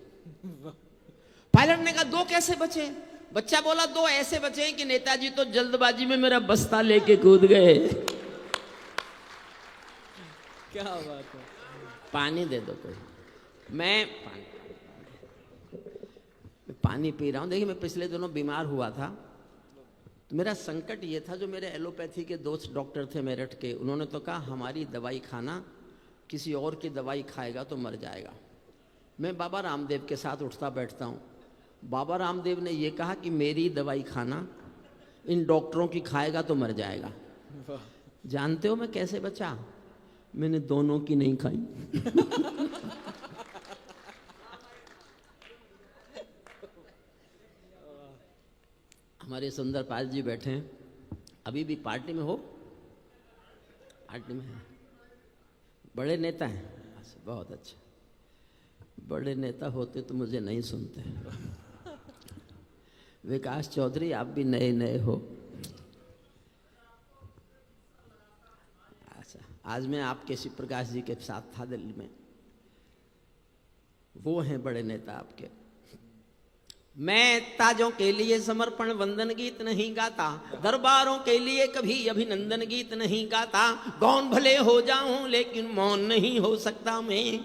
पायलट ने कहा 2 कैसे बचे? बच्चा बोला 2 ऐसे बचे हैं कि नेताजी तो जल्दबाजी में मेरा बस्ता लेके कूद गए। क्या बात है। पानी दे दो कोई, मैं पानी पी रहा हूँ। देखिए मैं पिछले दिनों बीमार हुआ था, तो मेरा संकट ये था, जो मेरे एलोपैथी के दोस्त डॉक्टर थे मेरठ के, उन्होंने तो कहा हमारी दवाई खाना, किसी और की दवाई खाएगा तो मर जाएगा। मैं बाबा रामदेव के साथ उठता बैठता हूँ। बाबा रामदेव ने ये कहा कि मेरी दवाई खाना, इन डॉक्टरों की खाएगा तो मर जाएगा। जानते हो मैं कैसे बचा? मैंने दोनों की नहीं खाई। हमारे सुंदर पाल जी बैठे हैं, अभी भी पार्टी में हो? पार्टी में है, बड़े नेता हैं, बहुत अच्छा। बड़े नेता होते तो मुझे नहीं सुनते। विकास चौधरी आप भी नए नए हो। अच्छा, आज मैं आपके शिव प्रकाश जी के साथ था दिल्ली में, वो हैं बड़े नेता आपके। मैं ताजों के लिए समर्पण वंदन गीत नहीं गाता, दरबारों के लिए कभी अभिनंदन गीत नहीं गाता। गौन भले हो जाऊं लेकिन मौन नहीं हो सकता मैं।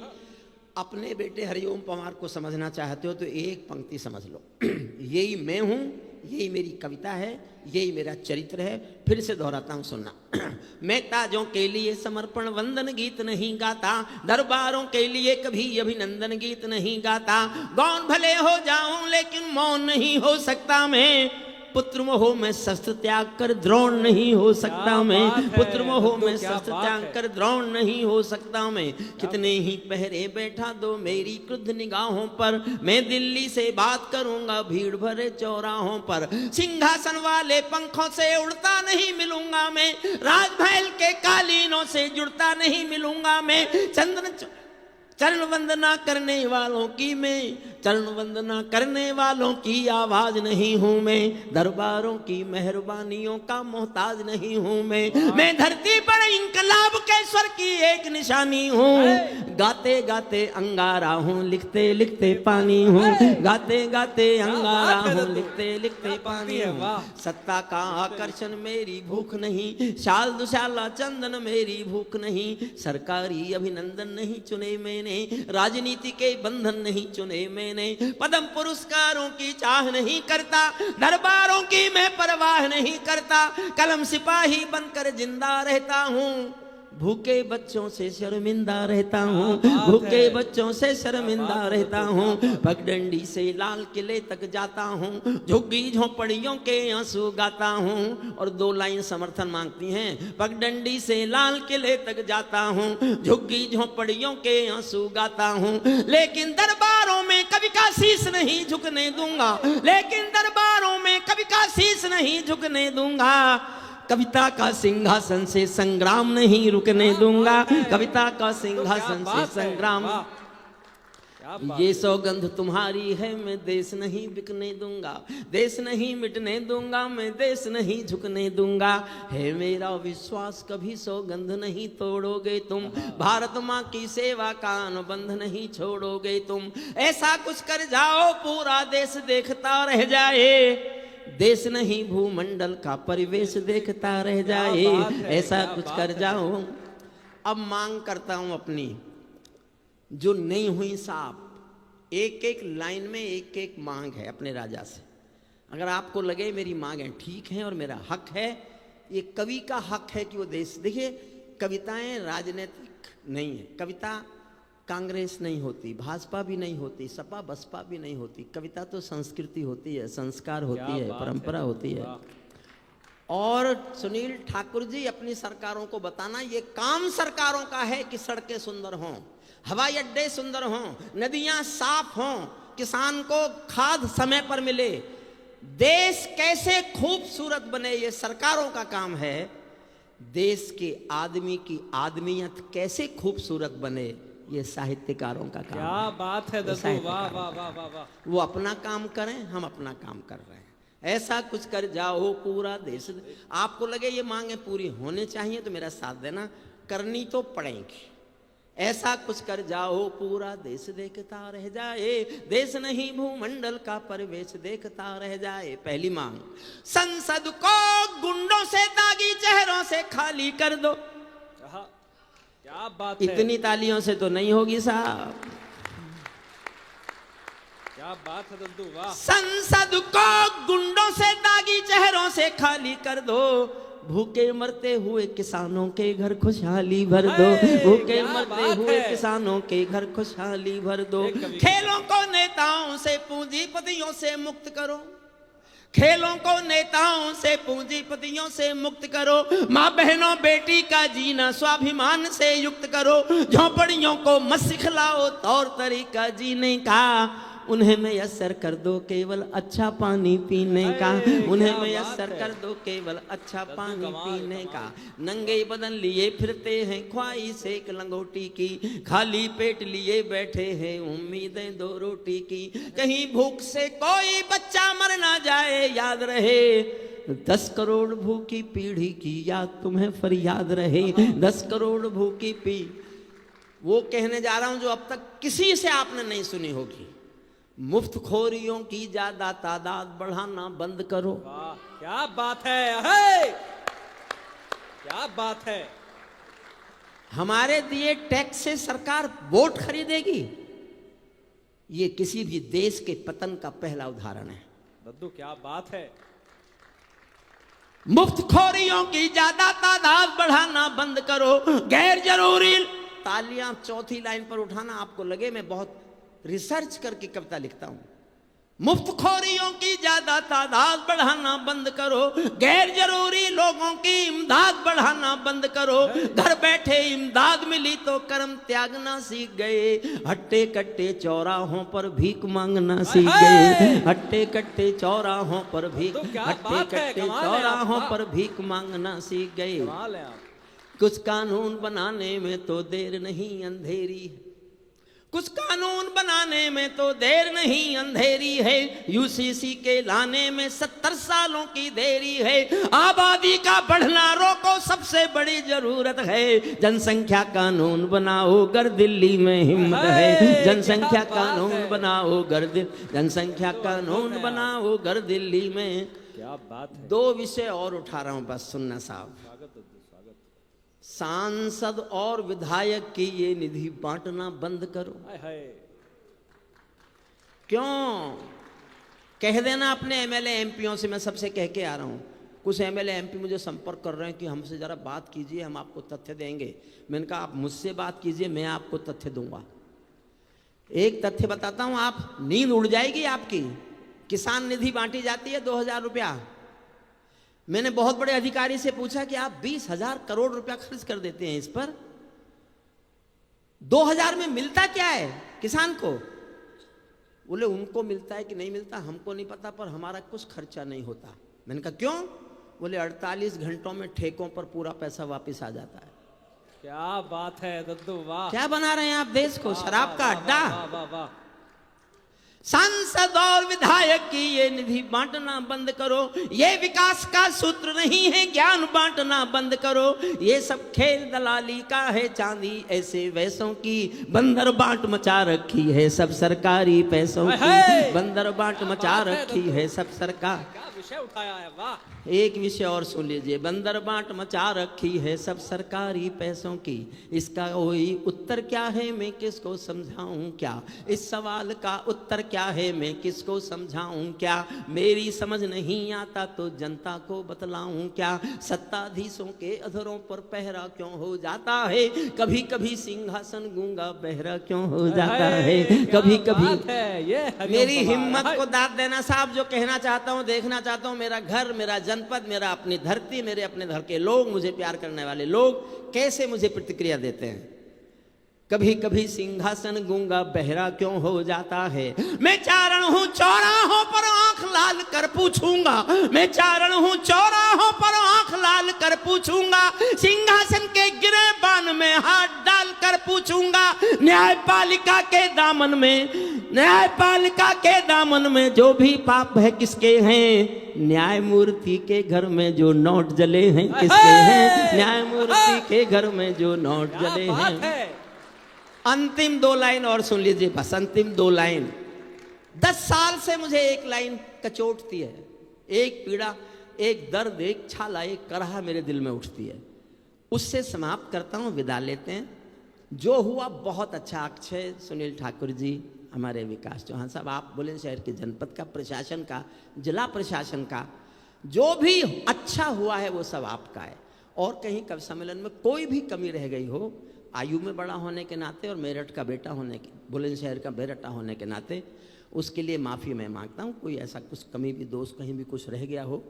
अपने बेटे हरिओम पवार को समझना चाहते हो तो एक पंक्ति समझ लो, यही मैं हूं, यही मेरी कविता है, यही मेरा चरित्र है। फिर से दोहराता हूं, सुनना। मैं ताजों के लिए समर्पण वंदन गीत नहीं गाता, दरबारों के लिए कभी अभिनंदन गीत नहीं गाता। गौन भले हो जाऊं लेकिन मौन नहीं हो सकता मैं। पुत्र मोह में शस्त्र त्याग कर द्रोण नहीं हो सकता मैं। पुत्र मोह में शस्त्र त्याग कर द्रोण नहीं हो सकता मैं। कितने ही पहरे बैठा दो मेरी क्रुद्ध निगाहों पर, मैं दिल्ली से बात करूंगा भीड़ भरे चौराहों पर। सिंहासन वाले पंखों से उड़ता नहीं मिलूंगा मैं, राजमहल के कालीनों से जुड़ता नहीं मिलूंगा मैं। चरण वंदना करने वालों की मैं, चरण वंदना करने वालों की आवाज नहीं हूं मैं। दरबारों की मेहरबानियों का मोहताज नहीं हूं मैं धरती पर इंकलाब के स्वर की एक निशानी हूं। गाते गाते अंगारा हूं, लिखते लिखते पानी हूं। गाते गाते अंगारा हूं, लिखते लिखते पानी हूं। सत्ता का आकर्षण मेरी भूख नहीं, शाल दुशाला चंदन मेरी भूख नहीं। सरकारी अभिनंदन नहीं चुने मैंने, राजनीति के बंधन नहीं चुने मैंने। पद्म पुरस्कारों की चाह नहीं करता, दरबारों की मैं परवाह नहीं करता। कलम सिपाही बनकर जिंदा रहता हूं, भूखे बच्चों से शर्मिंदा रहता हूँ, भूखे बच्चों से शर्मिंदा रहता हूँ, पगडंडी से लाल किले तक जाता हूँ, झुग्गी झोंपड़ियों के आंसू गाता हूँ। और 2 लाइन समर्थन मांगती हैं। पगडंडी से लाल किले तक जाता हूँ, झुग्गी झोंपड़ियों के आंसू गाता हूँ, लेकिन दरबारों में कभी का शीश नहीं झुकने दूंगा, लेकिन दरबारों में कभी का शीश नहीं झुकने दूंगा। कविता का सिंहासन से संग्राम नहीं रुकने दूंगा, कविता का सिंहासन से संग्राम। ये सौगंध तुम्हारी है, मैं देश नहीं बिकने दूंगा, देश नहीं मिटने दूंगा, मैं देश नहीं झुकने दूंगा। है मेरा विश्वास कभी सौगंध नहीं तोड़ोगे तुम, भारत माँ की सेवा का अनुबंध नहीं छोड़ोगे तुम। ऐसा कुछ कर जाओ पूरा देश देखता रह जाए, देश नहीं भूमंडल का परिवेश देखता रह जाए। ऐसा कुछ कर जाओ। अब मांग करता हूं अपनी, जो नहीं हुई साहब, एक एक लाइन में एक एक मांग है अपने राजा से। अगर आपको लगे मेरी मांगें ठीक हैं और मेरा हक है, ये कवि का हक है कि वो देश, देखिए कविताएं राजनीतिक नहीं है, कविता कांग्रेस नहीं होती, भाजपा भी नहीं होती, सपा बसपा भी नहीं होती। कविता तो संस्कृति होती है, संस्कार होती है, परंपरा होती है। और सुनील ठाकुर जी अपनी सरकारों को बताना, ये काम सरकारों का है कि सड़कें सुंदर हों, हवाई अड्डे सुंदर हों, नदियां साफ हों, किसान को खाद समय पर मिले, देश कैसे खूबसूरत बने, ये सरकारों का काम है। देश के आदमी की आदमियत कैसे खूबसूरत बने, ये साहित्यकारों का काम क्या है। बात है दद्दू, वाह वाह वाह वाह वाह। वो अपना काम करें, हम अपना काम कर रहे हैं। ऐसा कुछ कर जाओ पूरा देश। आपको लगे ये मांगे पूरी होने चाहिए तो मेरा साथ देना, करनी तो पड़ेगी। ऐसा कुछ कर जाओ पूरा देश देखता रह जाए, देश नहीं भूमंडल का परिवेश देखता रह जाए। पहली मांग, संसद को गुंडों से दागी चेहरों से खाली कर दो। क्या बात है, इतनी तालियों से तो नहीं होगी साहब। क्या बात है दद्दू, वाह। संसद को गुंडों से दागी चेहरों से खाली कर दो, भूखे मरते हुए किसानों के घर खुशहाली भर दो, भूखे मरते हुए किसानों के घर खुशहाली भर दो। खेलों को नेताओं से पूंजीपतियों से मुक्त करो, खेलों को नेताओं से पूंजीपतियों से मुक्त करो, माँ बहनों बेटी का जीना स्वाभिमान से युक्त करो, झोंपड़ियों को मत सिखलाओ तौर तरीका जीने का, उन्हें मैसर कर दो केवल अच्छा पानी पीने का, उन्हें मैसर कर दो केवल अच्छा पानी पीने का। नंगे बदन लिए फिरते हैं ख्वाहिश एक लंगोटी की, खाली पेट लिए बैठे हैं उम्मीदें 2 रोटी की। कहीं भूख से कोई बच्चा मर ना जाए, याद रहे 10 करोड़ भूखी पीढ़ी की याद तुम्हें फरियाद रहे, 10 करोड़ भूखी वो कहने जा रहा हूं जो अब तक किसी से आपने नहीं सुनी होगी। मुफ्तखोरियों की ज्यादा तादाद बढ़ाना बंद करो। वाह क्या बात है, क्या बात है। हमारे दिए टैक्स से सरकार वोट खरीदेगी, ये किसी भी देश के पतन का पहला उदाहरण है। दद्दू क्या बात है। मुफ्तखोरियों की ज्यादा तादाद बढ़ाना बंद करो, गैर जरूरी तालियां चौथी लाइन पर उठाना। आपको लगे मैं बहुत रिसर्च करके कविता लिखता हूं। मुफ्तखोरियों की ज्यादा तादाद बढ़ाना बंद करो, गैर जरूरी लोगों की इमदाद बढ़ाना बंद करो, घर बैठे इमदाद मिली तो कर्म त्यागना सीख गए, हट्टे कट्टे चौराहों पर भीख मांगना सीख गए, हट्टे कट्टे चौराहों पर भीख, हट्टे कट्टे चौराहों पर भीख मांगना सीख गए। कुछ कानून बनाने में तो देर नहीं अंधेरी है, कुछ कानून बनाने में तो देर नहीं अंधेरी है, यूसीसी के लाने में 70 सालों की देरी है, आबादी का बढ़ना रोको सबसे बड़ी जरूरत है, जनसंख्या कानून बनाओ गर दिल्ली में हिम्मत है, जनसंख्या कानून बनाओ गर जनसंख्या कानून बनाओ गर दिल्ली में। क्या बात है। 2 विषय और उठा रहा हूं, बस सुनना साहब। सांसद और विधायक की ये निधि बांटना बंद करो। क्यों? कह देना अपने एमएलए एमपीओ से, मैं सबसे कह के आ रहा हूं, कुछ एमएलए एमपी मुझे संपर्क कर रहे हैं कि हमसे ज़रा बात कीजिए, हम आपको तथ्य देंगे। मैंने कहा आप मुझसे बात कीजिए, मैं आपको तथ्य दूंगा। एक तथ्य बताता हूं, आप नींद उड़ जाएगी आपकी। किसान निधि बांटी जाती है 2000 रुपया। मैंने बहुत बड़े अधिकारी से पूछा कि आप 20,000 करोड़ रुपया खर्च कर देते हैं इस पर, 2000 में मिलता क्या है किसान को? बोले उनको मिलता है कि नहीं मिलता हमको नहीं पता, पर हमारा कुछ खर्चा नहीं होता। मैंने कहा क्यों? बोले 48 घंटों में ठेकों पर पूरा पैसा वापस आ जाता है। क्या बात है दद्दू, वाह। क्या बना रहे हैं आप देश को? शराब का अड्डा। वाह वाह वाह। सांसद और विधायक की ये निधि बांटना बंद करो, ये विकास का सूत्र नहीं है, ज्ञान बांटना बंद करो। ये सब खेल दलाली का है, चांदी ऐसे वैसों की बंदर बांट मचा रखी है सब सरकारी पैसों की, बंदर बांट मचा रखी है सब सरकार। क्या विषय उठाया है, वाह। एक विषय और सुन लीजिए, बंदर बांट मचा रखी है सब सरकारी पैसों की, इसका कोई उत्तर क्या है मैं किसको समझाऊं क्या? इस सवाल का उत्तर क्या है मैं किसको समझाऊं क्या? मेरी समझ नहीं आता तो जनता को बतलाऊं क्या? सत्ताधीशों के अधरों पर पहरा क्यों हो जाता है? कभी कभी सिंहासन गूंगा बहरा क्यों हो जाता है? कभी कभी मेरी हिम्मत को दाद देना साहब। जो कहना चाहता हूं, देखना चाहता हूं, मेरा घर, मेरा जनपद, मेरा अपनी धरती, मेरे अपने घर के लोग, मुझे प्यार करने वाले लोग कैसे मुझे प्रतिक्रिया देते हैं। कभी कभी सिंहासन गूंगा बहरा क्यों हो जाता है? मैं चारण हूं चौराहों पर आंख लाल कर पूछूंगा, मैं चारण हूं चौराहों पर आंख लाल कर पूछूंगा, सिंहासन के गिरे बान में हाथ डाल कर पूछूंगा। न्यायपालिका के दामन में, न्यायपालिका के दामन में जो भी पाप है किसके हैं? न्यायमूर्ति के घर में जो नोट जले हैं किसके हैं? न्यायमूर्ति के घर में जो नोट जले हैं। अंतिम 2 लाइन और सुन लीजिए, बस अंतिम 2 लाइन। 10 साल से मुझे एक लाइन कचोटती है, एक पीड़ा, एक दर्द, एक छाला, एक करहा मेरे दिल में उठती है। उससे समाप्त करता हूं, विदा लेते हैं। जो हुआ बहुत अच्छा। अक्षय सुनील ठाकुर जी, हमारे विकास चौहान साहब, आप बुलंदशहर के जनपद का, प्रशासन का, जिला प्रशासन का, जो भी अच्छा हुआ है वो सब आपका है। और कहीं कवि सम्मेलन में कोई भी कमी रह गई हो, आयु में बड़ा होने के नाते और मेरठ का बेटा होने के, बुलंदशहर का बेटा होने के नाते, उसके लिए माफ़ी मैं मांगता हूँ। कोई ऐसा कुछ कमी भी, दोष कहीं भी कुछ रह गया हो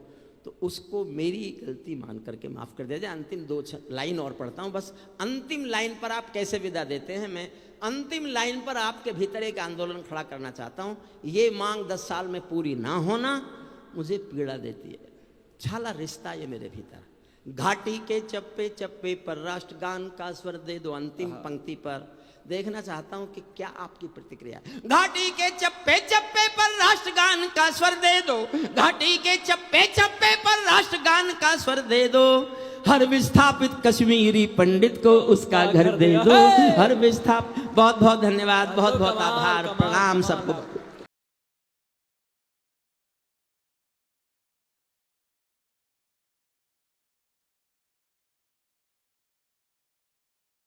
तो उसको मेरी गलती मान करके माफ़ कर दिया जाए। अंतिम 2 लाइन और पढ़ता हूँ, बस अंतिम लाइन पर आप कैसे विदा देते हैं। मैं अंतिम लाइन पर आपके भीतर एक आंदोलन खड़ा करना चाहता हूँ। ये मांग 10 साल में पूरी ना होना मुझे पीड़ा देती है। छाला रिश्ता ये मेरे भीतर। घाटी के चप्पे चप्पे पर राष्ट्रगान का स्वर दे दो। अंतिम पंक्ति पर देखना चाहता हूं कि क्या आपकी प्रतिक्रिया। घाटी के चप्पे चप्पे पर राष्ट्रगान का स्वर दे दो, घाटी के चप्पे चप्पे पर राष्ट्रगान का स्वर दे दो। हर विस्थापित कश्मीरी पंडित को उसका घर दे दो। हर विस्थापित। बहुत बहुत धन्यवाद, बहुत बहुत आभार, प्रणाम सबको।